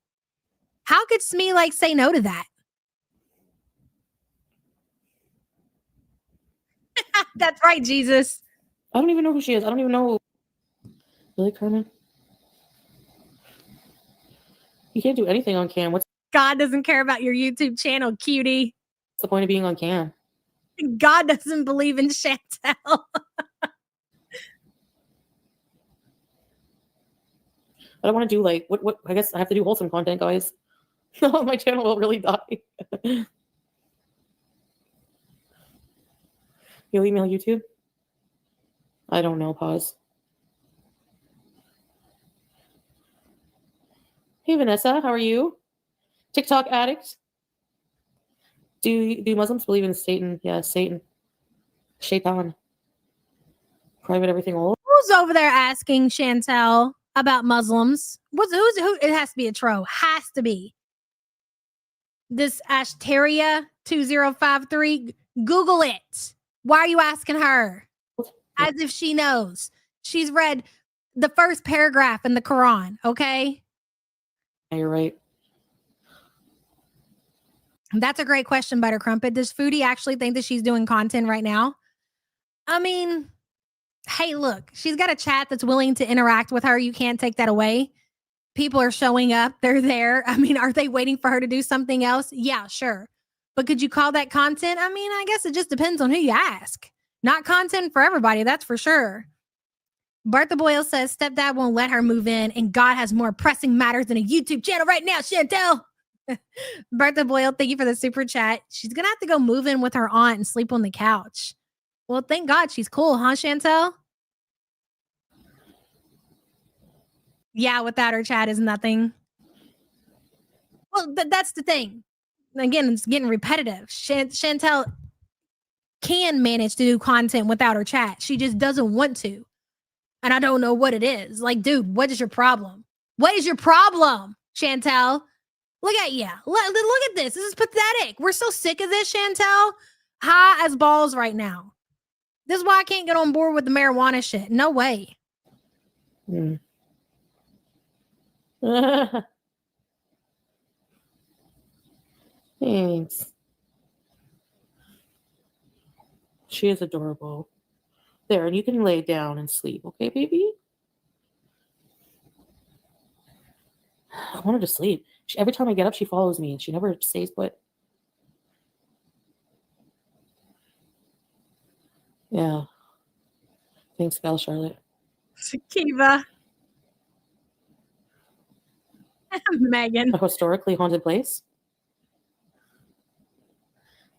How could Smee say no to that? That's right, Jesus. I don't even know who she is. I don't even know. Really, Carmen? You can't do anything on cam. What's God doesn't care about your YouTube channel, cutie. the point of being on cam? God doesn't believe in Chantel. I don't want to do what I guess I have to do wholesome content, guys. My channel will really die. You'll email YouTube? I don't know. Pause. Hey Vanessa, how are you? TikTok addict. Do Muslims believe in Satan? Yeah, Satan. Shaitan. Private everything all. Who's over there asking Chantel about Muslims? Who? It has to be a troll. Has to be. This Ashtaria 2053. Google it. Why are you asking her? As if she knows. She's read the first paragraph in the Quran, okay? Yeah, you're right. That's a great question, Butter Crumpet. Does Foodie actually think that she's doing content right now? I mean, hey, look, she's got a chat that's willing to interact with her. You can't take that away. People are showing up. They're there. I mean, are they waiting for her to do something else? Yeah, sure. But could you call that content? I mean, I guess it just depends on who you ask. Not content for everybody, that's for sure. Bertha Boyle says stepdad won't let her move in, and God has more pressing matters than a YouTube channel right now, Chantel. Bertha Boyle, thank you for the super chat. She's going to have to go move in with her aunt and sleep on the couch. Well, thank God she's cool, huh, Chantel? Yeah, without her, chat is nothing. Well, that's the thing. Again, it's getting repetitive. Chantel can manage to do content without her chat. She just doesn't want to. And I don't know what it is. Like, dude, what is your problem? What is your problem, Chantel? Look at you. Look at this. This is pathetic. We're so sick of this, Chantel. High as balls right now. This is why I can't get on board with the marijuana shit. No way. Thanks. She is adorable. There, and you can lay down and sleep, okay, baby? I want her to sleep. Every time I get up, she follows me, and she never stays put. Yeah. Thanks, Gal Charlotte. Kiva. Megan. A historically haunted place?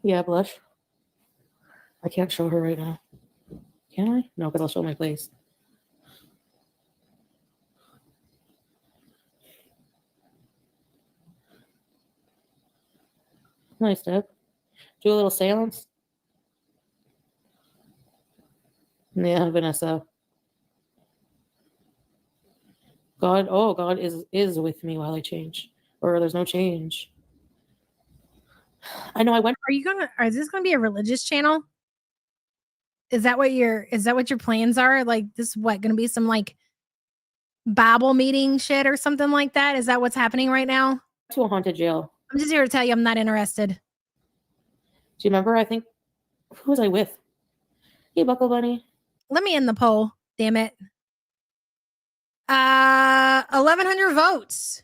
Yeah, blush. I can't show her right now. Can I? No, because I'll show my place. Nice, Deb. Do a little seance. Yeah, Vanessa. God is with me while I change. Or there's no change. I know I went. Is this gonna be a religious channel? Is that what your plans are? Like this gonna be some like Bible meeting shit or something like that? Is that what's happening right now? To a haunted jail. I'm just here to tell you I'm not interested. Do you remember? I think who was I with? Hey, Buckle Bunny. Let me end the poll. Damn it. 1,100 votes.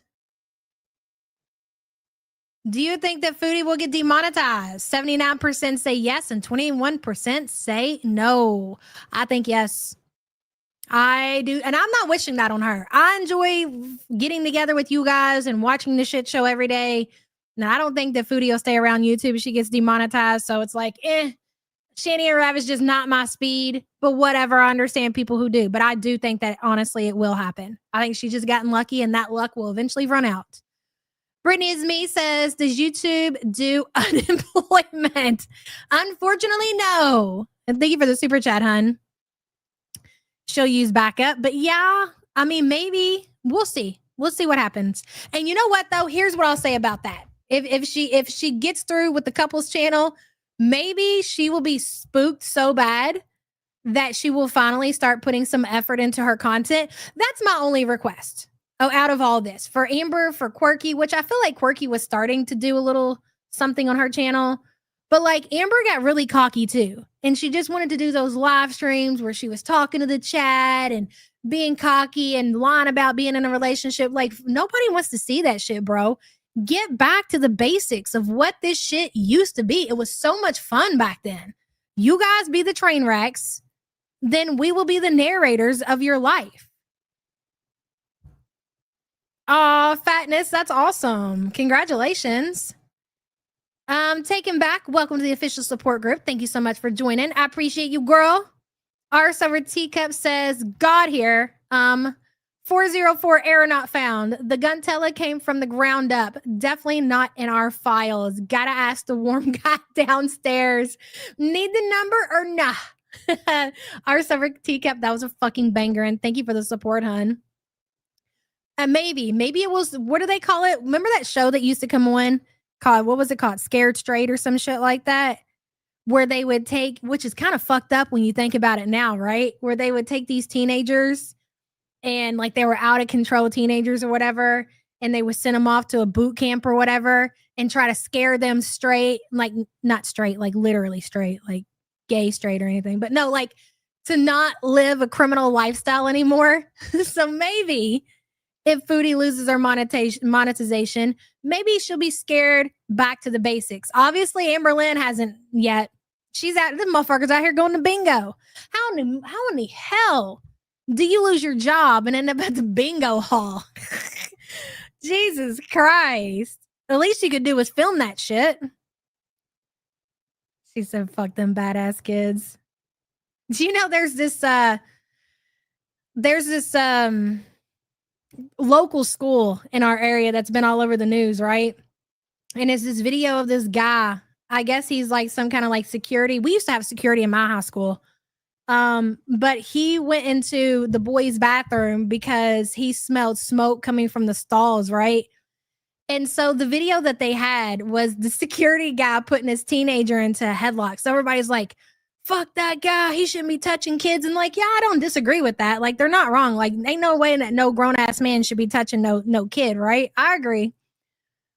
Do you think that Foodie will get demonetized? 79% say yes and 21% say no. I think yes. I do. And I'm not wishing that on her. I enjoy getting together with you guys and watching the shit show every day. Now, I don't think that Foodie will stay around YouTube if she gets demonetized. So it's like, Shani and Rav is just not my speed. But whatever, I understand people who do. But I do think that, honestly, it will happen. I think she's just gotten lucky and that luck will eventually run out. Brittany is me says, does YouTube do unemployment? Unfortunately, no. And thank you for the super chat, hun. She'll use backup. But yeah, I mean, maybe. We'll see. We'll see what happens. And you know what, though? Here's what I'll say about that. If she gets through with the couples channel, maybe she will be spooked so bad that she will finally start putting some effort into her content. That's my only request. Out of all this, for Amber, for Quirky, which I feel like Quirky was starting to do a little something on her channel, but like Amber got really cocky too. And she just wanted to do those live streams where she was talking to the chat and being cocky and lying about being in a relationship. Like nobody wants to see that shit, bro. Get back to the basics of what this shit used to be. It was so much fun back then. You guys be the train wrecks, then we will be the narrators of your life. Fatness, that's awesome. Congratulations. Taken back. Welcome to the official support group. Thank you so much for joining. I appreciate you, girl. Our Summer Teacup says, God here. 404 error not found. The Guntella came from the ground up. Definitely not in our files. Gotta ask the warm guy downstairs. Need the number or nah? Our Summer Teacup, that was a fucking banger. And thank you for the support, hun. Maybe it was, what do they call it? Remember that show that used to come on called, what was it called? Scared Straight or some shit like that? Where they would take, which is kind of fucked up when you think about it now, right? Where they would take these teenagers and like they were out of control teenagers or whatever, and they would send them off to a boot camp or whatever and try to scare them straight, like not straight, like literally straight, like gay straight or anything, but no, like to not live a criminal lifestyle anymore. So maybe if Foodie loses her monetization, maybe she'll be scared back to the basics. Obviously, Amberlynn hasn't yet. She's out. This motherfucker's out here going to bingo. How in the hell do you lose your job and end up at the bingo hall? Jesus Christ. The least you could do is film that shit. She said, fuck them badass kids. Do you know there's this local school in our area that's been all over the news, right? And it's this video of this guy. I guess he's like some kind of like security. We used to have security in my high school. But he went into the boys' bathroom because he smelled smoke coming from the stalls, right? And so the video that they had was the security guy putting his teenager into a headlock. So everybody's like, fuck that guy. He shouldn't be touching kids. And like, yeah, I don't disagree with that. Like, they're not wrong. Like, ain't no way that no grown-ass man should be touching no kid, right? I agree.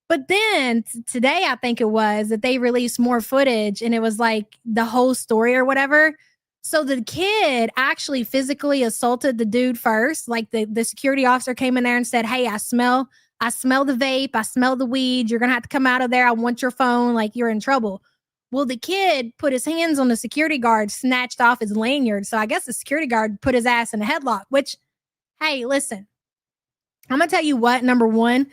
But then today, I think it was, that they released more footage and it was like the whole story or whatever. So the kid actually physically assaulted the dude first. Like the security officer came in there and said, hey, I smell the vape. I smell the weed. You're going to have to come out of there. I want your phone. Like, you're in trouble. Well, the kid put his hands on the security guard, snatched off his lanyard. So I guess the security guard put his ass in a headlock, which, hey, listen, I'm going to tell you what, number one,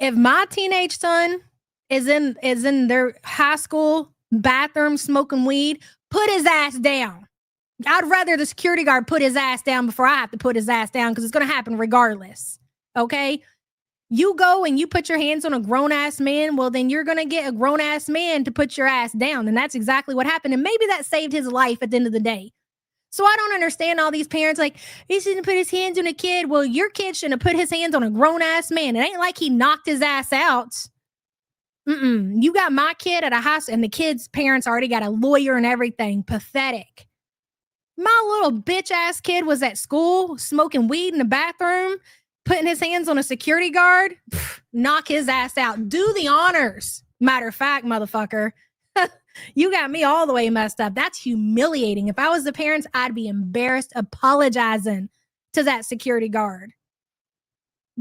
if my teenage son is in their high school bathroom smoking weed, put his ass down. I'd rather the security guard put his ass down before I have to put his ass down, because it's going to happen regardless. Okay? You go and you put your hands on a grown-ass man, well, then you're going to get a grown-ass man to put your ass down. And that's exactly what happened. And maybe that saved his life at the end of the day. So I don't understand all these parents like, he shouldn't put his hands on a kid. Well, your kid shouldn't have put his hands on a grown-ass man. It ain't like he knocked his ass out. You got my kid at a hospital, and the kid's parents already got a lawyer and everything. Pathetic. My little bitch-ass kid was at school smoking weed in the bathroom, putting his hands on a security guard. Knock his ass out. Do the honors. Matter of fact, motherfucker. You got me all the way messed up. That's humiliating. If I was the parents, I'd be embarrassed apologizing to that security guard.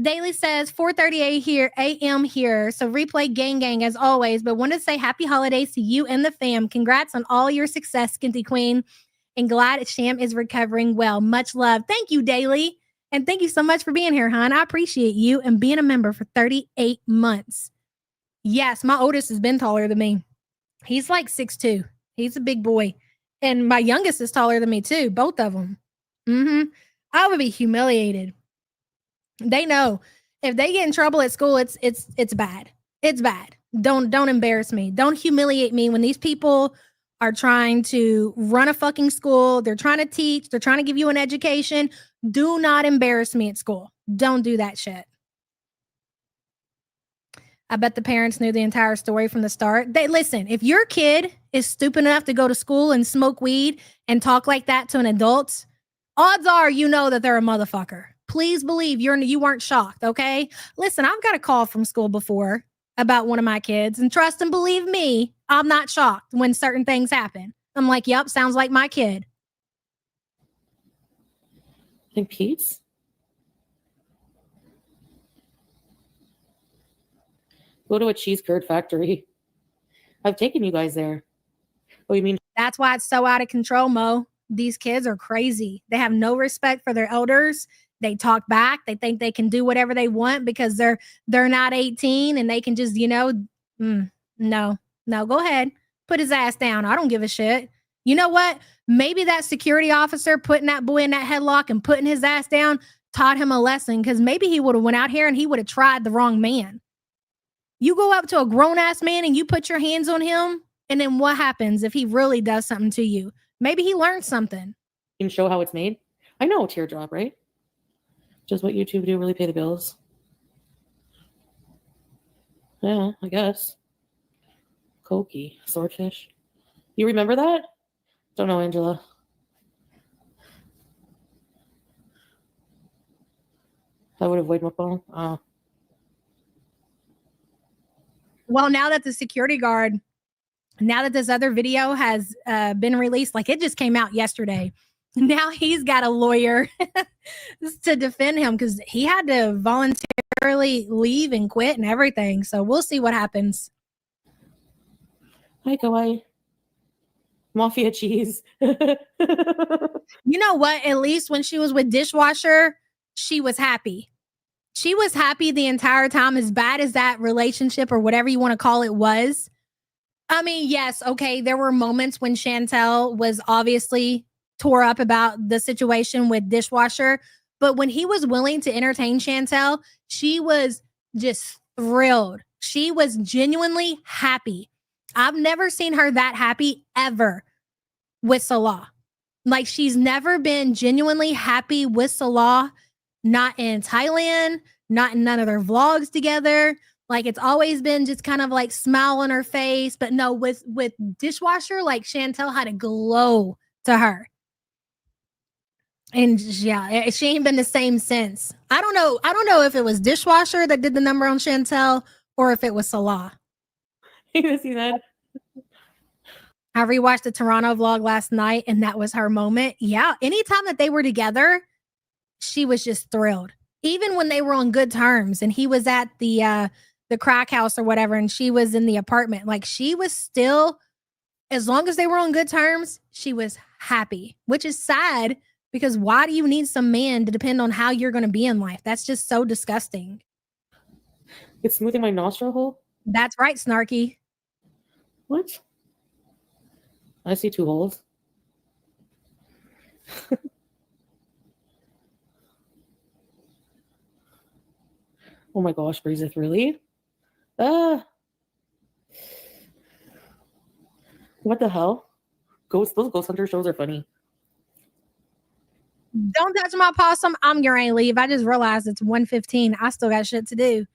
Daily says 4:30 a.m. here. So replay gang as always, but wanted to say happy holidays to you and the fam. Congrats on all your success, Skinty Queen, and glad Sham is recovering well. Much love. Thank you, Daily. And thank you so much for being here, hon. I appreciate you and being a member for 38 months. Yes, my oldest has been taller than me. He's like 6'2". He's a big boy. And my youngest is taller than me too, both of them. I would be humiliated. They know if they get in trouble at school, it's bad. It's bad. Don't embarrass me. Don't humiliate me when these people are trying to run a fucking school. They're trying to teach. They're trying to give you an education. Do not embarrass me at school. Don't do that shit. I bet the parents knew the entire story from the start. They listen, if your kid is stupid enough to go to school and smoke weed and talk like that to an adult, odds are you know that they're a motherfucker. Please believe you weren't shocked, okay? Listen, I've got a call from school before about one of my kids, and trust and believe me, I'm not shocked when certain things happen. I'm like, yep, sounds like my kid. I think Pete's. Go to a cheese curd factory. I've taken you guys there. Oh, you mean? That's why it's so out of control, Mo. These kids are crazy. They have no respect for their elders. They talk back. They think they can do whatever they want because they're not 18 and they can just, no, go ahead. Put his ass down. I don't give a shit. You know what? Maybe that security officer putting that boy in that headlock and putting his ass down taught him a lesson, because maybe he would have went out here and he would have tried the wrong man. You go up to a grown-ass man and you put your hands on him, and then what happens if he really does something to you? Maybe he learned something. You can show how it's made. I know, teardrop, right? Just what YouTube do, really pay the bills. Yeah, I guess. Koki, swordfish. You remember that? Don't know, Angela. I would have weighed my phone. Well, now that this other video has been released, like it just came out yesterday. Now he's got a lawyer to defend him because he had to voluntarily leave and quit and everything. So we'll see what happens. Hi, Kawaii. Mafia cheese. You know what? At least when she was with Dishwasher, she was happy. She was happy the entire time, as bad as that relationship or whatever you want to call it was. I mean, yes, okay, there were moments when Chantel was obviously tore up about the situation with Dishwasher, but when he was willing to entertain Chantel, she was just thrilled. She was genuinely happy. I've never seen her that happy ever with Salah. Like, she's never been genuinely happy with Salah, not in Thailand, not in none of their vlogs together. Like it's always been just kind of like smile on her face. But no, with Dishwasher, like Chantel had a glow to her. And yeah, she ain't been the same since. I don't know if it was Dishwasher that did the number on Chantel or if it was Salah. You see that? I rewatched the Toronto vlog last night and that was her moment. Yeah, anytime that they were together, she was just thrilled. Even when they were on good terms and he was at the crack house or whatever and she was in the apartment, like she was still, as long as they were on good terms, she was happy, which is sad because why do you need some man to depend on how you're going to be in life? That's just so disgusting. It's smoothing my nostril hole. That's right, Snarky. What? I see 2 holes. Oh my gosh, Breezeth, really? What the hell? Those Ghost Hunter shows are funny. Don't touch my possum. I'm going to leave. I just realized it's 1:15. I still got shit to do.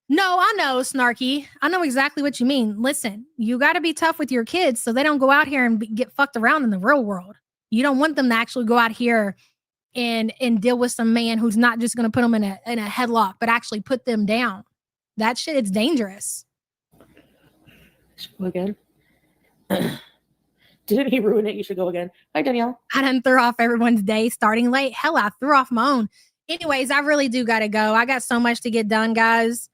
No, I know, Snarky. I know exactly what you mean. Listen, you got to be tough with your kids so they don't go out here and get fucked around in the real world. You don't want them to actually go out here and deal with some man who's not just going to put them in a headlock, but actually put them down. That shit, it's dangerous. Should go again. Didn't he ruin it? You should go again. Hi, Danielle. I done threw off everyone's day starting late. Hell, I threw off my own. Anyways, I really do got to go. I got so much to get done, guys.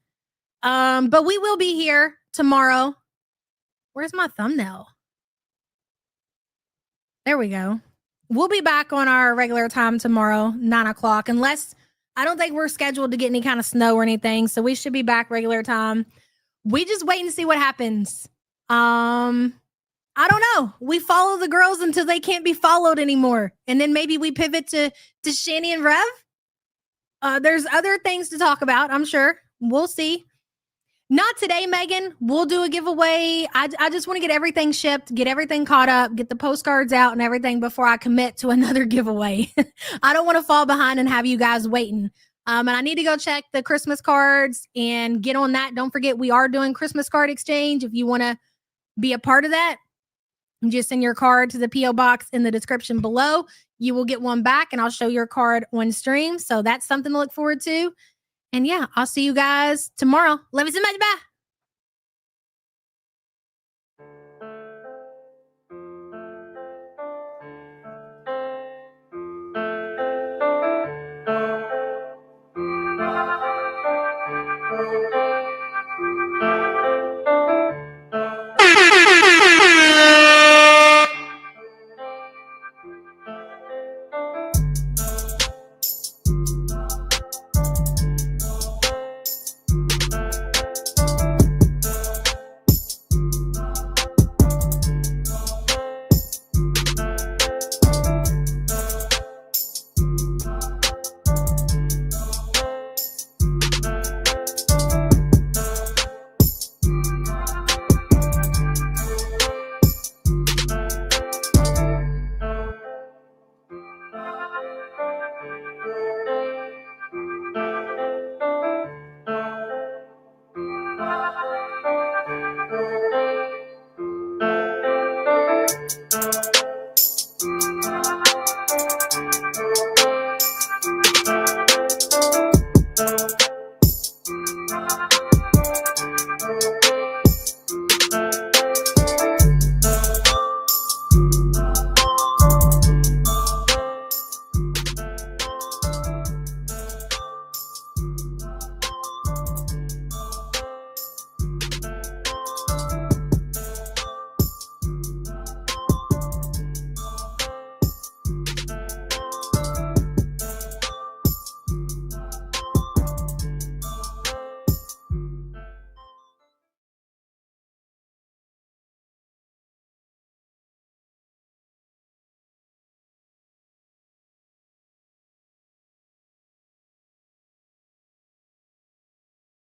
But we will be here tomorrow. Where's my thumbnail? There we go. We'll be back on our regular time tomorrow, 9 o'clock, unless I don't think we're scheduled to get any kind of snow or anything. So we should be back regular time. We just wait and see what happens. I don't know. We follow the girls until they can't be followed anymore. And then maybe we pivot to Shani and Rev. There's other things to talk about, I'm sure. We'll see. Not today, Megan. We'll do a giveaway. I just want to get everything shipped, get everything caught up, get the postcards out and everything before I commit to another giveaway. I don't want to fall behind and have you guys waiting. And I need to go check the Christmas cards and get on that. Don't forget, we are doing Christmas card exchange. If you want to be a part of that, just send your card to the P.O. box in the description below. You will get one back and I'll show your card on stream. So that's something to look forward to. And yeah, I'll see you guys tomorrow. Love you so much. Bye.